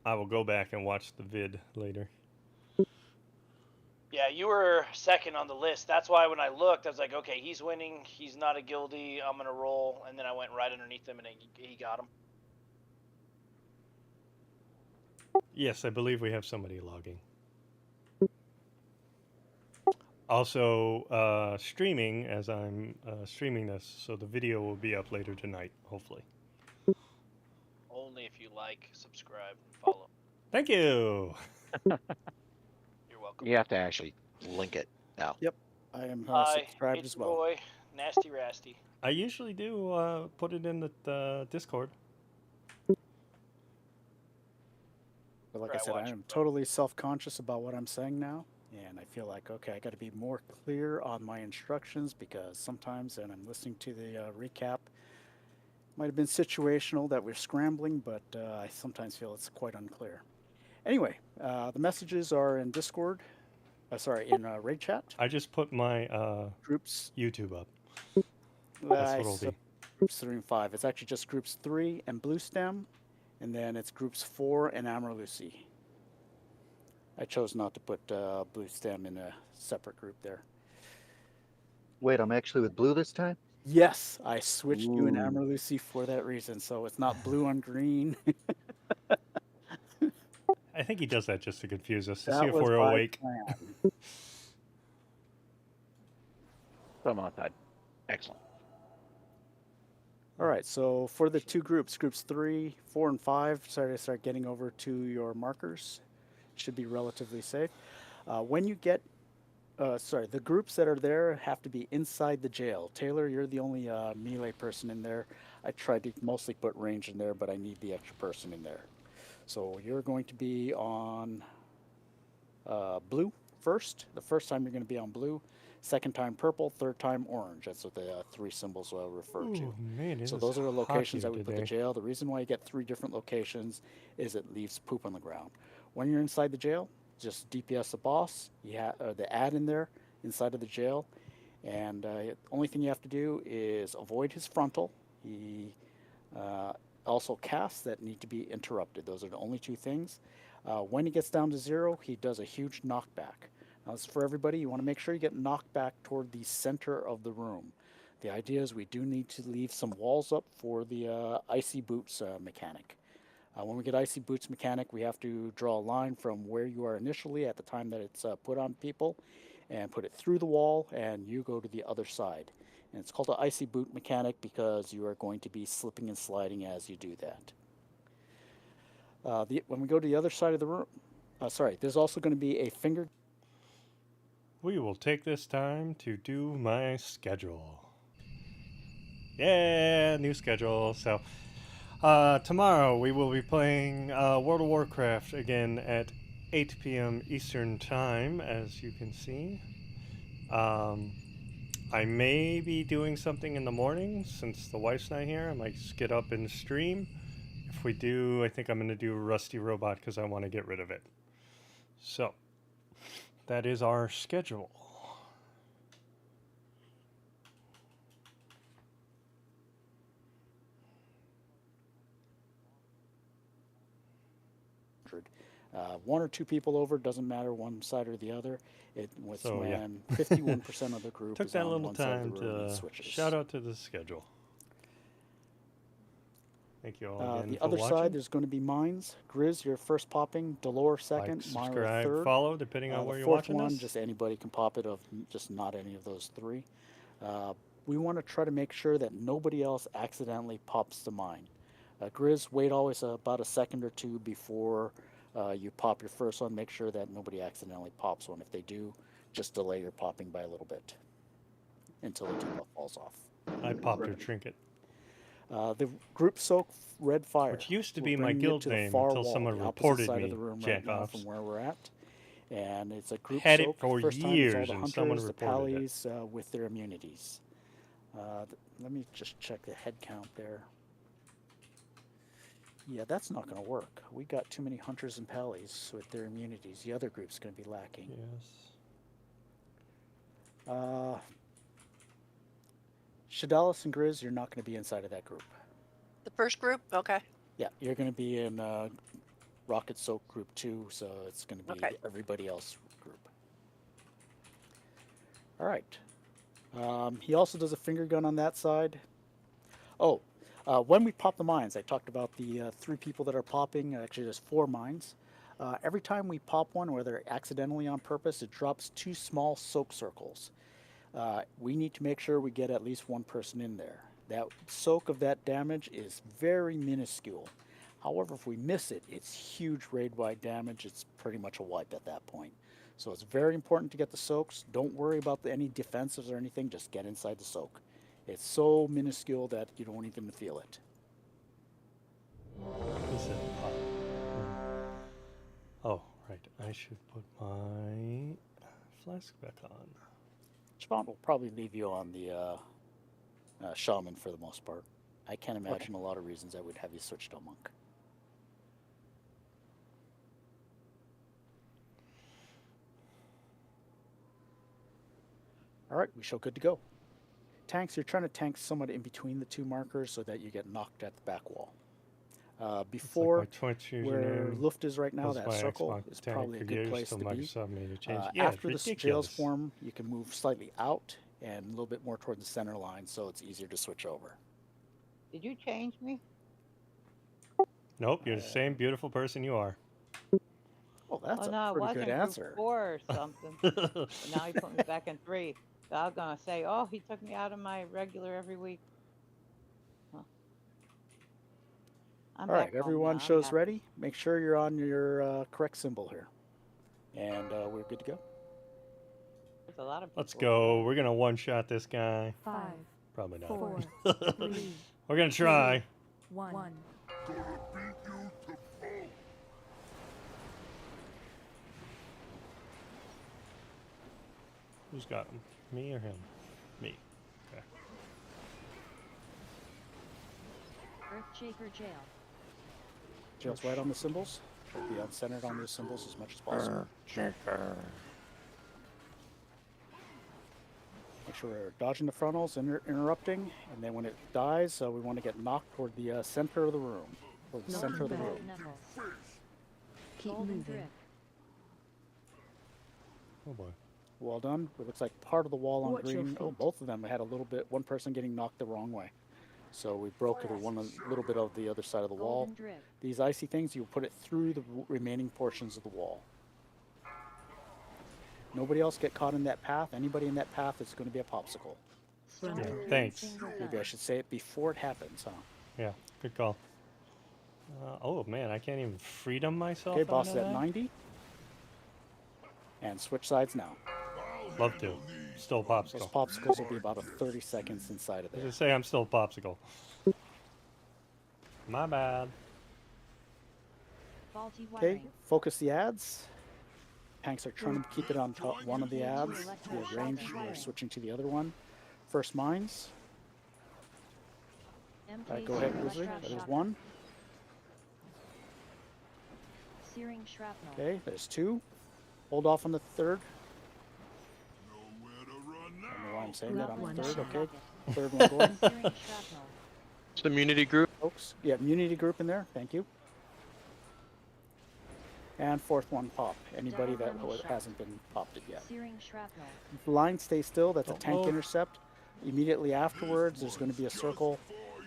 I will go back and watch the vid later.
Yeah, you were second on the list. That's why when I looked, I was like, okay, he's winning. He's not a guildie. I'm going to roll. And then I went right underneath him, and he got him.
Yes, I believe we have somebody logging. Also, streaming as I'm streaming this, so the video will be up later tonight, hopefully.
Only if you like, subscribe, and follow.
Thank you.
You're welcome.
You have to actually link it now.
Yep, I am
Hi,
subscribed
it's
as well.
Roy, Nasty Rasty.
I usually do put it in the Discord.
But like I said, I am totally self-conscious about what I'm saying now, and I feel like, okay, I got to be more clear on my instructions, because sometimes, and I'm listening to the recap, might have been situational that we're scrambling, but I sometimes feel it's quite unclear. Anyway, the messages are in Discord, in raid chat.
I just put my
groups
YouTube up. That's what it'll be.
Groups 3 and 5. It's actually just groups 3 and Blue Stem, and then it's groups 4 and Amarillusi. I chose not to put Blue Stem in a separate group there.
Wait, I'm actually with blue this time?
Yes, I switched you and
Ooh.
Amarillusi for that reason, so it's not blue on green.
I think he does that just to confuse us, to
That
see if
was
we're
my
awake.
plan.
So I'm outside. Excellent.
All right, so for the two groups, groups 3, 4, and 5, start getting over to your markers. Should be relatively safe. When you get, the groups that are there have to be inside the jail. Taylor, you're the only melee person in there. I tried to mostly put range in there, but I need the extra person in there. So you're going to be on blue first. The first time you're going to be on blue. Second time purple, third time orange. That's what the 3 symbols refer to.
Ooh, man, it
So
is
those are the
hot
locations
here
that we put the
today.
jail. The reason why you get 3 different locations is it leaves poop on the ground. When you're inside the jail, just DPS the boss. You have the ad in there inside of the jail, and the only thing you have to do is avoid his frontal. He also casts that need to be interrupted. Those are the only 2 things. When he gets down to 0, he does a huge knockback. Now, this is for everybody. You want to make sure you get knocked back toward the center of the room. The idea is we do need to leave some walls up for the icy boots mechanic. When we get icy boots mechanic, we have to draw a line from where you are initially at the time that it's put on people and put it through the wall, and you go to the other side. And it's called an icy boot mechanic because you are going to be slipping and sliding as you do that. When we go to the other side of the room, there's also going to be a finger.
We will take this time to do my schedule. Yeah, new schedule. So, tomorrow we will be playing World of Warcraft again at 8 p.m. Eastern Time, as you can see. I may be doing something in the morning since the wife's not here. I might just get up and stream. If we do, I think I'm going to do Rusty Robot because I want to get rid of it. So, that is our schedule.
One or 2 people over, doesn't matter one side or the other. It was
So, yeah.
when 51% of the group
Took
is
that
on
little
one side
time
of the room and
to
switches.
shout out to the schedule. Thank you all again
The
for
other
watching.
side, there's going to be mines. Grizz, you're first popping. Delore second.
Like,
Myra
subscribe,
third.
follow, depending on where
the
you're
fourth
watching
one,
this.
just anybody can pop it, of just not any of those 3. We want to try to make sure that nobody else accidentally pops the mine. Grizz, wait always about a second or 2 before you pop your first one. Make sure that nobody accidentally pops one. If they do, just delay your popping by a little bit until the debuff falls off.
I popped her trinket.
The group soak red fire,
Which used to
will
be my
bring you
guild
to the
name
far
until
wall,
someone
the opposite
reported
side
me,
of the room right now
jack-offs.
from where we're at. And it's a group
Had it
soak.
for
First time
years
it's all the
and someone
hunters, the
reported it.
pallies with their immunities. Let me just check the head count there. Yeah, that's not going to work. We got too many hunters and pallies with their immunities. The other group's going to be lacking.
Yes.
Shadalis and Grizz, you're not going to be inside of that group.
The first group? Okay.
Yeah, you're going to be in Rocket Soak Group 2, so it's going to be everybody else group. All right. He also does a finger gun on that side. Oh, when we pop the mines, I talked about the 3 people that are popping. Actually, there's 4 mines. Every time we pop one, whether accidentally on purpose, it drops 2 small soak circles. We need to make sure we get at least 1 person in there. That soak of that damage is very minuscule. However, if we miss it, it's huge raid-wide damage. It's pretty much a wipe at that point. So it's very important to get the soaks. Don't worry about any defenses or anything. Just get inside the soak. It's so minuscule that you don't even feel it.
He said pop. Oh, right. I should put my flask back on.
Javon will probably leave you on the shaman for the most part. I can't imagine a lot of reasons I would have you switch to a monk. All right, we show good to go. Tanks, you're trying to tank somewhat in between the 2 markers so that you get knocked at the back wall. Before
like Twitch
where
username,
Luft is right now,
was
that
my
circle
Xbox
is
tag
probably a
for
good
years
place
till
to be.
Microsoft made a change. Yeah,
After
it's
the jails
ridiculous.
form, you can move slightly out and a little bit more toward the center line, so it's easier to switch over.
Did you change me?
Nope, you're the same beautiful person you are.
Oh, that's
no,
a pretty good
group
answer.
4 or something. But now he put me back in 3. So I was gonna say, oh, he took me out of my regular every week. Huh. I'm
All right,
back home
everyone
now. I'm
shows
happy.
ready. Make sure you're on your correct symbol here. And we're good to go.
There's a lot of
Let's
people.
go. We're gonna one-shot this guy.
5,
Probably not.
4, 3,
We're gonna try.
1.
Who's got him? Me or him? Me. Okay.
Earthshaker Jail.
Just right on the symbols. Try to be uncentered on those symbols as much as possible. Make sure we're dodging the frontals, interrupting, and then when it dies, we want to get knocked toward the center of the room. Or the center of the room.
Keep
Golden
moving.
Drip.
Oh boy.
Well done. It looks like part of the wall on
Watch your
green. Oh,
feet.
both of them had a little bit, one person getting knocked the wrong way. So we broke a little bit of the other side of the wall.
Golden Drip.
These icy things, you put it through the remaining portions of the wall. Nobody else get caught in that path. Anybody in that path is going to be a popsicle.
Yeah, thanks.
Maybe I should say it before it happens, huh?
Yeah, good call. Oh man, I can't even freedom myself.
Okay, boss
out of
at
that?
90. And switch sides now.
Love to. Still
Those
popsicle.
popsicles will be about 30 seconds inside of
As
there.
I say, I'm still popsicle. My bad.
Faulty
Okay,
wiring.
focus the ads. Tanks are trying to keep it on top one of the ads. The range, we're switching to the other one. First mines. All right, go ahead, Grizzly. There's one.
Searing shrapnel.
Okay, there's two. Hold off on the third. I don't know why I'm saying that on the third. Okay, third one going.
Searing shrapnel.
It's the immunity group.
Folks, yeah, immunity group in there. Thank you. And fourth one pop. Anybody that hasn't been popped it yet.
Searing shrapnel.
Line stay still. That's a tank
Oh.
intercept. Immediately afterwards, there's going to be a circle.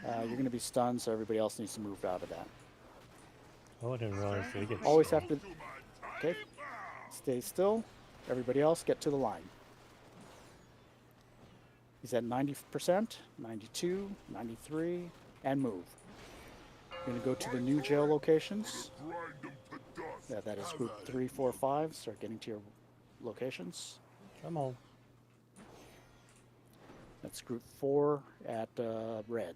You're going to be stunned, so everybody else needs to move out of that.
Oh, I didn't realize they get.
Always have to. Okay. Stay still. Everybody else get to the line. He's at 90%, 92, 93, and move. You're going to go to the new jail locations. Yeah, that is group 3, 4, 5. Start getting to your locations.
Come on.
That's group 4 at red.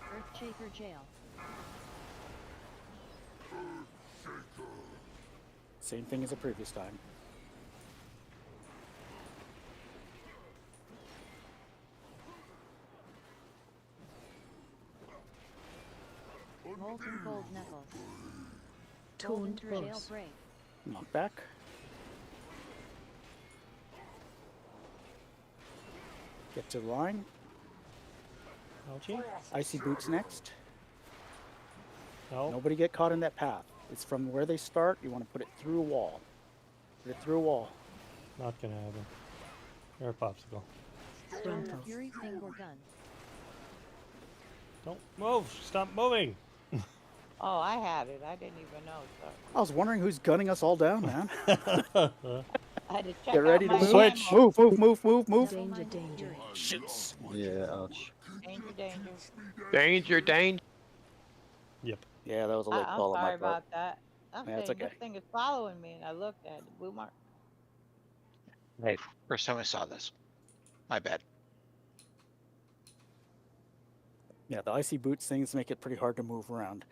Earthshaker Jail.
Same thing as the previous time.
Molten gold knuckles.
Taunt
Golden
boss.
jailbreak.
Knock back. Get to the line.
Ouchie.
Icy boots next.
No.
Nobody get caught in that path. It's from where they start. You want to put it through a wall. Put it through a wall.
Not gonna happen. You're a popsicle.
Stone Fury finger gun.
Don't move. Stop moving.
Oh, I had it. I didn't even know. Sorry.
I was wondering who's gunning us all down, man.
I had to check
Get ready
out
to
my
move.
Switch.
ammo.
Move.
Danger, danger.
Shoots.
Yeah, ouch.
Danger, danger.
Danger, danger.
Yep.
Yeah, that was a late
I'm
call on my
sorry
part.
about that. I'm
Yeah, it's
saying
okay.
this thing is following me, and I looked at it. Blue mark.
Hey, first time I saw this. My bad.
Yeah, the icy boots things make it pretty hard to move around.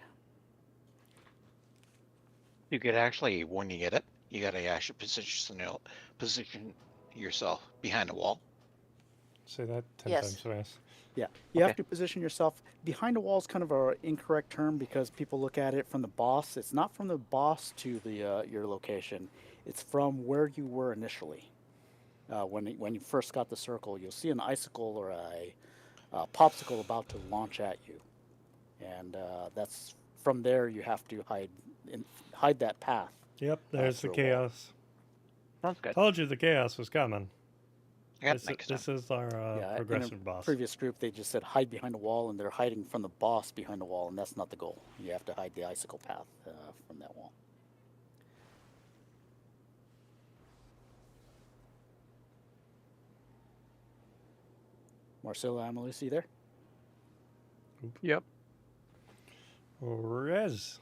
You could actually, when you get it, you gotta actually position yourself behind a wall.
Say that 10
Yes.
times fast.
Yeah, you have
Okay.
to position yourself behind a wall is kind of an incorrect term because people look at it from the boss. It's not from the boss to the your location. It's from where you were initially. When you first got the circle, you'll see an icicle or a popsicle about to launch at you, and that's from there. You have to hide that path.
Yep, there's the
through a wall.
chaos.
Sounds good.
Told you the chaos was coming.
I got
This,
next
this
time.
is our
Yeah, in a
progressive boss.
previous group, they just said hide behind a wall, and they're hiding from the boss behind the wall, and that's not the goal. You have to hide the icicle path from that wall. Marcelo, Amelise, you there?
Yep.
Rez.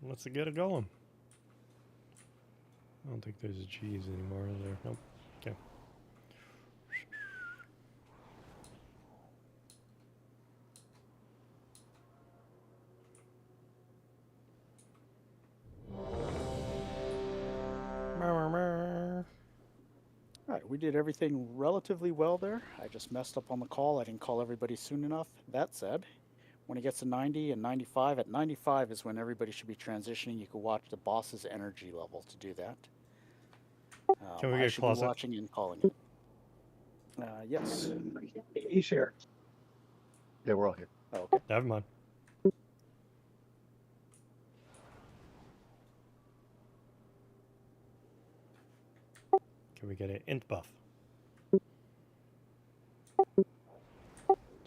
Let's get it going. I don't think there's a G's anymore, is there? Nope. Okay.
Alright, we did everything relatively well there. I just messed up on the call. I didn't call everybody soon enough. That said, when it gets to 90 and 95, at 95 is when everybody should be transitioning. You can watch the boss's energy level to do that.
Can we
I
get
should
closet?
be watching and calling it. Yes.
He's here.
Yeah, we're all here.
Oh, okay.
Never mind. Can we get an int buff?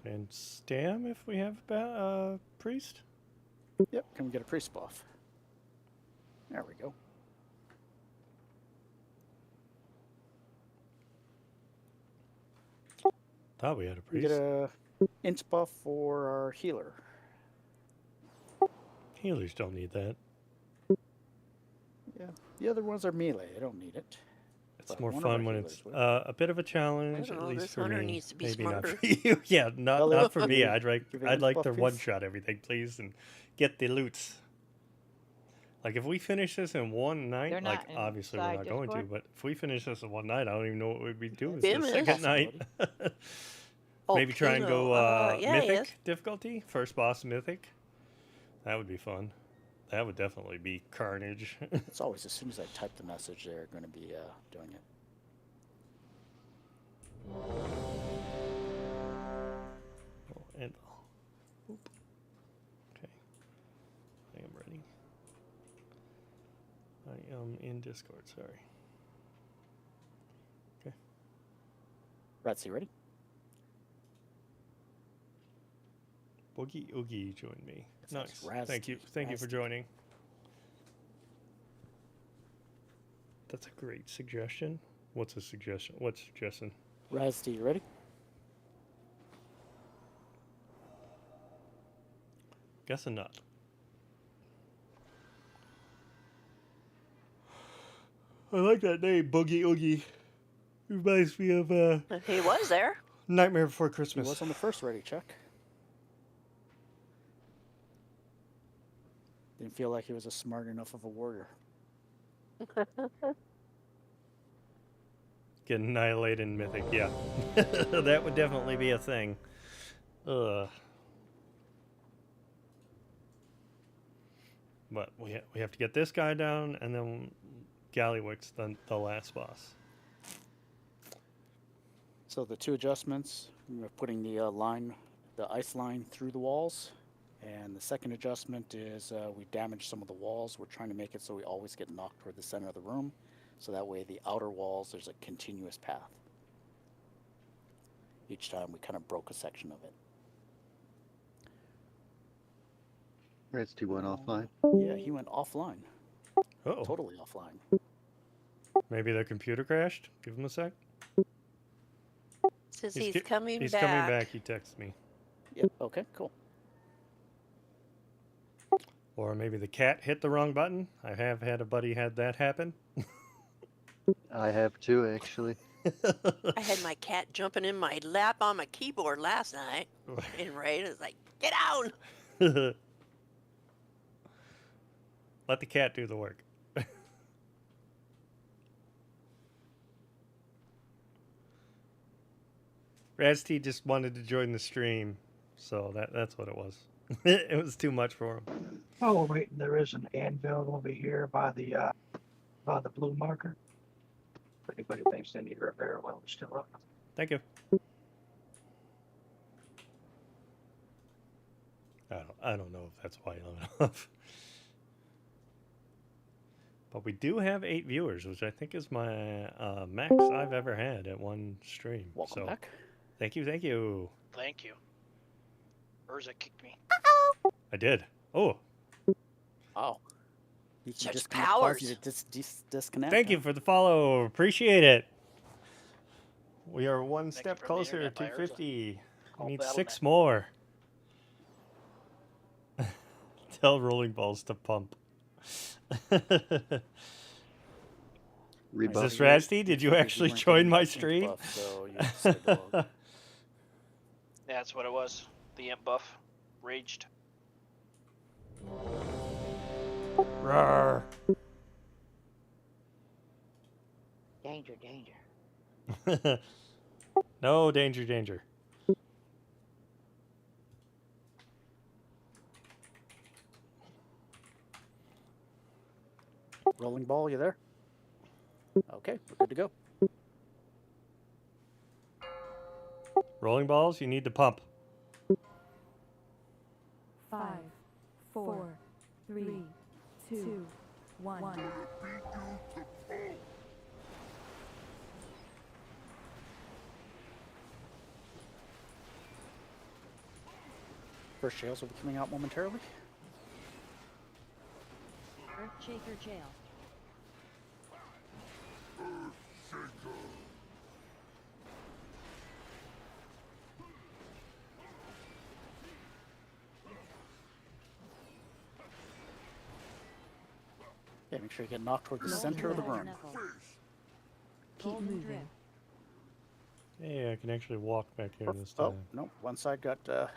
And stam if we have a priest?
Yep, can we get a priest buff? There we go.
Thought we had a
We
priest.
get a int buff for our healer.
Healers don't need that.
Yeah, the other ones are melee. They don't need it.
It's
But
more
one of our
fun when
healers
it's
would.
a bit of a challenge,
I don't
at
know,
least
this
for
hunter
me.
needs to be
Maybe not
smarter.
for you. Yeah, not for me. I'd like
Give it
I'd
int
like
buff,
to
please.
one shot everything, please, and get the loots. Like if we finish this in one night,
They're
like
not
obviously we're
inside
not going to,
Discord?
but if we finish this in one night, I don't even know what we'd be doing
Biim
the
is.
second night.
Oh,
Maybe try and go
Pluto. Yeah, he is.
mythic difficulty, first boss mythic. That would be fun. That would definitely be Carnage.
It's always as soon as I type the message, they're going to be doing it.
Oh, and oop. Okay, I am ready. I am in Discord. Sorry. Okay.
Ratsy, ready?
Boogie Oogie joined me.
That's
Nice. Thank you. Thank you for joining. That's a great suggestion. What's a suggestion? What's suggestion?
Razty, you ready?
Guessing not. I like that name, Boogie Oogie. Reminds me of
He was there.
Nightmare Before
He
Christmas.
was on the first ready check. Didn't feel like he was a smart enough of a warrior.
Get annihilated in Mythic, yeah. That would definitely be a thing. Ugh. But we have to get this guy down, and then Gallywick's the last boss.
So the two adjustments, we're putting the ice line through the walls. And the second adjustment is we damaged some of the walls. We're trying to make it so we always get knocked toward the center of the room. So that way the outer walls, there's a continuous path. Each time we kind of broke a section of it.
Reds 2 went offline.
Yeah, he went offline.
Uh-oh.
Totally offline.
Maybe the computer crashed? Give him a sec.
Says he's coming
He's
back.
coming back. He texted me.
Yep, okay, cool.
Or maybe the cat hit the wrong button. I have had a buddy had that happen.
I have too, actually.
I had my cat jumping in my lap on my keyboard last night. And Ray was like, get out!
Let the cat do the work. Rasty just wanted to join the stream, so that's what it was. It was too much for him.
Oh, wait, there is an anvil over here by the blue marker. If anybody thinks they need a repair, well, it's still up.
Thank you. I don't know if that's why you left it off. But we do have 8 viewers, which I think is my max I've ever had at one stream.
Welcome back.
Thank you, thank you.
Thank you. Urza kicked me.
I did. Oh.
Oh. You can
Such
disconnect
powers.
parts, you disconnect.
Thank you for the follow. Appreciate it. We are one step
from the
closer to
internet by Urza.
250.
Call
We need
Battle.net.
6 more. tell rolling balls to pump.
Rebuff.
Is this Rasty? Did you actually join my stream?
Buff, so you decided to log.
Yeah, that's what it was. The imp buff. Raged.
Rawr.
Danger, danger.
No, danger, danger.
Rolling ball, you there? Okay, we're good to go.
Rolling balls, you need to pump.
5, 4, 3, 2, 1.
First jails will be coming out momentarily.
Earthshaker jail.
Yeah, make sure you get knocked toward the center of the room.
Keep moving.
Hey, I can actually walk back here this time.
Oh, no, one side got a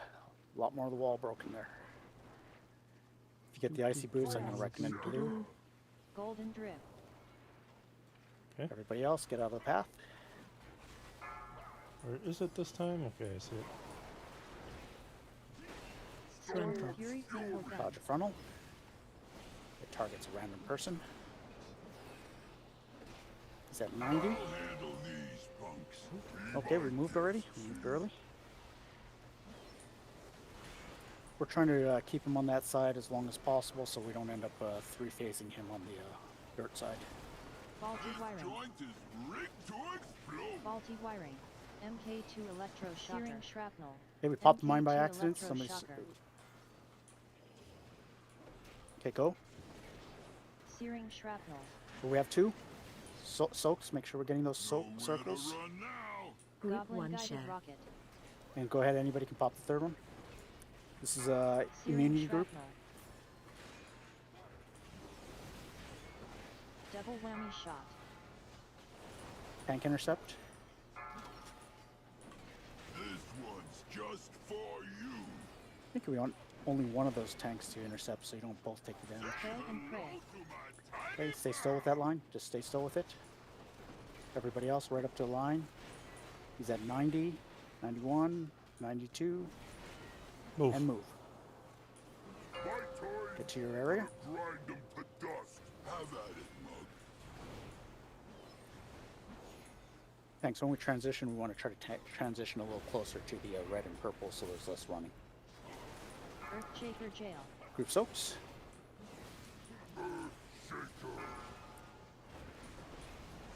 lot more of the wall broken there. If you get the icy boots, I'm going to recommend blue.
Golden drip.
Okay.
Everybody else, get out of the path.
Or is it this time? Okay, I see it.
Storm Fury single gun.
Dodge a frontal. It targets a random person. Is that 90? Okay, we moved already. We moved early. We're trying to keep him on that side as long as possible so we don't end up three-phasing him on the dirt side.
Faulty wiring. Faulty wiring. MK2 electroshocker. Searing shrapnel.
Hey, we popped the mine
MK2
by accident. Somebody's...
electroshocker.
Okay, go.
Searing shrapnel.
Well, we have two. Soaks, make sure we're getting those soak circles.
Group
Goblin
1
guided
share.
rocket.
And go ahead, anybody can pop the third one. This is a
Searing
immunity group.
shrapnel. Double whammy shot.
Tank intercept.
This one's just for you.
I think we want only one of those tanks to intercept so you don't both take the damage.
Kill and pray.
Okay, stay still with that line. Just stay still with it. Everybody else right up to the line. He's at 90, 91, 92.
Move.
And move. Get to your area.
Grind them to dust. Have at it, mug.
Thanks. When we transition, we want to try to transition a little closer to the red and purple so there's less running.
Earthshaker jail.
Group soaks.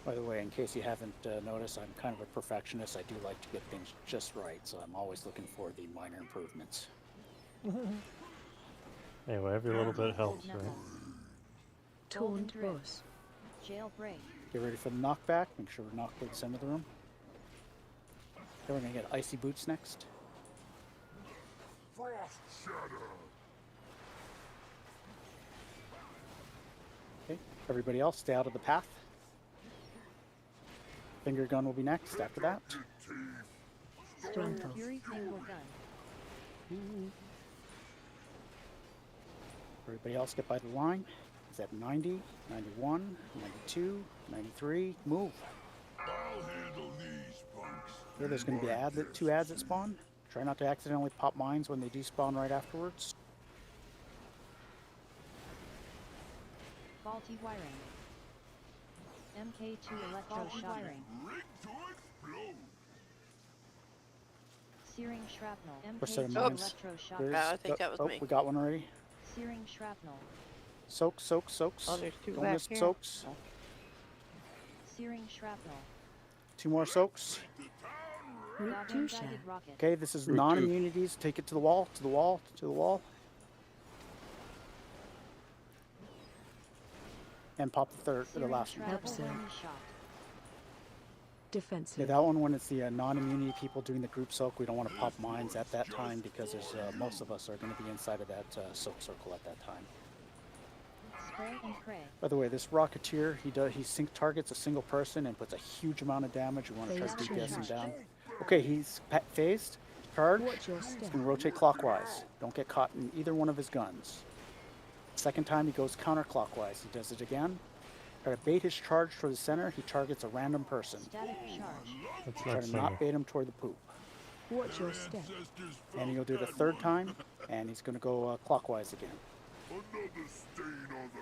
By the way, in case you haven't noticed, I'm kind of a perfectionist. I do like to get things just right, so I'm always looking for the minor improvements.
Anyway, every little bit helps, right?
Taunt boss.
Jailbreak.
Get ready for the knockback. Make sure we're knocked to the center of the room. Then we're going to get icy boots next.
Frost shatter.
Okay, everybody else, stay out of the path. Finger gun will be next after that.
Storm Fury single gun.
Everybody else get by the line. Is at 90, 91, 92, 93. Move.
I'll handle these punks.
Here, there's going to be two ads that spawn. Try not to accidentally pop mines when they despawn right afterwards.
Faulty wiring. MK2 electroshocker. Searing shrapnel.
First set of
MK2
mines.
electroshocker.
I think that was me.
We got one already.
Searing shrapnel.
Soaks, soaks, soaks.
Oh, there's two
Don't
back
miss
here.
soaks.
Searing shrapnel.
Two more soaks.
Group
Goblin
2 share.
guided rocket.
Okay, this is
Group two.
non-immunities. Take it to the wall, to the wall, to the wall. And pop the
Searing
last one.
shrapnel.
Help, sir.
Whammy shot.
Defensive.
Yeah, that one when it's the non-immunity people doing the group soak, we don't want to pop mines at that time because there's most of us are going to be inside of that soak circle at that time.
Spray and pray.
By the way, this Rocketeer, he targets a single person and puts a huge amount of damage. You want to try to DPS him down. Okay, he's phased. Charge. He's going to rotate clockwise. Don't get caught in either one of his guns. Second time he goes counterclockwise. He does it again. Try to bait his charge toward the center. He targets a random person.
Static charge.
Try to not bait him toward the poop.
Watch your step.
And he'll do it a third time, and he's going to go clockwise again.
Another stain on the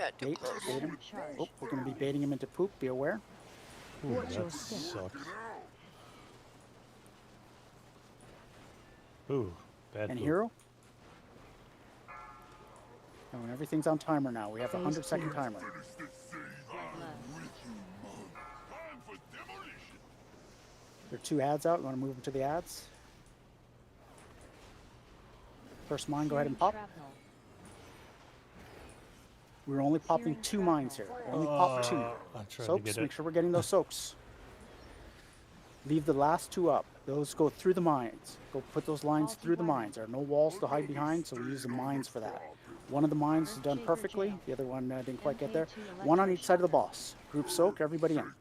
carpet.
Bait him. Oh, we're going to be baiting him into poop. Be aware.
Ooh,
Watch your
that
step.
sucks. Ooh, bad
And
poop.
hero. And when everything's on timer now, we have a 100-second timer. There are 2 ads out. You want to move them to the ads? First mine, go ahead and pop. We're only popping 2 mines here. Only pop 2. Soaks, make sure we're getting those soaks. Leave the last 2 up. Those go through the mines. Go put those lines through the mines. There are no walls to hide behind, so we use the mines for that. One of the mines is done perfectly. The other one didn't quite get there. 1 on each side of the boss. Group soak, everybody in.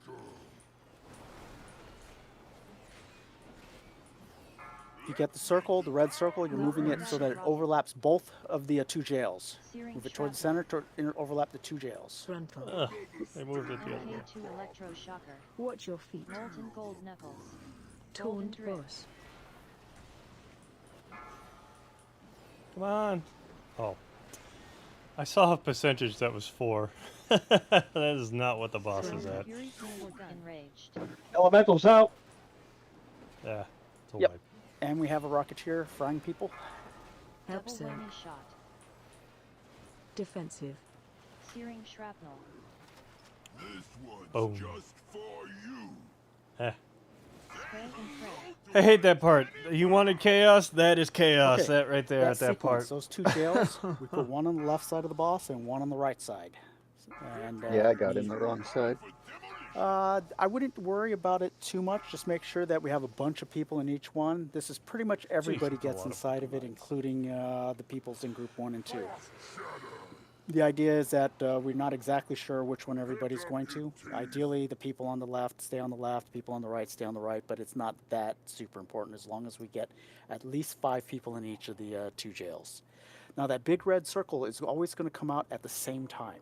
If you get the circle, the red circle, you're moving it so that it overlaps both of the 2 jails. Move it toward the center, overlap the 2 jails.
Frontal.
They moved it the other way.
K2 electroshocker.
Watch your feet.
Molten gold knuckles.
Taunt
drip.
boss.
Come on. Oh. I saw a percentage that was 4. That is not what the boss is at.
Enraged.
Elementals out.
Yeah. It's a
Yep.
wipe.
And we have a Rocketeer frying people.
Help
Double
zone.
whammy shot.
Defensive.
Searing shrapnel.
This one's
Boom.
just for you.
Eh.
Spray and pray.
I hate that part. You wanted chaos? That is chaos.
Okay,
That right there at that
sequence,
part.
Those 2 jails, we put 1 on the left side of the boss and 1 on the right side. And,
Yeah, I got in the wrong side.
I wouldn't worry about it too much. Just make sure that we have a bunch of people in each one. This is pretty much everybody
that's a
gets
lot of
inside of it, including the peoples in group 1 and 2. The idea is that we're not exactly sure which one everybody's going to. Ideally, the people on the left stay on the left, people on the right stay on the right, but it's not that super important as long as we get at least 5 people in each of the 2 jails. Now, that big red circle is always going to come out at the same time.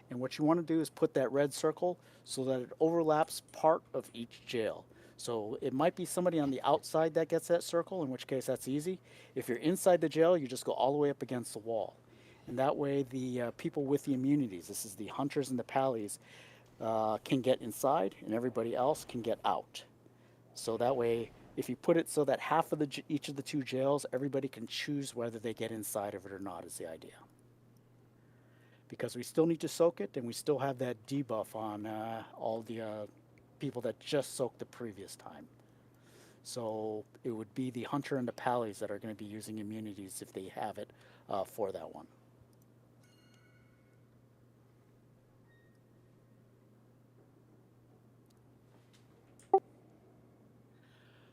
And what you want to do is put that red circle so that it overlaps part of each jail. So it might be somebody on the outside that gets that circle, in which case that's easy. If you're inside the jail, you just go all the way up against the wall. And that way the people with the immunities, this is the hunters and the pallies, can get inside and everybody else can get out. So that way, if you put it so that half of each of the 2 jails, everybody can choose whether they get inside of it or not is the idea. Because we still need to soak it, and we still have that debuff on all the people that just soaked the previous time. So it would be the hunter and the pallies that are going to be using immunities if they have it for that one.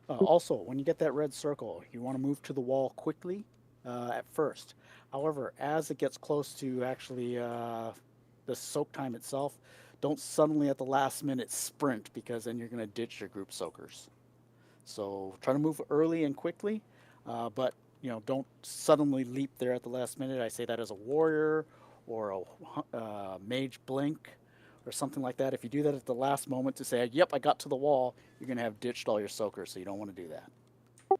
Also, when you get that red circle, you want to move to the wall quickly at first. However, as it gets close to actually the soak time itself, don't suddenly at the last minute sprint, because then you're going to ditch your group soakers. So try to move early and quickly, but don't suddenly leap there at the last minute. I say that as a warrior or a mage blink or something like that. If you do that at the last moment to say, yep, I got to the wall, you're going to have ditched all your soakers, so you don't want to do that.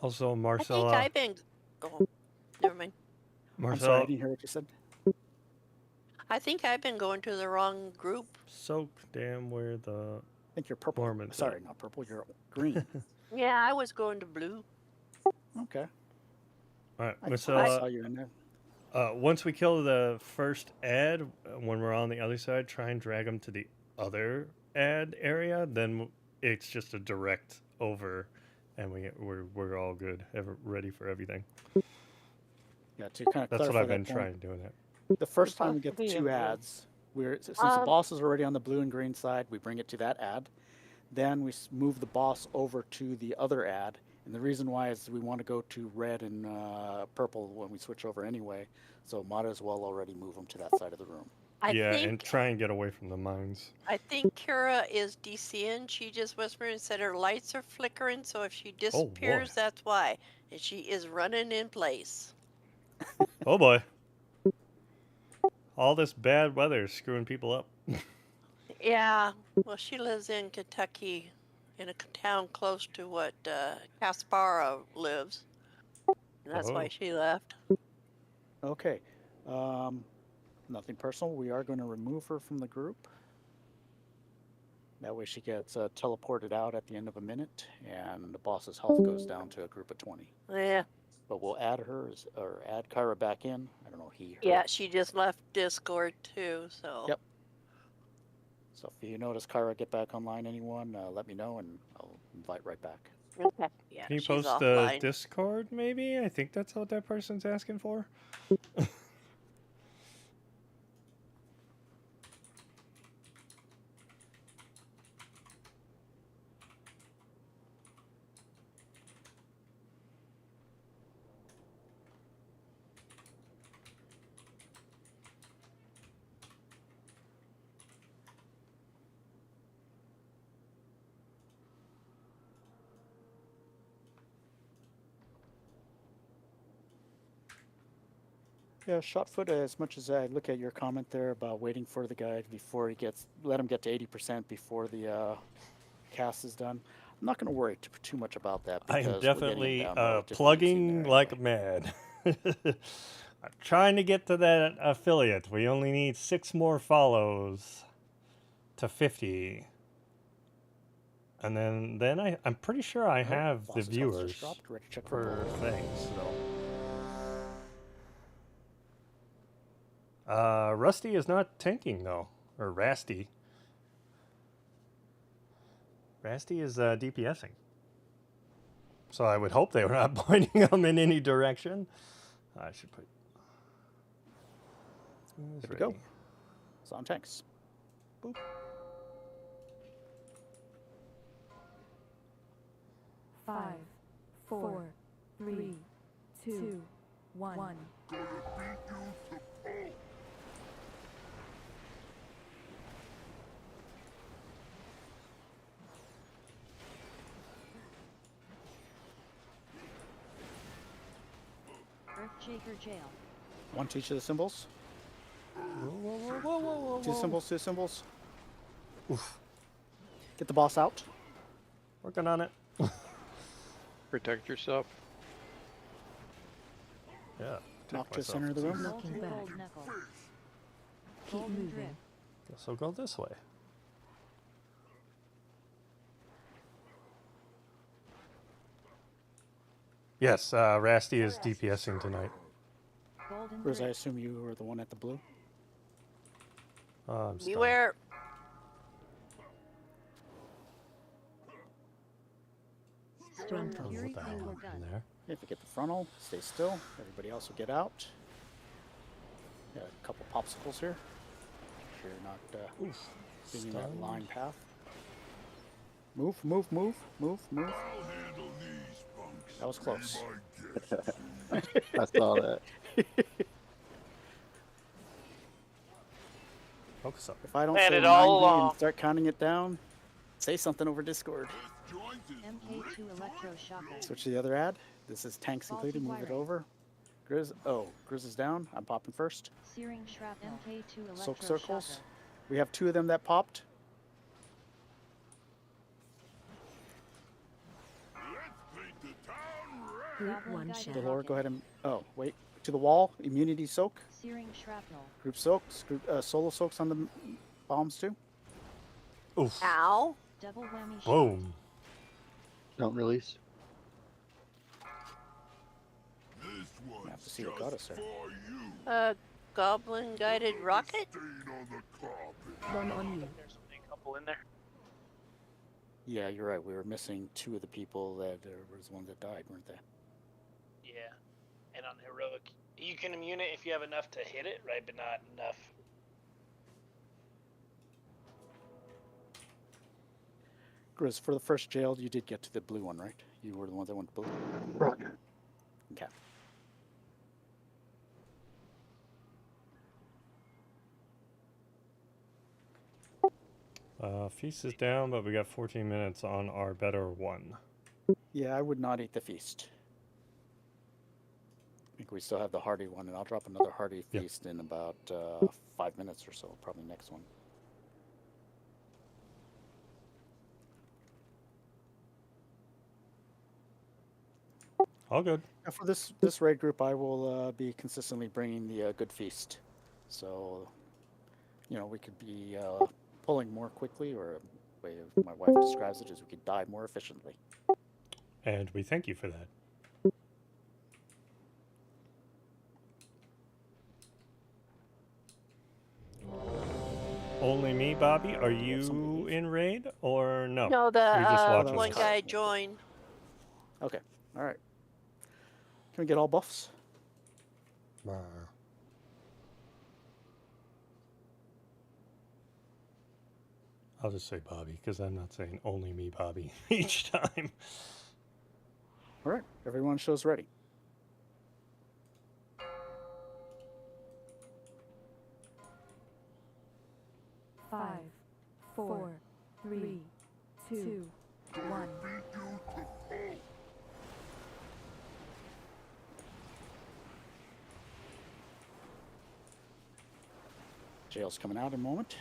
Also,
I
Marcella.
think I've been. Oh, never mind.
I'm sorry, I didn't hear what you said.
I think I've been going to the wrong group.
Soak, damn, where the.
I think you're purple.
Mormons
Sorry,
at.
not purple. You're green.
Yeah, I was going to blue.
Okay.
All right,
I
Marcella.
saw you in there.
Once we kill the first ad, when we're on the other side, try and drag them to the other ad area. Then it's just a direct over, and we're all good, ready for everything.
Yeah, to kind of
That's what
clarify
I've been
that point,
trying doing it.
The first time we get the 2 ads, Since the boss is already on the blue and green side, we bring it to that ad. Then we move the boss over to the other ad. And the reason why is we want to go to red and purple when we switch over anyway. So might as well already move them to that side of the room.
And try and get away from the mines.
I think Kira is DCing. She just whispered and said her lights are flickering, so if she disappears, that's why. And she is running in place.
Oh boy. All this bad weather is screwing people up.
Yeah, well, she lives in Kentucky, in a town close to what Caspara lives. And that's why she left.
Okay. Nothing personal. We are going to remove her from the group. That way she gets teleported out at the end of a minute, and the boss's health goes down to a group of 20.
Yeah.
But we'll add her, or add Kyra back in. I don't know, he, her.
Yeah, she just left Discord too, so.
Yep. So if you notice Kyra get back online, anyone, let me know, and I'll invite right back.
Okay. Yeah,
Can you
she's
post
offline.
Discord, maybe? I think that's what that person's asking for.
Yeah, Shotfoot, as much as I look at your comment there about waiting for the guy before he let him get to 80% before the cast is done, I'm not going to worry too much about that.
I'm definitely plugging like mad. I'm trying to get to that affiliate. We only need 6 more follows to 50. And then I'm pretty sure I have the viewers for things. So. Rusty is not tanking though, or Rasty. Rasty is DPSing. So I would hope they were not pointing them in any direction. I should put.
There we go. It's on tanks. Boop.
Five, 4, 3, 2, 1.
Earthshaker jail.
One to each of the symbols.
Whoa.
Two symbols.
Oof.
Get the boss out.
Working on it.
Protect yourself.
Yeah.
Knock to the center of the room.
Looking back. Keep moving.
Guess I'll go this way. Yes, Rasty is DPSing tonight.
Whereas I assume you were the one at the blue.
I'm stunned.
Beware.
Strengthen.
What the hell in there?
If you get the frontal, stay still. Everybody else will get out. Got a couple popsicles here. Make sure you're not being in that line path. Move. That was close.
I saw that.
Focus up.
If I don't
Plan
say
it all
90
along.
and start counting it down, say something over Discord.
MK2 electroshocker.
Switch to the other ad. This is tanks included. Move it over. Grizz is down. I'm popping first.
Searing shrapnel. MK2
Soak
electroshocker.
circles. We have 2 of them that popped.
Group 1 shot.
Delore, go ahead and wait. To the wall. Immunity soak.
Searing shrapnel.
Group soaks. Solo soaks on the bombs too.
Oof.
Ow.
Double whammy.
Boom.
Don't release.
I have to see what got us there.
Goblin guided rocket?
One on you.
There's only a couple in there.
Yeah, you're right. We were missing 2 of the people that was the ones that died, weren't they?
Yeah. And on heroic, you can immune it if you have enough to hit it, right? But not enough.
Grizz, for the first jail, you did get to the blue one, right? You were the one that went to blue?
Roger.
Okay.
Feast is down, but we got 14 minutes on our better one.
Yeah, I would not eat the feast. I think we still have the hearty one, and I'll drop another hearty feast in about 5 minutes or so, probably next one.
All good.
Now for this raid group, I will be consistently bringing the good feast. So, you know, we could be pulling more quickly, or the way my wife describes it is we could die more efficiently.
And we thank you for that. Only me, Bobby? Are you in raid or no?
No,
You
the
just watch
one
us.
guy joined.
Okay, all right. Can we get all buffs?
I'll just say Bobby, because I'm not saying only me, Bobby, each time.
All right, everyone shows ready.
Five, 4, 3, 2, 1.
Jail's coming out in a moment.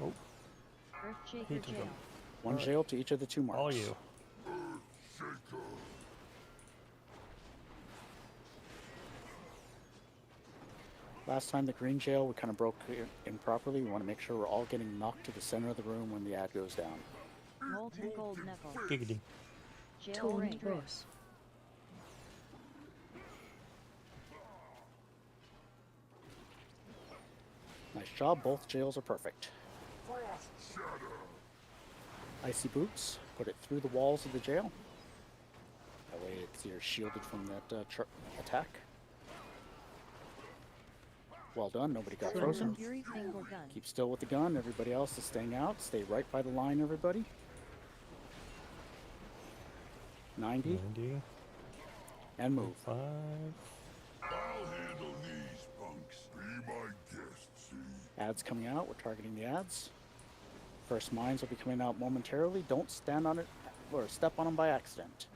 Oh.
Earthshaker jail.
One jail to each of the two marks.
All you.
Last time the green jail, we kind of broke improperly. We want to make sure we're all getting knocked to the center of the room when the ad goes down.
Molten gold knuckle.
Giggity.
Jail
Torn
break.
Gross.
Nice job. Both jails are perfect. Icy boots. Put it through the walls of the jail. That way you're shielded from that attack. Well done. Nobody got frozen.
Fury single gun.
Keep still with the gun. Everybody else is staying out. Stay right by the line, everybody. 90.
90.
And move.
5.
I'll handle these punks. Be my guest, see?
Ads coming out. We're targeting the ads. First mines will be coming out momentarily. Don't stand on it or step on them by accident.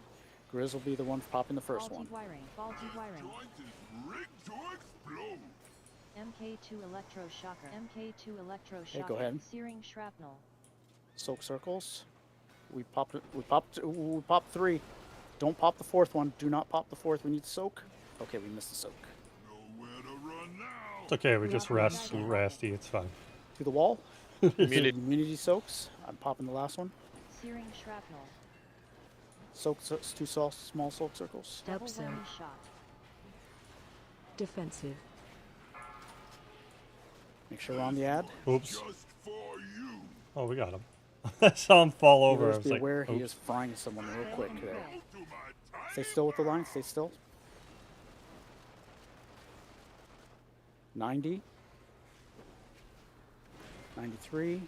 Grizz will be the one popping the first
Faulty
one.
wiring. Faulty wiring.
Joint is rigged to explode.
MK2 electroshocker. MK2 electroshocker.
Hey, go ahead.
Searing shrapnel.
Soak circles. We popped 3. Don't pop the fourth one. Do not pop the fourth. We need to soak. Okay, we missed the soak.
Nowhere to run now.
It's okay, we just rest Rasty, it's fine.
To the wall.
Immunity.
Immunity soaks. I'm popping the last one.
Searing shrapnel.
Soak, two small soak circles.
Double
Step
whammy
zone.
shot.
Defensive.
Make sure we're on the ad.
Oops.
Just for you.
Oh, we got him. I saw him fall over. I
Just
was
be
like,
aware he
oops.
is frying someone real quick there.
To my time.
Stay still with the line. Stay still. 90. 93.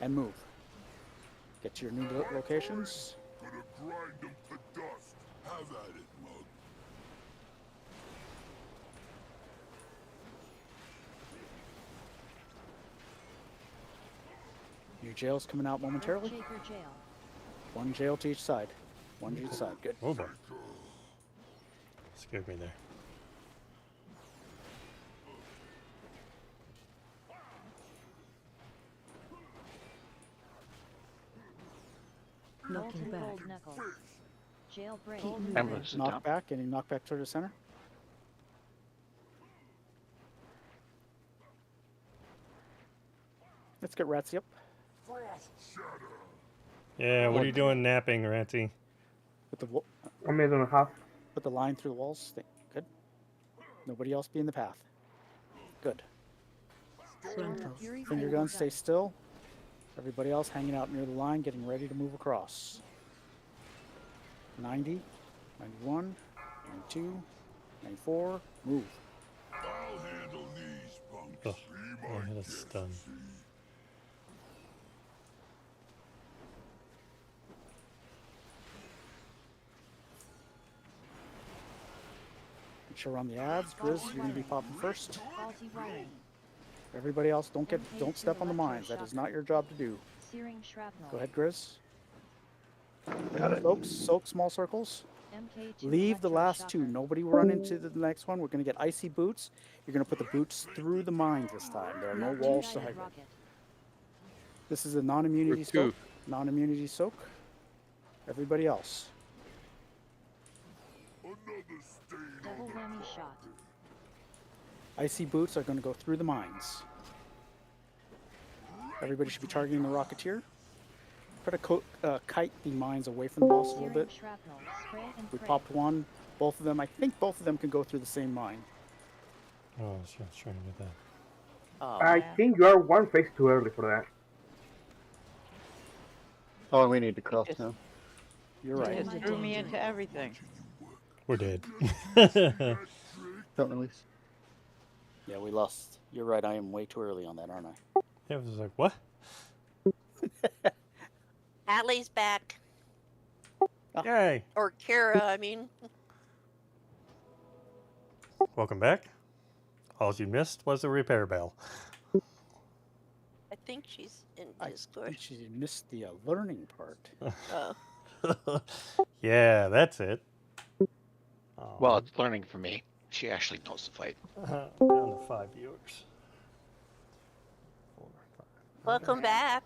And move. Get to your new locations.
Gonna grind them to dust. Have at it, mug.
New jails coming out momentarily.
Earthshaker jail.
One jail to each side. One to each side. Good.
Oh, boy. Scared me there.
Knocking
Molten
back.
gold knuckle. Jail break.
Keep moving.
Ambulance is
Knock
down.
back. Getting knocked back toward the center. Let's get Ratsy up.
Yeah, what are you doing napping, Ranty?
Put the
A minute and a half.
put the line through the walls. Good. Nobody else be in the path. Good.
Fury
Finger
single
guns,
gun.
stay still. Everybody else hanging out near the line, getting ready to move across. 90, 91, 92, 94, move.
I'll handle these punks.
Ugh,
Be
I
my
hit a
guest,
stun.
see?
Make sure we're on the ads. Grizz, you're gonna be popping first.
Faulty wiring.
Everybody else, don't step on the mines. That is not your job to do.
Searing shrapnel.
Go ahead, Grizz.
Got it.
Soak small circles.
MK2
Leave the last
electroshocker.
two. Nobody run into the next one. We're gonna get icy boots. You're gonna put the boots through the mines this time. There are no walls to hide.
Rocket.
This is a non-immunity
With two.
soak. Non-immunity soak. Everybody else.
Double whammy shot.
Icy boots are going to go through the mines. Everybody should be targeting the Rocketeer. Try to kite the mines away from the boss a little bit.
Searing shrapnel. Spray and
We
pray.
popped one. Both of them. I think both of them can go through the same mine.
Oh, I was trying to get that.
Oh,
I think you are one phase too early for that.
Oh, and we need to cross now.
You're
You
right.
just threw me into everything.
We're dead.
Don't release.
Yeah, we lost. You're right. I am way too early on that, aren't I?
Yeah, I was like, what?
Allie's back.
Yay!
Or Kara, I mean.
Welcome back. All you missed was the repair bell.
I think she's in
I
Discord.
think she missed the learning part.
Oh.
Yeah, that's it.
Well, it's learning for me. She actually knows the fight.
Down to 5 viewers. 4, 5.
Welcome back.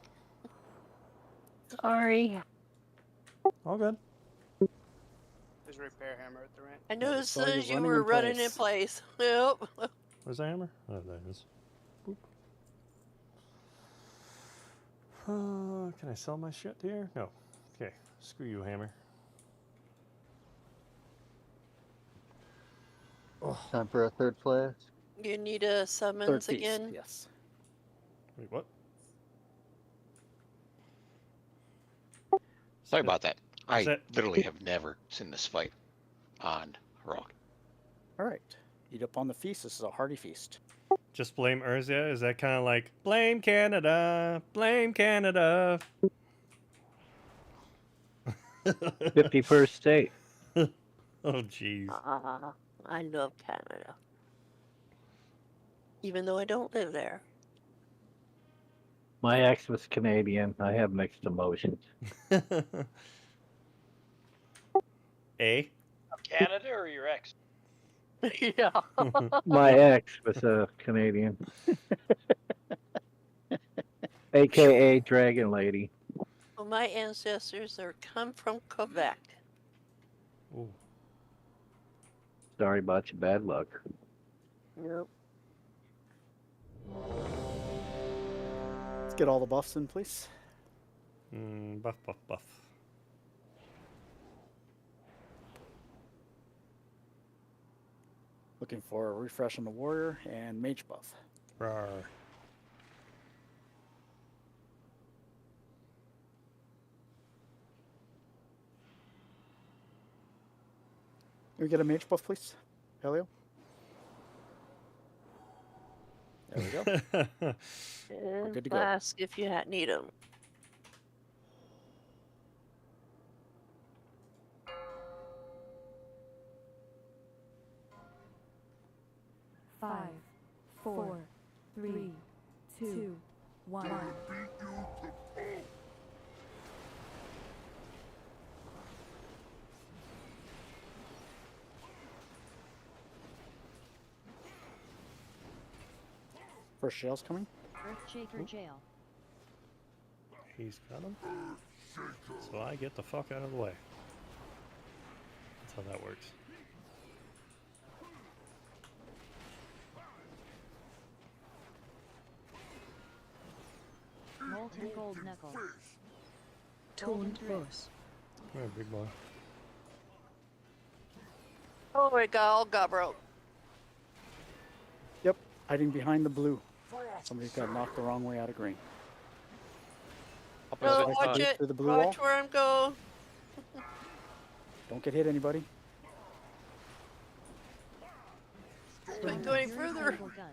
Sorry.
All good.
There's a repair hammer at the ramp.
I knew as
So
soon
you're
as you
running
were
in
running in
place.
place. Yep.
Where's the hammer? Oh, there it is. Boop. Can I sell my shit here? No. Okay. Screw you, hammer.
Time for a third flash.
You need a summons
Third piece,
again?
yes.
Wait, what?
Sorry about that. I
that-
literally have never seen this fight on Heroic.
All right. Eat up on the feast. This is a hearty feast.
Just blame Urzia? Is that kind of like, blame Canada, blame Canada?
51st state.
Oh, jeez.
I love Canada. Even though I don't live there.
My ex was Canadian. I have mixed emotions.
A?
Canada or your ex?
Yeah.
My ex was a Canadian. AKA Dragon Lady.
Well, my ancestors are come from Quebec.
Ooh.
Sorry about your bad luck.
Yep.
Let's get all the buffs in, please.
Buff, buff, buff.
Looking for a refresh on the warrior and mage buff.
Rawr.
Can we get a mage buff, please? Helio? There we go.
And
good to go.
flask if you need them.
Five, 4, 3, 2, 1.
First shell's coming.
Earthshaker jail.
He's got him. So I get the fuck out of the way. That's how that works.
Molten gold knuckle.
Toned force.
Come here, big boy.
Oh, it got all got broke.
Yep, hiding behind the blue. Somebody's got knocked the wrong way out of green.
No,
Opposite
watch
side
it.
through the blue wall.
Watch where I'm going.
Don't get hit, anybody.
Don't go any further.
Gun.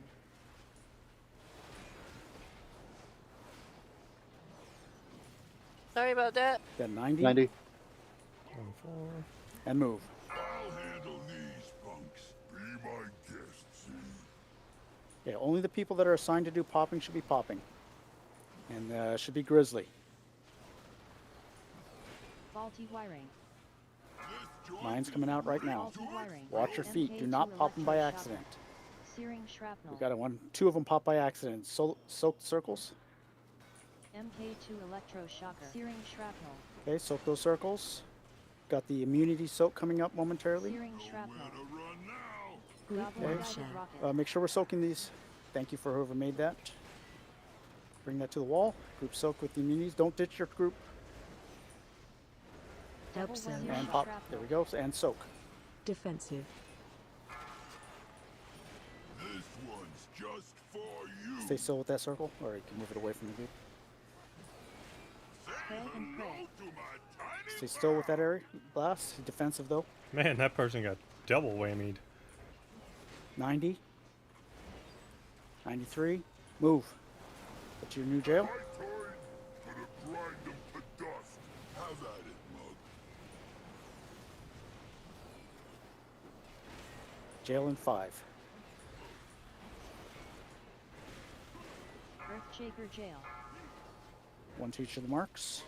Sorry about that.
Got 90.
24.
And move.
I'll handle these punks. Be
Yeah, only the people that are assigned to do popping should be popping. And should be Grizzly.
Faulty wiring.
Mine's coming out right now.
Faulty wiring.
Watch your feet. Do
MK2
not pop them by
electroshocker.
accident.
Searing shrapnel.
We got a two of them pop by accident. Soak circles.
MK2 electroshocker. Searing shrapnel.
Okay, soak those circles. Got the immunity soak coming up momentarily.
Searing shrapnel.
Okay. Make sure we're soaking these. Thank you for whoever made that. Bring that to the wall. Group soak with the immunities. Don't ditch your group. And pop. There we go. And soak.
Defensive.
This one's just for you.
Stay still with that circle, or you can move it away from the group.
Spray and pray.
Stay still with that area. Blast. Defensive though.
Man, that person got double whammied.
90. 93. Move. Get to your new jail.
Gonna grind them to dust. Have at it, mug.
Jail in 5.
Earthshaker jail.
1 to each of the marks.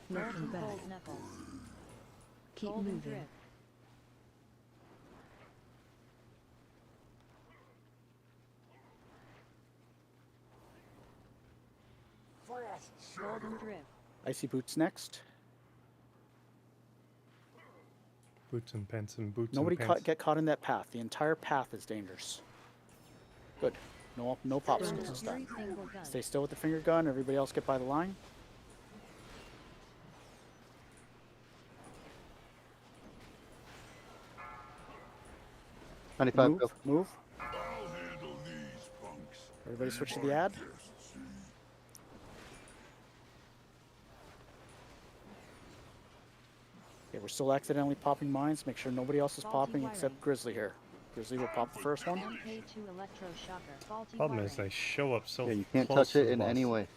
Looking back.
Gold knuckles.
Keep
Golden
moving.
drip. Golden drip.
Icy boots next.
Boots and pants and boots
Nobody
and pants.
get caught in that path. The entire path is dangerous. Good. No popsicles this time.
Single gun.
Stay still with the finger gun. Everybody else get by the line.
Move. Go.
Move.
I'll handle these punks.
Everybody switch to the ad. Okay, we're still accidentally popping mines. Make sure nobody else is
Faulty
popping
wiring.
except Grizzly here. Grizzly will pop the first one.
MK2 electroshocker. Faulty
Problem
wiring.
is they show up so
Yeah, you can't
close
touch
to
it
the
in
boss.
any way.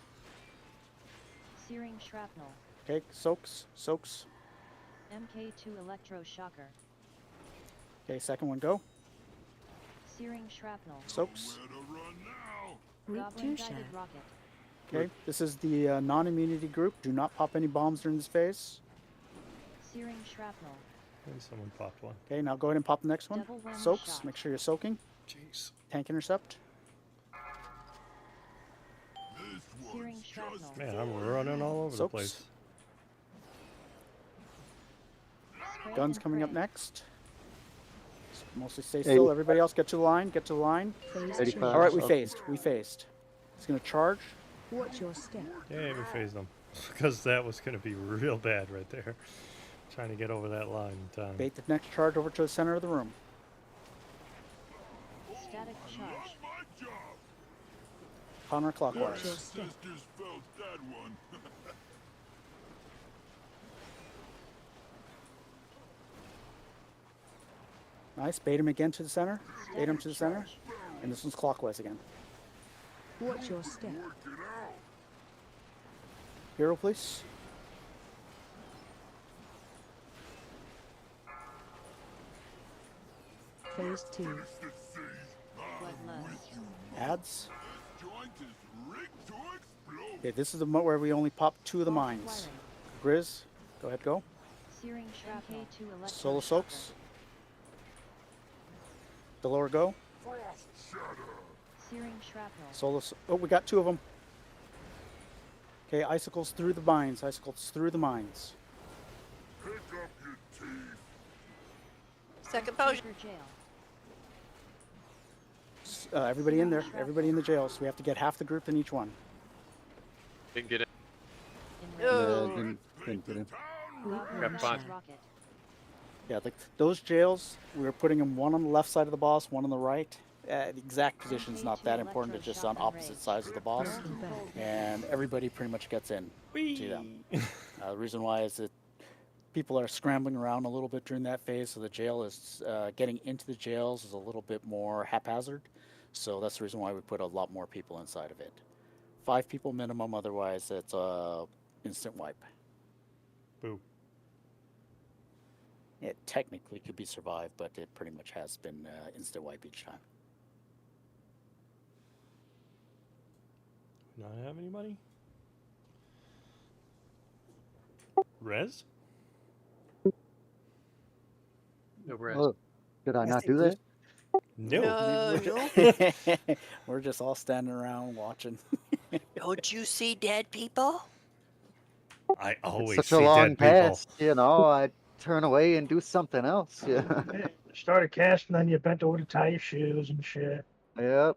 Searing shrapnel.
Okay, soaks.
MK2 electroshocker.
Okay, second one go.
Searing shrapnel.
Soaks.
Goblin guided rocket.
Okay, this is the non-immunity group. Do not pop any bombs during this phase.
Searing shrapnel.
Maybe someone popped one.
Okay, now go ahead and pop the next one.
Double whammy
Soaks.
shot.
Make sure you're soaking.
Jeez.
Tank intercept.
Searing shrapnel.
Man, I'm running all over the
Soaks.
place.
Spray
Guns
and
coming up
pray.
next. Mostly stay still.
80.
Everybody else get to the line. Get to the line.
Phase
85.
All right, we
Oh.
phased. It's going to charge.
Watch your step.
Yeah, we phased them. Because that was going to be real bad right there. Trying to get over that line in time.
Bait the next charge over to the center of the room.
Static charge.
Watch your
Counterclockwise.
step.
Sisters felt that one.
Nice. Bait him again to the center. Bait him
Static
to the center.
charge.
And this one's clockwise again.
Watch your step.
Hero, please.
Phase 2.
Bloodlust.
Ads.
Joint is rigged to explode.
Okay, this is the where we only pop 2 of the
Faulty
mines.
wiring.
Grizz, go ahead, go.
Searing shrapnel. MK2 electroshocker.
Solo soaks. Delora, go.
Searing shrapnel.
Solo. Oh, we got 2 of them. Okay, icicles through the mines. Icicles through the mines.
Pick up your teeth.
Second potion.
Earthshaker jail.
Everybody in there. Everybody in the jails. We have to get half the group in each one.
Didn't get it.
In
Oh.
Didn't get it.
Goblin
Got
guided
fun.
rocket.
Yeah, those jails, we were putting them one on the left side of the boss, one on the right. The exact position's not that important. It's just on opposite sides of the boss. And everybody pretty much gets in to them. The reason why is that people are scrambling around a little bit during that phase, so the jail is, getting into the jails is a little bit more haphazard. So that's the reason why we put a lot more people inside of it. 5 people minimum, otherwise it's instant wipe.
Boo.
It technically could be survived, but it pretty much has been instant wipe each time.
Not have anybody? Res?
No rest.
Oh, did I
Yes,
not
they
do that?
No.
We're just all standing around watching.
Don't you see dead people?
I
It's
always
such
see
a long
dead people.
pass, you know. I turn away and do something else. Yeah.
Started casting, then you bent over to tie your shoes and shit.
Yep.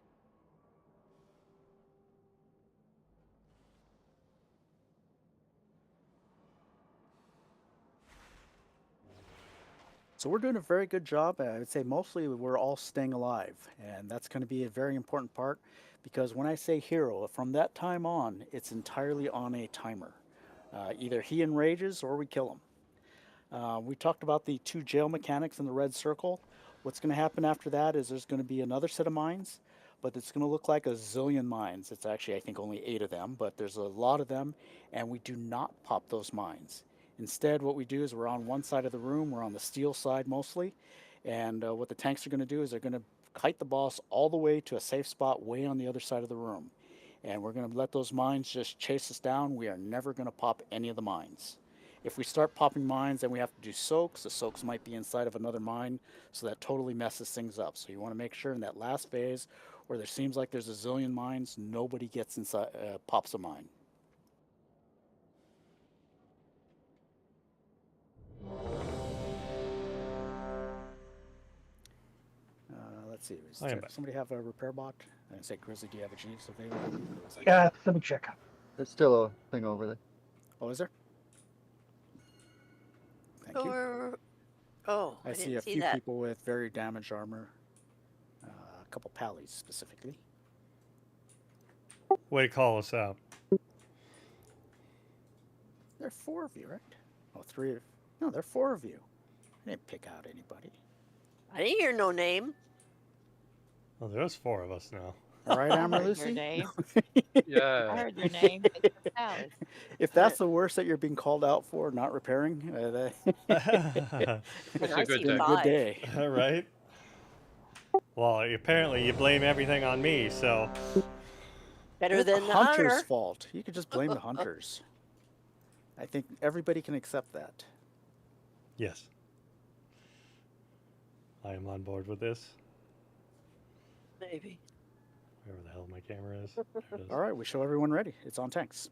So we're doing a very good job. I would say mostly we're all staying alive, and that's going to be a very important part because when I say hero, from that time on, it's entirely on a timer. Either he enrages or we kill him. We talked about the 2 jail mechanics in the red circle. What's going to happen after that is there's going to be another set of mines, but it's going to look like a zillion mines. It's actually, I think, only 8 of them, but there's a lot of them, and we do not pop those mines. Instead, what we do is we're on one side of the room, we're on the steel side mostly, and what the tanks are going to do is they're going to kite the boss all the way to a safe spot way on the other side of the room. And we're going to let those mines just chase us down. We are never going to pop any of the mines. If we start popping mines, then we have to do soaks. The soaks might be inside of another mine, so that totally messes things up. So you want to make sure in that last phase where there seems like there's a zillion mines, nobody gets inside, pops a mine. Let's see. Does somebody have a repair bot? I say, Grizzly, do you have a Jeeves available?
Yeah, let me check.
There's still a thing over there.
Oh, is there? Thank you.
Oh,
I see a few people with very damaged armor. A couple pallies specifically.
Way to call us out.
There are 4 of you, right? Oh, 3 of... No, there are 4 of you. I didn't pick out anybody.
I didn't hear no name.
Well, there's 4 of us now.
All right, Amber
I heard
Lucy?
your name.
Yeah.
I heard your name. Alice.
If that's the worst that you're being called out for, not repairing,
It's a good day.
Good day.
Right? Well, apparently you blame everything on me, so...
Better
It's
than
the
the
hunter's
hunter.
fault. You could just blame the hunters. I think everybody can accept that.
Yes. I am on board with this.
Maybe.
Wherever the hell my camera is. There it is.
All right, we show everyone ready. It's on tanks.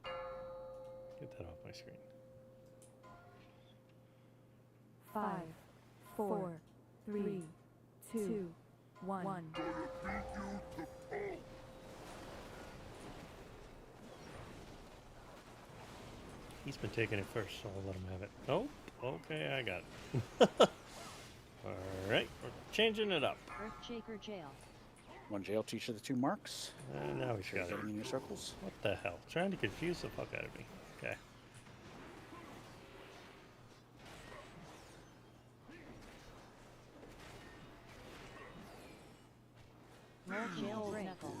Get that off my screen.
5, 4, 3, 2, 1.
He's been taking it first, so I'll let him have it. Oh, okay, I got it. Alright, we're changing it up.
Earthshaker jail.
1 jail to each of the 2 marks.
And now he's got it.
Getting in your circles.
What the hell? Trying to confuse the fuck out of me. Okay.
Roll jail knuckles.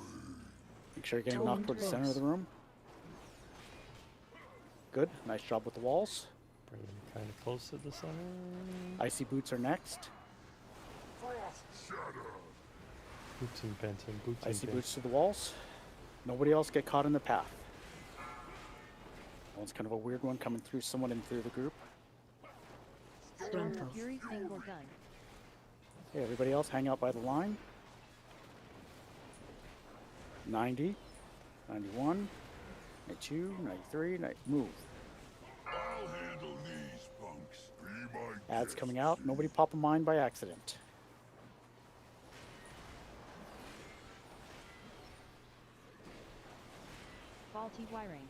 Make sure you're getting knocked towards the center of the room. Good. Nice job with the walls.
Bring him kind of close to the center.
Icy boots are next.
Boots and Benton. Boots and
Icy
Benton.
boots to the walls. Nobody else get caught in the path. That one's kind of a weird one coming through someone in through the group.
Storm Fury single gun.
Okay, everybody else hang out by the line. 90, 91, 92, 93, move.
I'll handle these punks. Be my
Ads coming out. Nobody pop a mine by accident.
Faulty wiring.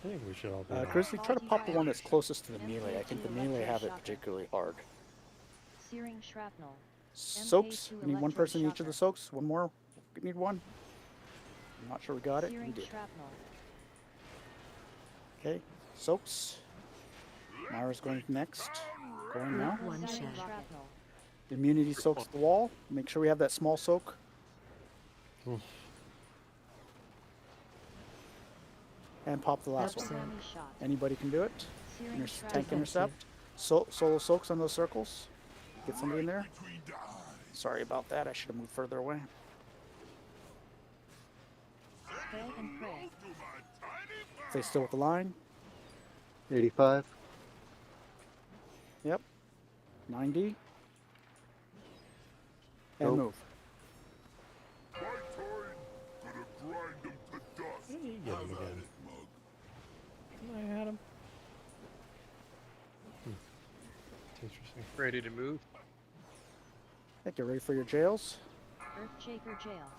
I think we should all be.
Grizzly, try to pop the one that's closest to the melee. I think the melee have it particularly hard.
Searing shrapnel.
Soaks. We need 1 person in each of the soaks. 1 more. We need 1. I'm not sure we got it. We
Searing
did.
shrapnel.
Okay. Soaks. Myra's going next. Going now.
One shot.
Shrapnel.
Immunity soaks the wall. Make sure we have that small soak.
Oof.
and pop the last one.
Tsunami shot.
Anybody can do it.
Searing
Tank
shroud.
intercept. Solo soaks on those circles. Get somebody in there. Sorry about that. I should have moved further away.
Spray and pray.
Stay still with the line.
85.
Yep. 90. And
Nope.
move.
You get him again. I had him. Interesting.
Ready to move?
Okay, get ready for your jails.
Earthshaker jail.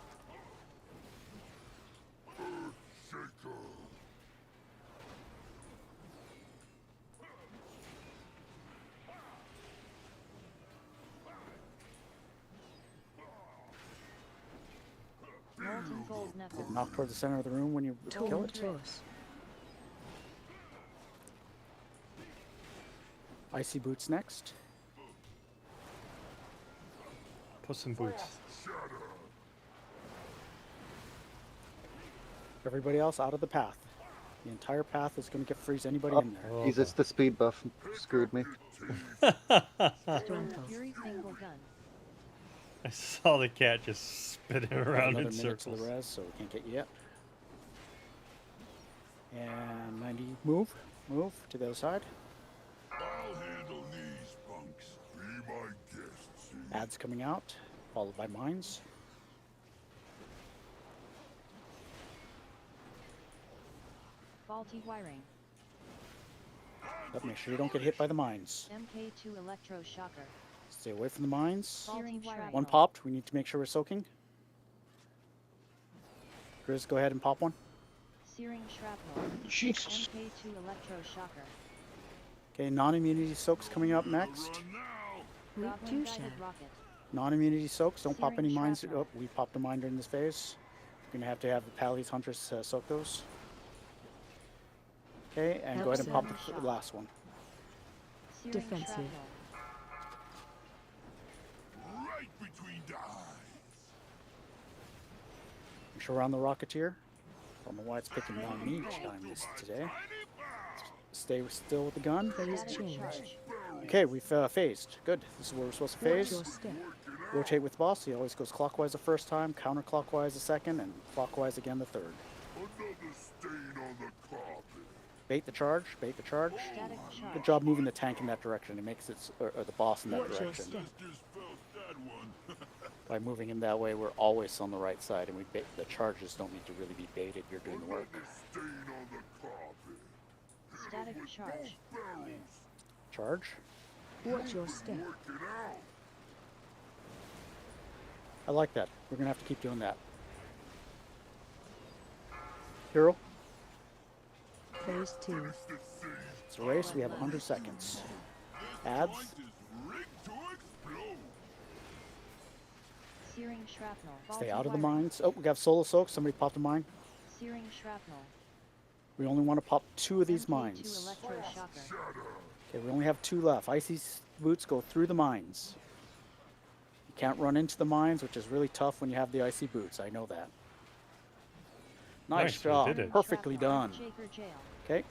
Molten gold knuckle.
Get knocked toward the center of the room when you kill it. Icy boots next.
Put some boots.
Everybody else out of the path. The entire path is going to get freeze anybody in there.
Oh, Jesus, the speed buff screwed me.
Fury single gun.
I saw the cat just spinning around
Another
in
minute to the
circles.
res, so we can't get you yet. And 90, move to the other side.
I'll handle these punks. Be my guests.
Ads coming out, followed by mines.
Faulty wiring.
But make sure you don't get hit by the mines.
MK2 electroshocker.
Stay away from the mines.
Faulty wiring.
One popped. We need to make sure we're soaking. Grizz, go ahead and pop one.
Searing shrapnel.
Jesus.
MK2 electroshocker.
Okay, non-immunity soaks coming up next.
Goblin guided rocket.
Non-immunity soaks. Don't pop any
Searing
mines.
shrapnel.
Oh, we popped a mine during this phase. We're going to have the Pally's Hunters soak those. Okay, and go ahead and pop the last one.
Searing
Defensive.
shrapnel.
Right between the eyes.
Make sure we're on the Rocketeer. I don't know why it's picking on me each time today. Stay still with the gun.
Phase change.
Okay, we've phased. Good. This is where we're supposed to
Watch
phase.
your step.
Rotate with the boss. He always goes clockwise the first time, counterclockwise the second, and clockwise again the third.
Another stain on the carpet.
Bait the charge. Bait the charge.
Static charge.
Good job moving the tank in that direction. It makes it, or the boss in that
Watch your
direction.
step.
Just felt that one.
By moving him that way, we're always on the right side, and the charges don't need to really be baited. You're doing the work.
Stain on the carpet.
Static charge.
Charge.
Watch your step.
Working out.
I like that. We're gonna have to keep doing that. Hero.
Phase 2.
It's a race. We have 100 seconds. Ads.
Point is rigged to explode.
Searing shrapnel.
Stay
Faulty
out of the
wiring.
mines. Oh, we got solo soak. Somebody popped a mine.
Searing shrapnel.
We only want to pop 2 of these
MK2
mines.
electroshocker.
Okay, we only have 2 left. Icy boots go through the mines. You can't run into the mines, which is really tough when you have the icy boots. I know that. Nice
Nice, we
job.
did it.
Perfectly done.
Shaker jail.
Okay.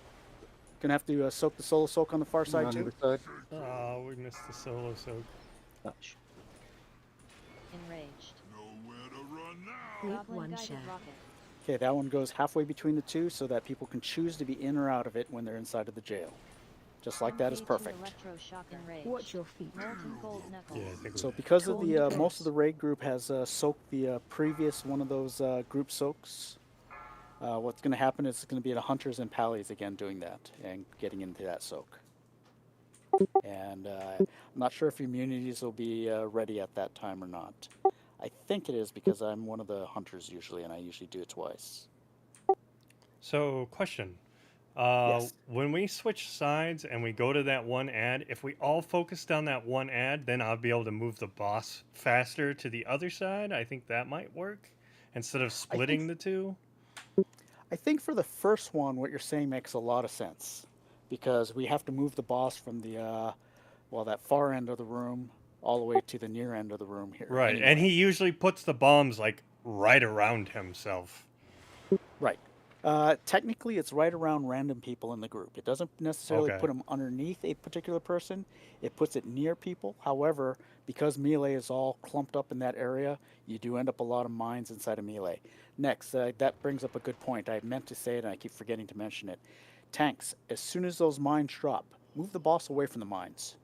Gonna have to soak the solo soak on the far side
On
too.
either side.
Oh, we missed the solo soak.
Enraged.
Nowhere to run now.
Hit
Goblin
one
guided
shaft.
rocket.
Okay, that one goes halfway between the 2 so that people can choose to be in or out of it when they're inside of the jail. Just like that is
MK2
perfect.
electroshock enraged.
Watch your feet.
Molten gold knuckles.
Yeah, I think
So
we
because of the
Torn
most of the raid group has soaked the previous one of those group soaks, what's going to happen is it's going to be the hunters and pallies again doing that and getting into that soak. And I'm not sure if immunities will be ready at that time or not. I think it is because I'm one of the hunters usually, and I usually do it twice.
So, question.
Yes.
When we switch sides and we go to that one ad, if we all focus down that one ad, then I'll be able to move the boss faster to the other side. I think that might work instead of splitting the 2.
I think for the first one, what you're saying makes a lot of sense because we have to move the boss from the, that far end of the room all the way to the near end of the room here.
Right,
anyway.
and he usually puts the bombs like right around himself.
Right. Technically, it's right around random people in the group. It doesn't necessarily
Okay.
put them underneath a particular person. It puts it near people. However, because melee is all clumped up in that area, you do end up a lot of mines inside of melee. Next, that brings up a good point. I meant to say it and I keep forgetting to mention it. Tanks, as soon as those mines drop, move the boss away from the mines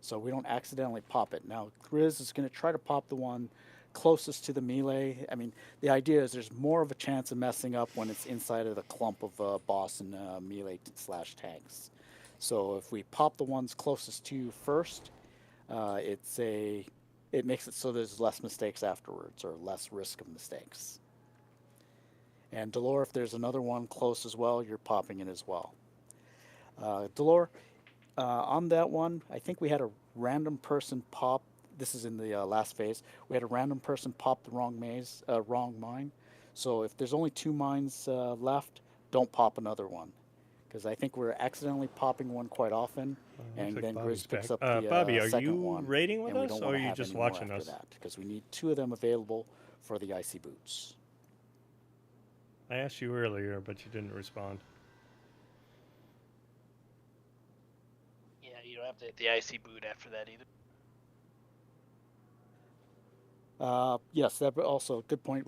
so we don't accidentally pop it. Now, Grizz is going to try to pop the one closest to the melee. I mean, the idea is there's more of a chance of messing up when it's inside of the clump of boss and melee / tanks. So if we pop the ones closest to you first, it makes it so there's less mistakes afterwards or less risk of mistakes. And Delore, if there's another one close as well, you're popping it as well. Delore, on that one, I think we had a random person pop. This is in the last phase. We had a random person pop the wrong mine. So if there's only 2 mines left, don't pop another one, because I think we're accidentally popping one quite often, and
like
then
Bobby's
Grizz picks
back.
up the
Bobby, are
second
you
one.
raiding with
and we
us,
don't
or
wanna
are you
have
just
any more
watching
after
us?
that, because we need 2 of them available for the icy boots.
I asked you earlier, but you didn't respond.
Yeah, you don't have to hit the icy boot after that either.
Yes, that also a good point.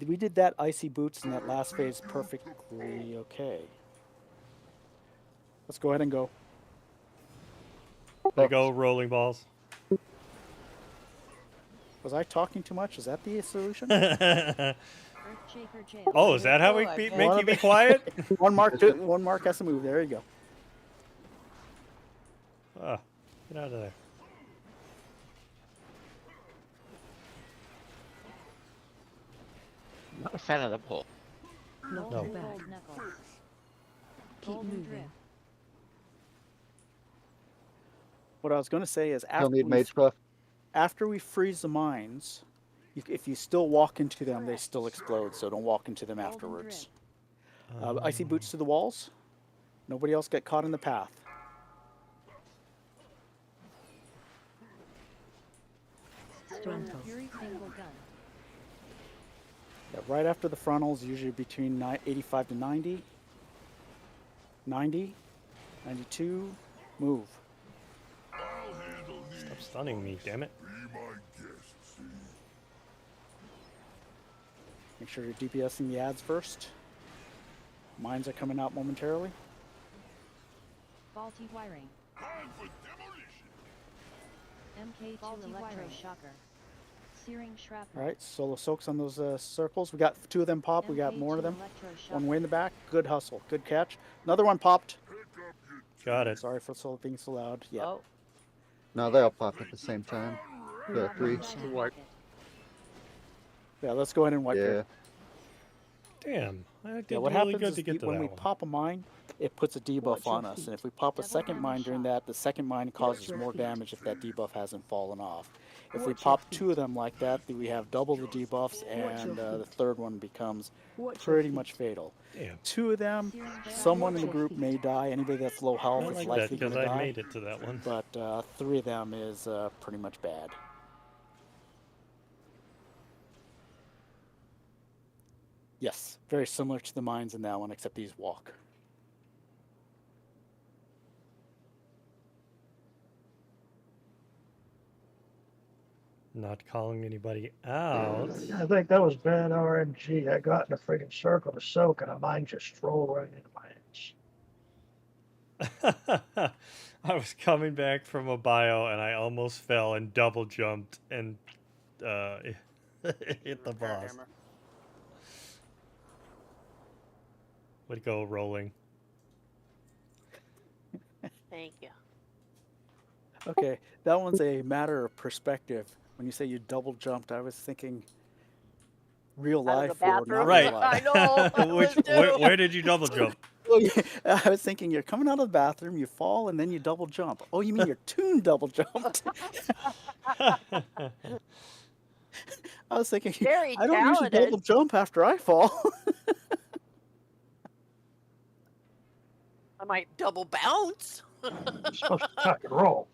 We did that icy boots in that last phase perfectly okay. Let's go ahead and go.
They go rolling balls.
Was I talking too much? Is that the solution?
Oh, is that how we make you be quiet?
one mark has to move. There you go.
Ah, get out of there.
Not a fan of the pull.
No. Keep moving.
What I was going to say is
You'll need mage buff.
after we freeze the mines, if you still walk into them, they still explode, so don't walk into them afterwards. Icy boots to the walls. Nobody else get caught in the path. Yeah, right after the frontals, usually between 85 to 90. 90, 92, move.
Stop stunning me, damn it.
Make sure you're DPSing the ads first. Mines are coming out momentarily.
Faulty wiring. MK2 electroshocker. Searing shrapnel.
All right, solo soaks on those circles. We got 2 of them pop. We got more of them. One way in the back. Good hustle. Good catch. Another one popped.
Got it.
Sorry for being so loud. Yeah.
Oh.
No, they all pop at the same time. The 3.
Yeah, let's go ahead and wipe here.
Damn, I did
Yeah, what
really
happens
good
is
to get to
when
that
we
one.
pop a mine, it puts a debuff on us. And if we pop a second mine during that, the second mine causes more damage if that debuff hasn't fallen off. If we pop 2 of them like that, then we have double the debuffs, and the third one becomes pretty much fatal.
Damn.
2 of them, someone in the group may die. Anybody that's low health
I
is
like
likely
that
going
because
to
I
die.
made it to that one.
But 3 of them is pretty much bad. Yes, very similar to the mines in that one, except these walk.
Not calling anybody out.
I think that was bad RNG. I got in a friggin' circle to soak, and a mine just rolled right into my hands.
I was coming back from a bio and I almost fell and double jumped and hit the boss. Way to go, rolling.
Thank you.
Okay, that one's a matter of perspective. When you say you double jumped, I was thinking real
Out of
life
the
or not
bathroom?
real
I
life.
know. I was too.
Where did you double jump?
Well, yeah, I was thinking you're coming out of the bathroom, you fall, and then you double jump. Oh, you mean your toon double jumped? I was thinking,
Very
I don't usually
talented.
double jump after I fall.
I might double bounce.
You're supposed to tuck and roll.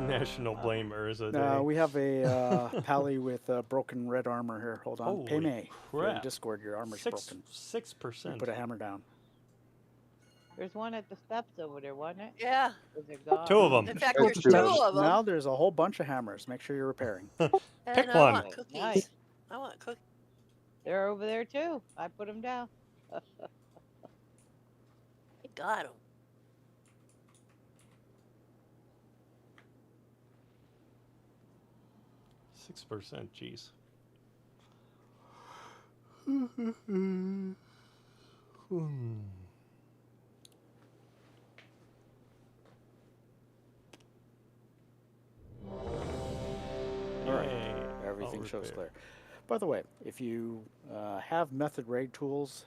National Blame Urza Day.
We have a pally with broken red armor here. Hold on.
Holy
Payme. If you're in
crap.
Discord, your armor's broken.
6%.
You put a hammer down.
There's one at the steps over there, wasn't it?
Yeah.
Is it gone?
2 of them.
In fact,
There's
there's
two.
2 of them.
Now there's a whole bunch of hammers. Make sure you're repairing.
Pick
and I
one.
want cookies.
Nice.
I want cookies.
They're over there too. I put them down.
I got 'em.
%, jeez.
All right. Everything shows clear. By the way, if you have method raid tools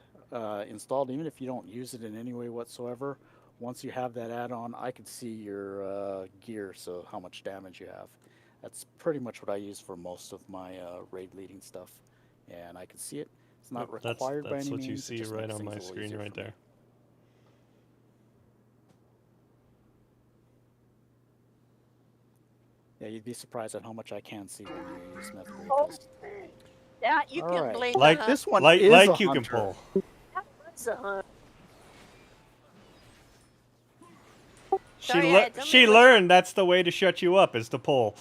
installed, even if you don't use it in any way whatsoever, once you have that add-on, I can see your gear, so how much damage you have. That's pretty much what I use for most of my raid leading stuff, and I can see it. It's not required by any means.
That's what you
it
see
just
right
makes
on
things
my
a little
screen
easier
right
for me.
there.
Yeah, you'd be surprised at how much I can see when you use method raid
Oh,
tools.
that you
All
can
right.
blame
Like
the
This one
like
is
like
a
you can
hunter.
pull.
That was a hunt.
She
Sorry, I had somebody
she
with-
learned that's the way to shut you up is to pull.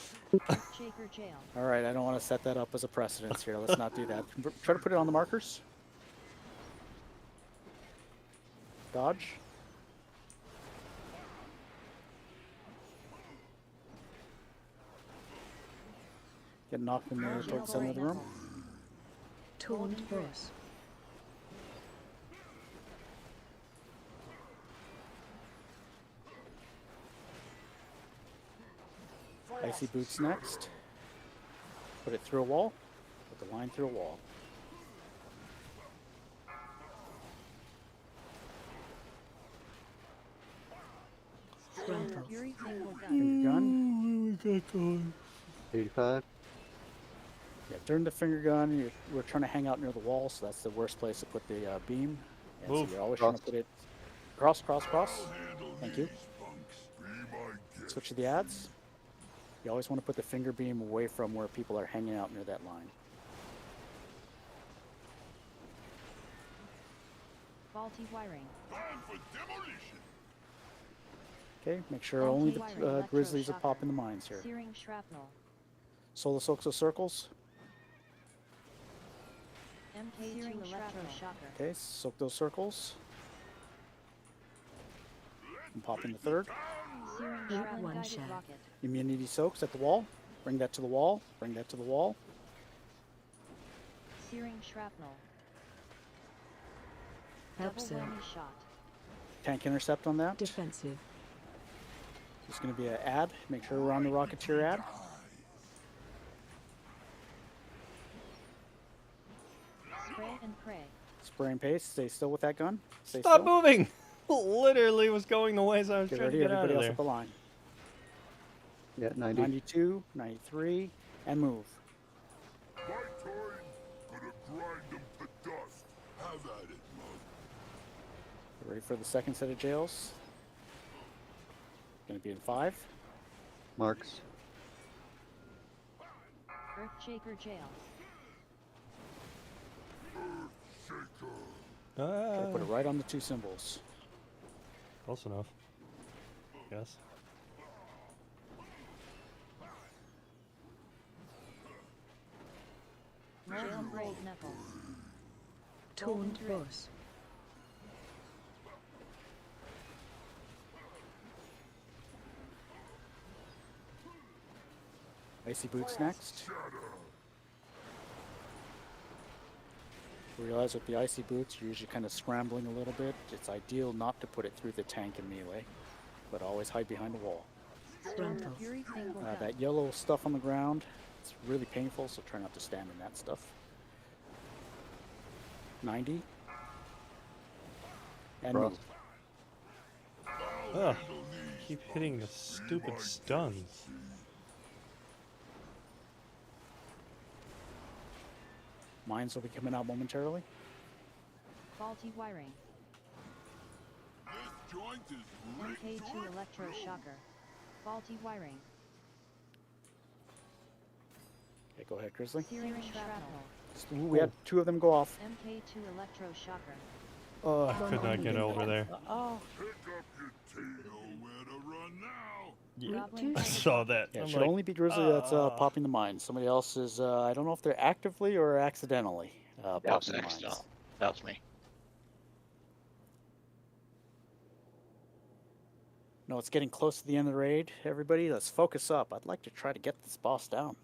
Shaker jail.
All right, I don't want to set that up as a precedence here. Let's not do that. Try to put it on the markers. Dodge. Get knocked in there towards the center of the room.
Taunt boss.
Icy boots next. Put it through a wall. Put the line through a wall.
Fury single gun.
Finger gun.
85.
Yeah, during the finger gun, we're trying to hang out near the wall, so that's the worst place to put the beam. And
Move.
so you're always trying to put it cross, cross, cross. Thank you. Switch to the ads. You always want to put the finger beam away from where people are hanging out near that line.
Faulty wiring.
Okay, make sure
Faulty
only the
wiring.
grizzlies are
Electroshocker.
popping the mines here.
Searing shrapnel.
Solo Soxo circles.
MK2 electroshocker.
Okay, soak those circles. And pop in the third.
Searing shrapnel. Guided rocket.
Immunity soaks at the wall. Bring that to the wall. Bring that to the wall.
Searing shrapnel.
Help
Double
cell.
whammy shot.
Tank intercept on that.
Defensive.
It's going to be an ad. Make sure we're on the Rocketeer ad.
Spray and pray.
Spray and paste. Stay still with that gun. Stay
Stop
still.
moving! Literally was going the ways I was
Get
trying to
ready,
get out
everybody
of
else
there.
up the line.
Yeah, 90.
92, 93, and move.
My turn. Gonna grind them to dust. Have at it, mug.
Get ready for the second set of jails. Going to be in 5.
Marks.
Earthshaker jail.
Try to
Ah,
put it right on the 2 symbols.
close enough. Yes.
Jailbreak knuckle.
Taunt boss.
Icy boots next. Realize with the icy boots, you're usually kind of scrambling a little bit. It's ideal not to put it through the tank and melee, but always hide behind the wall.
Fury single gun.
That yellow stuff on the ground, it's really painful, so try not to stand in that stuff. 90. And
Cross.
move.
Ugh. Keep hitting the stupid stuns.
Mines will be coming out momentarily.
Faulty wiring.
This joint is
MK2 electroshocker. Faulty wiring.
go ahead, Grizzly.
Searing shrapnel.
We had 2 of them go off.
MK2 electroshocker.
Could not get over there.
Oh.
Pick up your tail, where to run now?
Yeah,
Goblin
I saw that.
Yeah, it
I'm
should
like,
only be Grizzly that's popping the mines. Somebody else is, I don't know if they're actively or accidentally
That was
popping the
accidental.
mines.
That was me.
No, it's getting close to the end of the raid. Everybody, let's focus up. I'd like to try to get this boss down.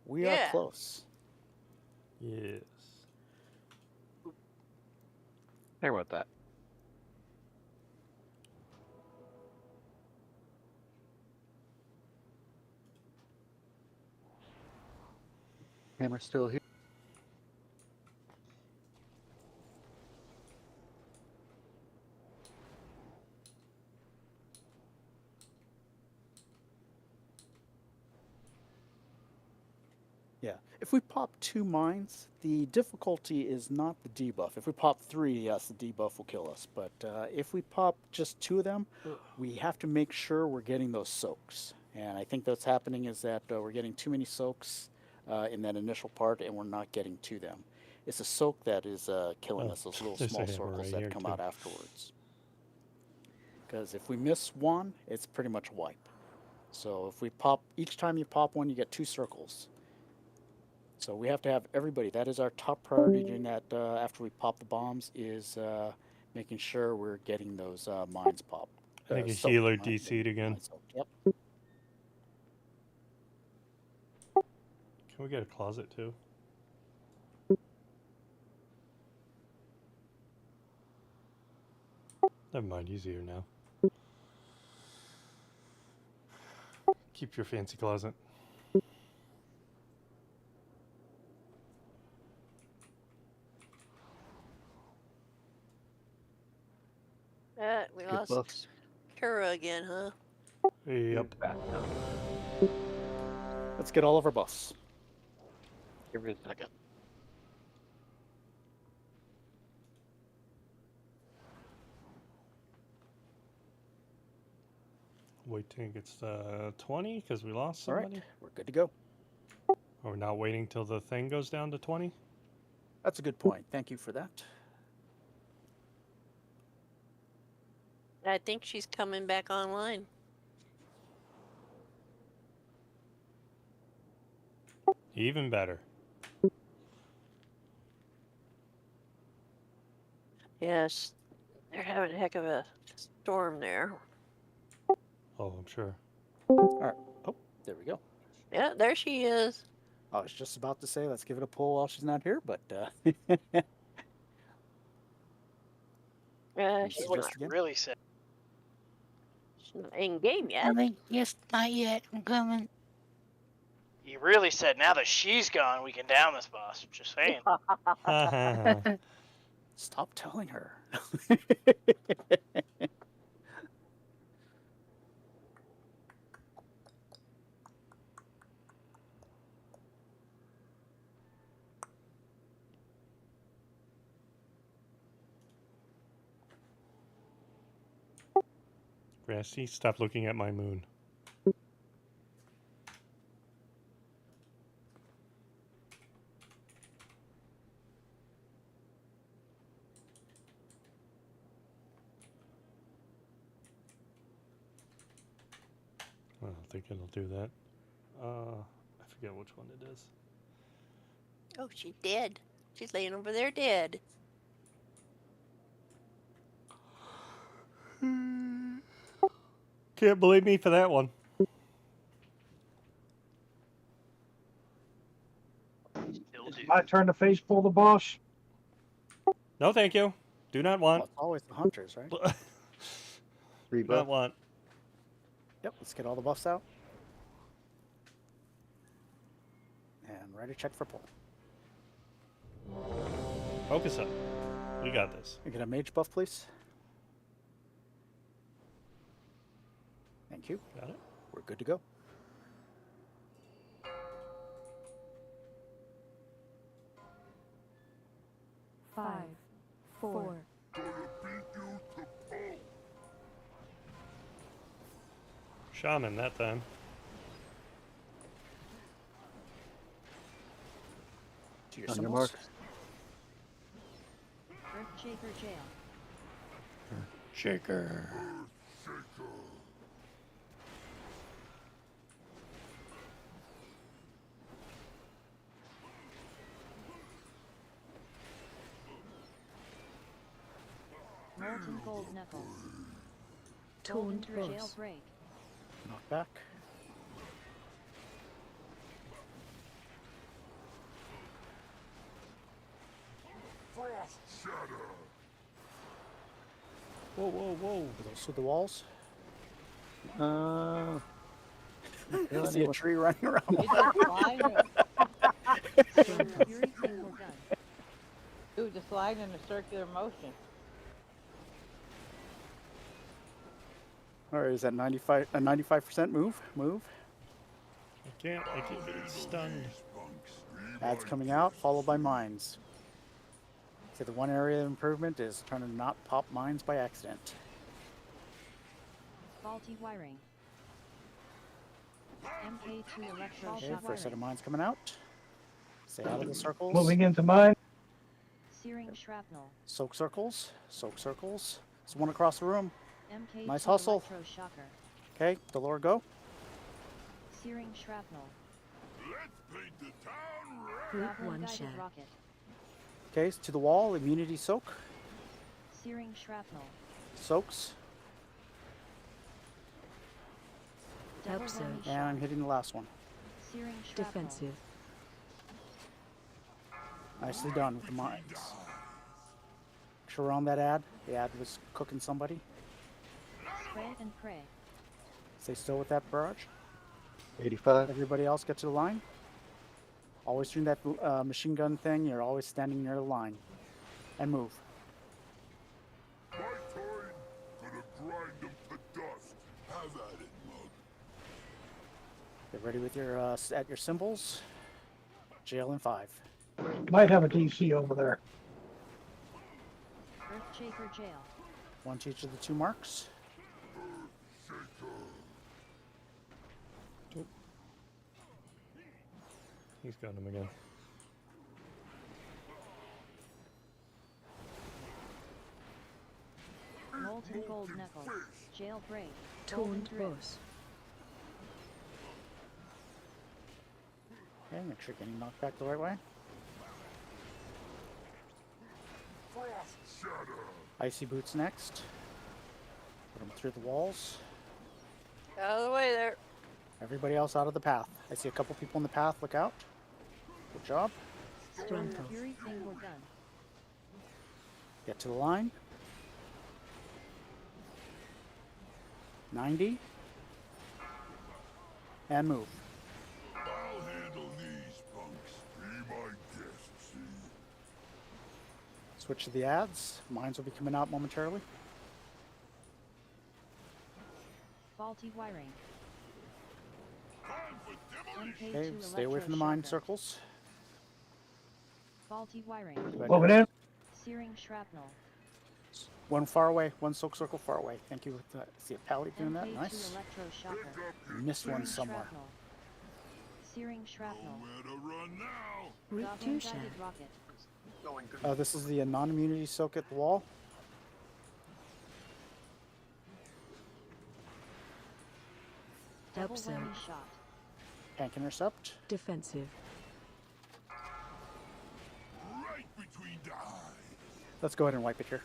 We are
Yeah.
close.
yes.
Think about that.
Hammer's still here.
Yeah. If we pop 2 mines, the difficulty is not the debuff. If we pop 3, yes, the debuff will kill us. But if we pop just 2 of them, we have to make sure we're getting those soaks. And I think what's happening is that we're getting too many soaks in that initial part, and we're not getting to them. It's a soak that is killing us, those little
there's a
small
hammer
circles
right
that
here,
come
too.
out afterwards. Because if we miss 1, it's pretty much a wipe. So if we pop, each time you pop 1, you get 2 circles. So we have to have everybody. That is our top priority during that, after we pop the bombs, is making sure we're getting those mines popped.
I think a
soaked,
healer
mine-
DC'd again.
mine soaked. Yep.
Can we get a closet too? Never mind, he's here now. Keep your fancy closet.
We
Good
lost
buffs.
Kura again, huh?
Yep.
Let's get all of our buffs.
Give me a second.
Wait till it gets 20 because we lost
All
somebody.
right, we're good to go.
Are we not waiting till the thing goes down to 20?
That's a good point. Thank you for that.
I think she's coming back online.
Even better.
Yes, they're having a heck of a storm there.
Oh, I'm sure.
All right. Oh, there we go.
Yeah, there she is.
I was just about to say, let's give it a pull while she's not here, but
She's
Just
not,
again.
Really sad.
she's not in game yet.
Yes, not yet. I'm coming.
He really said, now that she's gone, we can down this boss. Just saying.
Stop telling her.
Grassy, stop looking at my moon. I don't think it'll do that. I forget which one it is.
Oh, she's dead. She's laying over there dead.
Can't believe me for that one.
It's my turn to face pull the boss.
No, thank you. Do not want.
Well, it's always the hunters, right?
Do not want.
Yep, let's get all the buffs out. And ready to check for pull.
Focus up. We got this.
Can I get a mage buff, please? Thank you.
Got it.
We're good to go.
Five, four,
Shaman that time.
to your
On your
symbols.
mark.
Earthshaker Jail.
Shaker.
Molten Gold Knuckles.
Taunt
Golden
Boss.
Jailbreak.
Knock back.
Frost Shatter.
Whoa, whoa, whoa.
Are those through the walls?
Uh,
I see a tree running around.
You just slide
Fury Tingle Gun.
Ooh, just slide in a circular motion.
All right, is that 95% move? Move.
I can't. I keep getting stunned.
Ads coming out, followed by mines. So the one area of improvement is trying to not pop mines by accident.
Faulty wiring. MK2 electro
Okay,
shock
first set of
wiring.
mines coming out. Stay out of the circles.
Moving into mine.
Searing shrapnel.
Soak circles. Soak circles. There's one across the room.
MK2
Nice hustle.
electro shocker.
Okay, Delore, go.
Searing shrapnel.
Let's paint the town red.
Group
Goblin
1
guided
share.
rocket.
Okay, to the wall. Immunity soak.
Searing shrapnel.
Soaks.
Double
Help
whammy
zone.
And I'm hitting the last one.
Searing shrapnel.
Defensive.
Nicely done with the mines. Make sure we're on that ad. The ad was cooking somebody.
Spray and pray.
Stay still with that barrage.
85.
Everybody else get to the line. Always doing that machine gun thing. You're always standing near the line. And move.
My turn. Gonna grind them to dust. Have at it, mug.
Get ready with your at your symbols. Jail in 5.
Might have a DC over there.
Earthshaker Jail.
One to each of the 2 marks.
He's got him again.
Molten Gold Knuckles. Jailbreak.
Taunt Boss.
Okay, make sure you're getting knocked back the right way.
Frost Shatter.
Icy boots next. Put them through the walls.
Out of the way there.
Everybody else out of the path. I see a couple people in the path. Look out. Good job.
Strength.
Fury Tingle Gun.
Get to the line. 90. And move.
I'll handle these punks. Be my guest, see?
Switch to the ads. Mines will be coming out momentarily.
Faulty wiring. MK2
Okay, stay away from the mine circles.
Faulty wiring.
Moving in.
Searing shrapnel.
One far away, one soak circle far away. Thank you. See a pally doing that.
MK2
Nice.
electro shocker.
Missed one somewhere.
Shrapnel. Searing shrapnel.
Where to run now?
Route
Goblin
2 share.
guided rocket.
This is the non-immunity soak at the wall.
Double
Help zone.
whammy shot.
Tank intercept.
Defensive.
Right between the eyes.
Let's go ahead and wipe it here.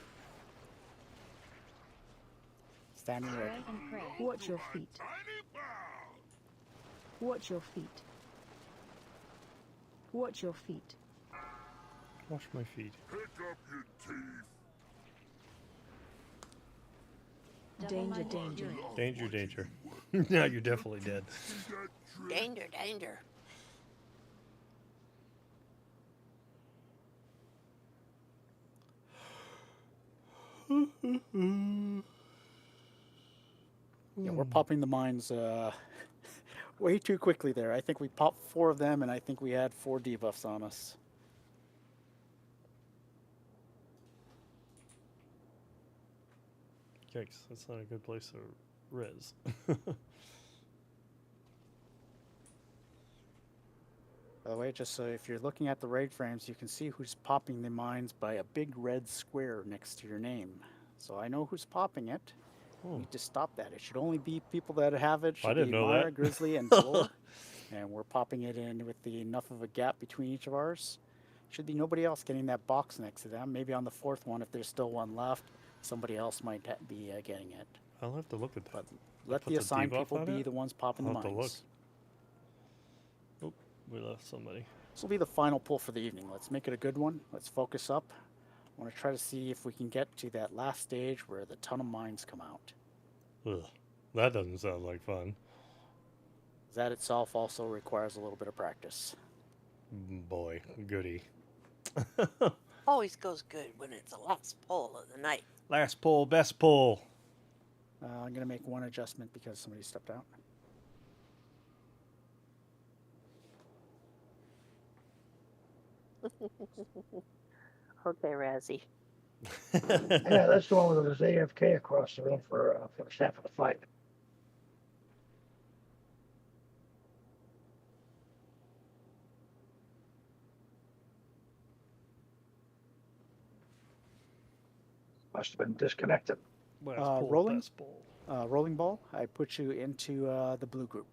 Standing
Spray
ready.
and pray.
Watch your feet.
Tiny bow.
Watch your feet. Watch your feet.
Wash my feet.
Pick up your teeth.
Danger, danger.
Danger, danger. Now you're definitely dead.
Danger, danger.
Yeah, we're popping the mines way too quickly there. I think we popped 4 of them, and I think we had 4 debuffs on us.
Yikes, that's not a good place to res.
By the way, just so if you're looking at the raid frames, you can see who's popping the mines by a big red square next to your name. So I know who's popping it. You need to stop that. It should only be people that have it.
I
Should
didn't
be
know
Mara,
that.
Grizzly, and Galore. And we're popping it in with the enough of a gap between each of ours. Should be nobody else getting that box next to them. Maybe on the fourth one, if there's still one left, somebody else might be getting it.
I'll have to look at that.
But let the assigned people be the ones popping the
I'll have to look.
mines.
Oh, we left somebody.
This will be the final pull for the evening. Let's make it a good one. Let's focus up. I want to try to see if we can get to that last stage where the ton of mines come out.
Ugh, that doesn't sound like fun.
That itself also requires a little bit of practice.
Boy, goody.
Always goes good when it's the last pull of the night.
Last pull, best pull.
I'm going to make one adjustment because somebody stepped out.
Okay, Razzie.
Yeah, that's the one where there's AFK across the room for the half of the fight. Must have been disconnected.
Rolling ball. I put you into the blue group.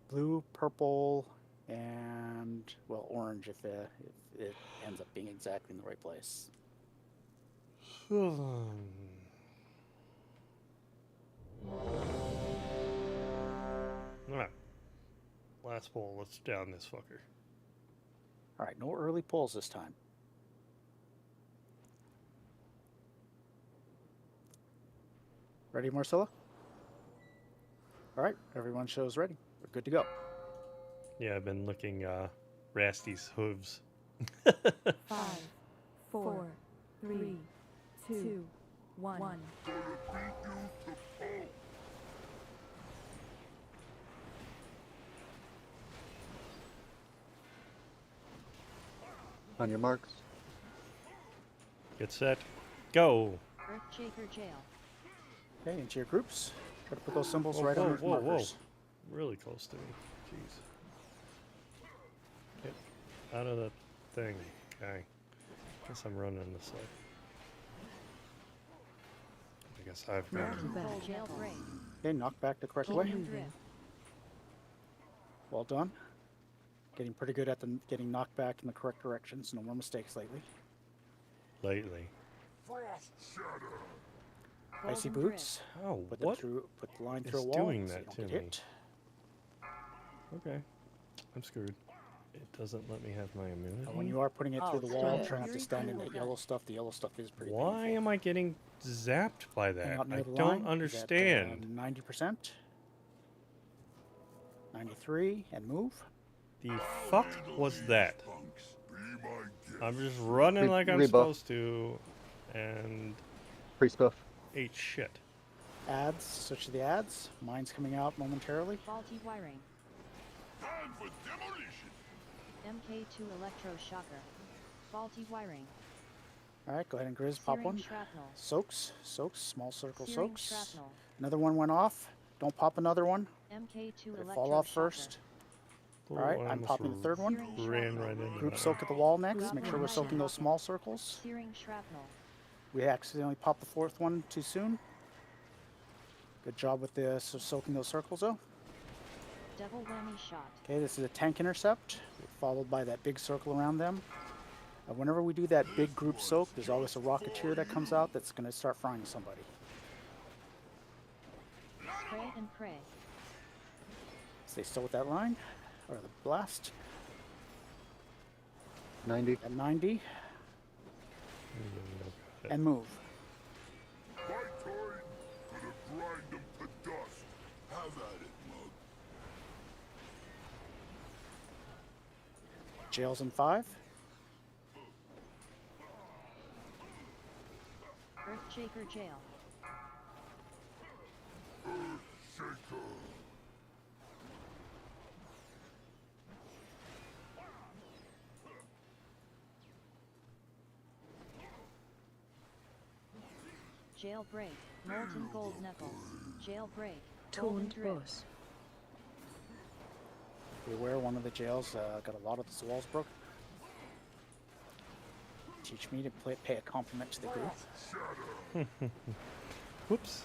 Blue, purple, and well, orange if it ends up being exactly in the right place.
Alright. Last pull. Let's down this fucker.
All right, no early pulls this time. Ready, Marcella? All right, everyone shows ready. We're good to go.
Yeah, I've been looking Rasty's hooves.
5, 4, 3, 2, 1.
On your marks.
Get set. Go.
Earthshaker Jail.
Okay, into your groups. Try to put those symbols
Whoa,
right
whoa,
on your
whoa,
markers.
whoa. Really close to me. Jeez. Get out of that thing. Okay. Guess I'm running this way. I guess I've got
Okay, knock back the correct way. Well done. Getting pretty good at getting knocked back in the correct directions. No more mistakes lately. Icy boots.
Oh,
put
what?
Put the line
It's
through a wall.
doing
so
that
you don't
to
get
me.
hit.
Okay. I'm screwed. It doesn't let me have my immunity.
When you are putting it through the wall, try not to stand in that yellow stuff. The yellow stuff is pretty
Why am I getting zapped by that?
Hang out near
I
the
don't
line.
understand.
90%. 93, and move.
The fuck was that? I'm just running like I'm
rebuff.
supposed to, and
Priest buff.
ate shit.
Ads, switch to the ads. Mine's coming out momentarily.
Faulty wiring.
Time for demolition.
MK2 electroshocker. Faulty wiring.
All right, go ahead and Grizz, pop
Searing
one.
shrapnel.
Soaks, small circle
Searing
soaks.
shrapnel.
Another one went off. Don't pop another one.
MK2
Let it fall off
electroshocker.
first. All right, I'm popping the third one.
Ran right into
Group
that.
soak at the wall next. Make sure we're soaking those small circles.
Searing shrapnel.
We accidentally popped the fourth one too soon. Good job with the soaking those circles though.
Devil whammy shot.
Okay, this is a tank intercept, followed by that big circle around them. Whenever we do that big group soak, there's always a rocketeer that comes out that's going to start frying somebody.
Pray and pray.
Stay still with that line, or the blast.
90.
At 90. And move.
My time. Gonna grind them to dust. Have at it, mug.
Jails in 5.
Earthshaker jail.
Shaker.
Jailbreak. Molten gold knuckle. Jailbreak.
Torn
Golden drip.
boss.
Be aware, one of the jails got a lot of the walls broken. Teach me to pay a compliment to the group.
Whoops.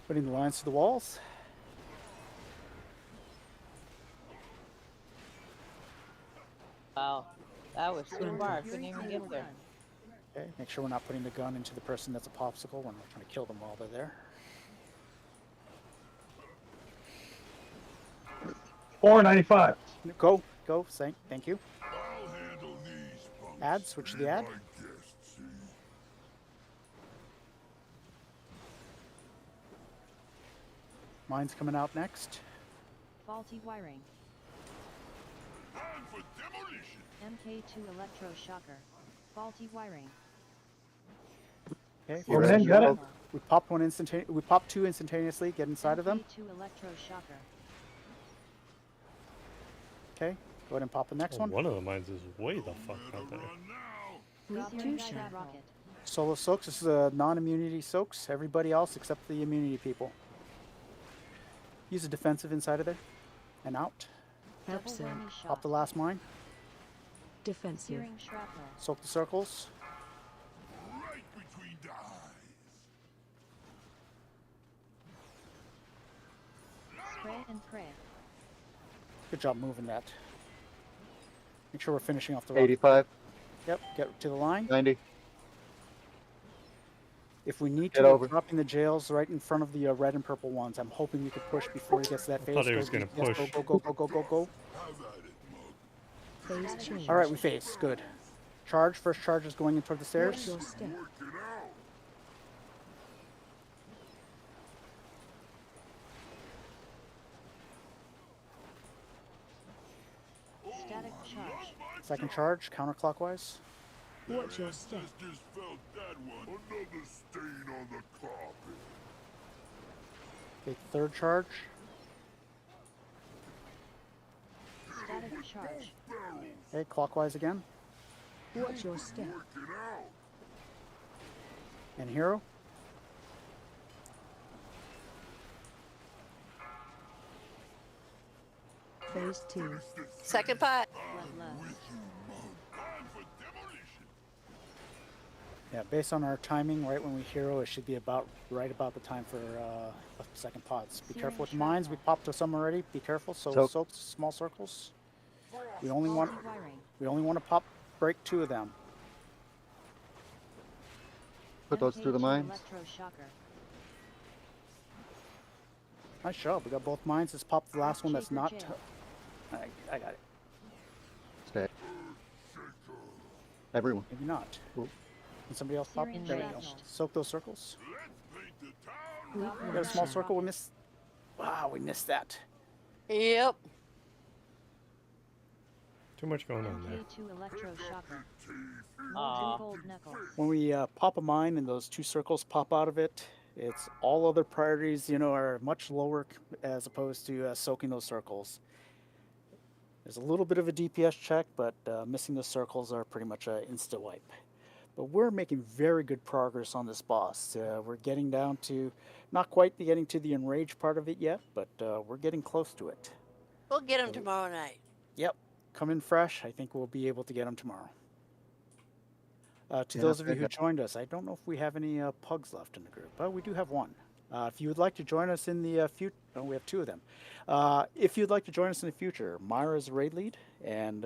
Putting the lines to the walls.
Wow, that was too far. I couldn't even get there.
Okay, make sure we're not putting the gun into the person that's a popsicle when we're trying to kill them while they're there.
495.
Go, thank you.
I'll handle these punks.
Add, switch to the ad.
My guests, see?
Mine's coming out next.
Faulty wiring.
Time for demolition.
MK2 electroshocker. Faulty wiring.
Okay,
We're in, got it.
We popped one we popped two instantaneously. Get inside of them.
MK2 electroshocker.
Okay, go ahead and pop the next one.
One of the mines is way the fuck out there.
Two shot rocket.
Solo soaks. This is a non-immunity soaks. Everybody else except the immunity people. Use a defensive inside of there and out.
Absent.
Pop the last mine.
Defensive.
Searing shrapnel.
Soak the circles.
Right between the eyes.
Spray and pray.
Good job moving that. Make sure we're finishing off the rock.
85.
Yep, get to the line.
90.
If we need
Get
to,
over.
we're dropping the jails right in front of the red and purple ones. I'm hoping we could push before he gets to that phase.
thought he was gonna
Yes,
push.
Go.
Phase change.
All right, we phase. Good. Charge. First charge is going in toward the
Watch
stairs.
your step.
Static charge.
Second charge, counterclockwise.
Watch your step.
Just felt that one. Another stain on the carpet.
Okay, third charge.
Static charge.
Okay, clockwise again.
Watch your step.
And hero.
Phase 2.
Second pot.
Yeah, based on our timing, right when we hero, it should be right about the time for second pods. Be careful with the mines. We popped to some already. Be careful. So soak small circles. We only want to break 2 of them.
Put those through the mines.
Nice job. We got both mines. Let's pop the last one that's not. I got it.
Stay. Everyone.
Maybe not.
Cool.
Can somebody else pop?
Searing
There we go.
shrapnel.
Soak those circles. We got a small circle. We missed. Wow, we missed that.
Yep.
Too much going on there.
MK2 electroshocker. Molten gold knuckle.
When we pop a mine and those 2 circles pop out of it, it's all other priorities, are much lower as opposed to soaking those circles. There's a little bit of a DPS check, but missing the circles are pretty much an insta wipe. But we're making very good progress on this boss. We're getting down to, not quite getting to the enrage part of it yet, but we're getting close to it.
We'll get him tomorrow night.
Yep, come in fresh. I think we'll be able to get them tomorrow. To
Yeah,
those of you
okay.
who joined us, I don't know if we have any pugs left in the group, but we do have one. If you would like to join us in the future, we have 2 of them. If you'd like to join us in the future, Myra's raid lead, and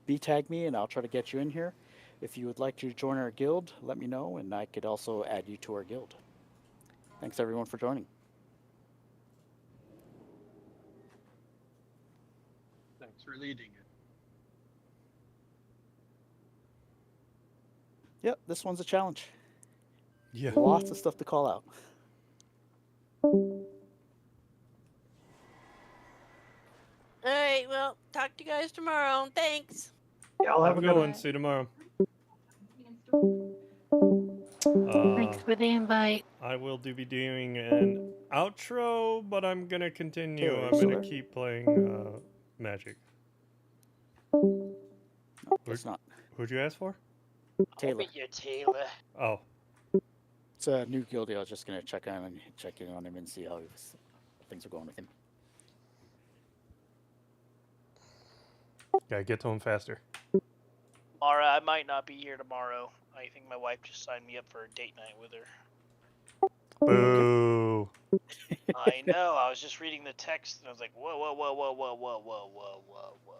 B-tag me, and I'll try to get you in here. If you would like to join our guild, let me know, and I could also add you to our guild. Thanks, everyone, for joining.
Thanks for leading it.
Yep, this one's a challenge.
Yeah.
Lots of stuff to call out.
All right. Well, talk to you guys tomorrow. Thanks.
Yeah, I'll
Have a good one. See you tomorrow.
Thanks for the invite.
I will be doing an outro, but I'm gonna continue.
Taylor,
I'm
you still
gonna
there?
keep playing Magic.
No, it's not.
Who'd you ask for?
Taylor.
You're Taylor.
Oh,
It's a new guildie. I was just going to check in on him and see how things are going with him.
Gotta get to him faster.
Mara, I might not be here tomorrow. I think my wife just signed me up for a date night with her.
Boo.
I know. I was just reading the text and I was like, whoa, whoa, whoa, whoa, whoa, whoa, whoa, whoa, whoa, whoa.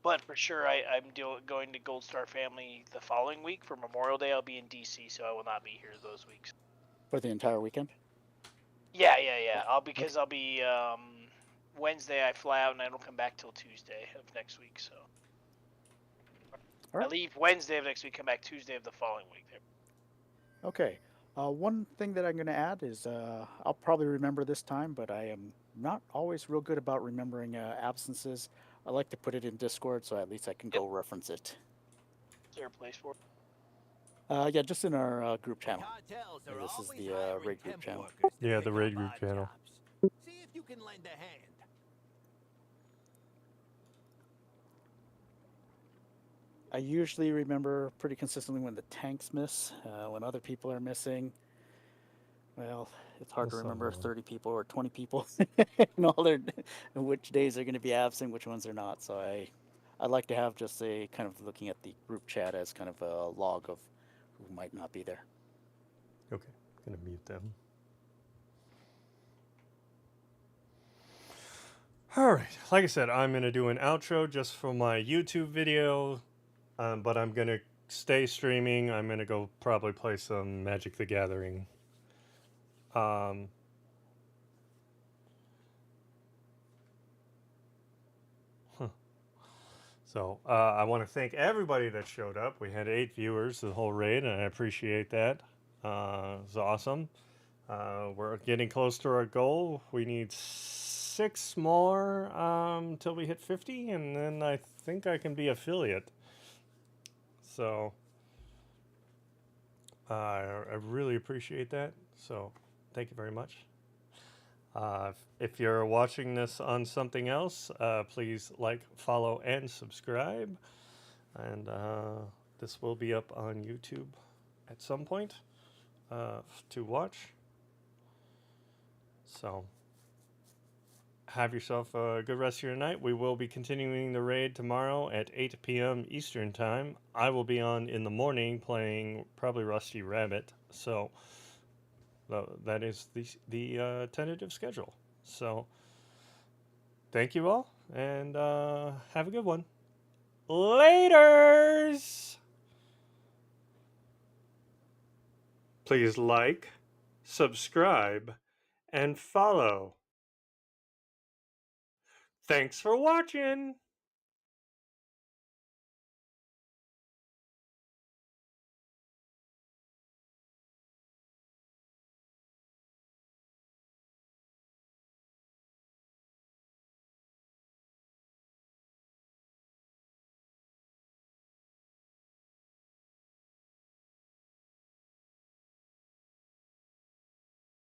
But for sure, I'm going to Gold Star Family the following week for Memorial Day. I'll be in DC, so I will not be here those weeks.
For the entire weekend?
Yeah. I'll be Wednesday. I fly out and I don't come back till Tuesday of next week. So I leave Wednesday of next week, come back Tuesday of the following week.
Okay. One thing that I'm going to add is I'll probably remember this time, but I am not always real good about remembering absences. I like to put it in Discord so at least I can go reference it.
Is there a place for it?
Yeah, just in our group channel. This is the raid group channel.
Yeah, the raid group channel.
See if you can lend a hand.
I usually remember pretty consistently when the tanks miss, when other people are missing. Well, it's hard to remember 30 people or 20 people and all their which days they're going to be absent, which ones are not. So I like to have just a kind of looking at the group chat as kind of a log of who might not be there.
Okay, gonna mute them. All right, like I said, I'm gonna do an outro just for my YouTube video, but I'm gonna stay streaming. I'm gonna go probably play some Magic the Gathering. So I want to thank everybody that showed up. We had 8 viewers the whole raid, and I appreciate that. It was awesome. We're getting close to our goal. We need 6 more till we hit 50, and then I think I can be affiliate. So I really appreciate that. So thank you very much. If you're watching this on something else, please like, follow, and subscribe. And this will be up on YouTube at some point to watch. So have yourself a good rest of your night. We will be continuing the raid tomorrow at 8 p.m. Eastern Time. I will be on in the morning playing probably Rusty Rabbit. So that is the tentative schedule. So thank you all, and have a good one. Laters! Please like, subscribe, and follow. Thanks for watching!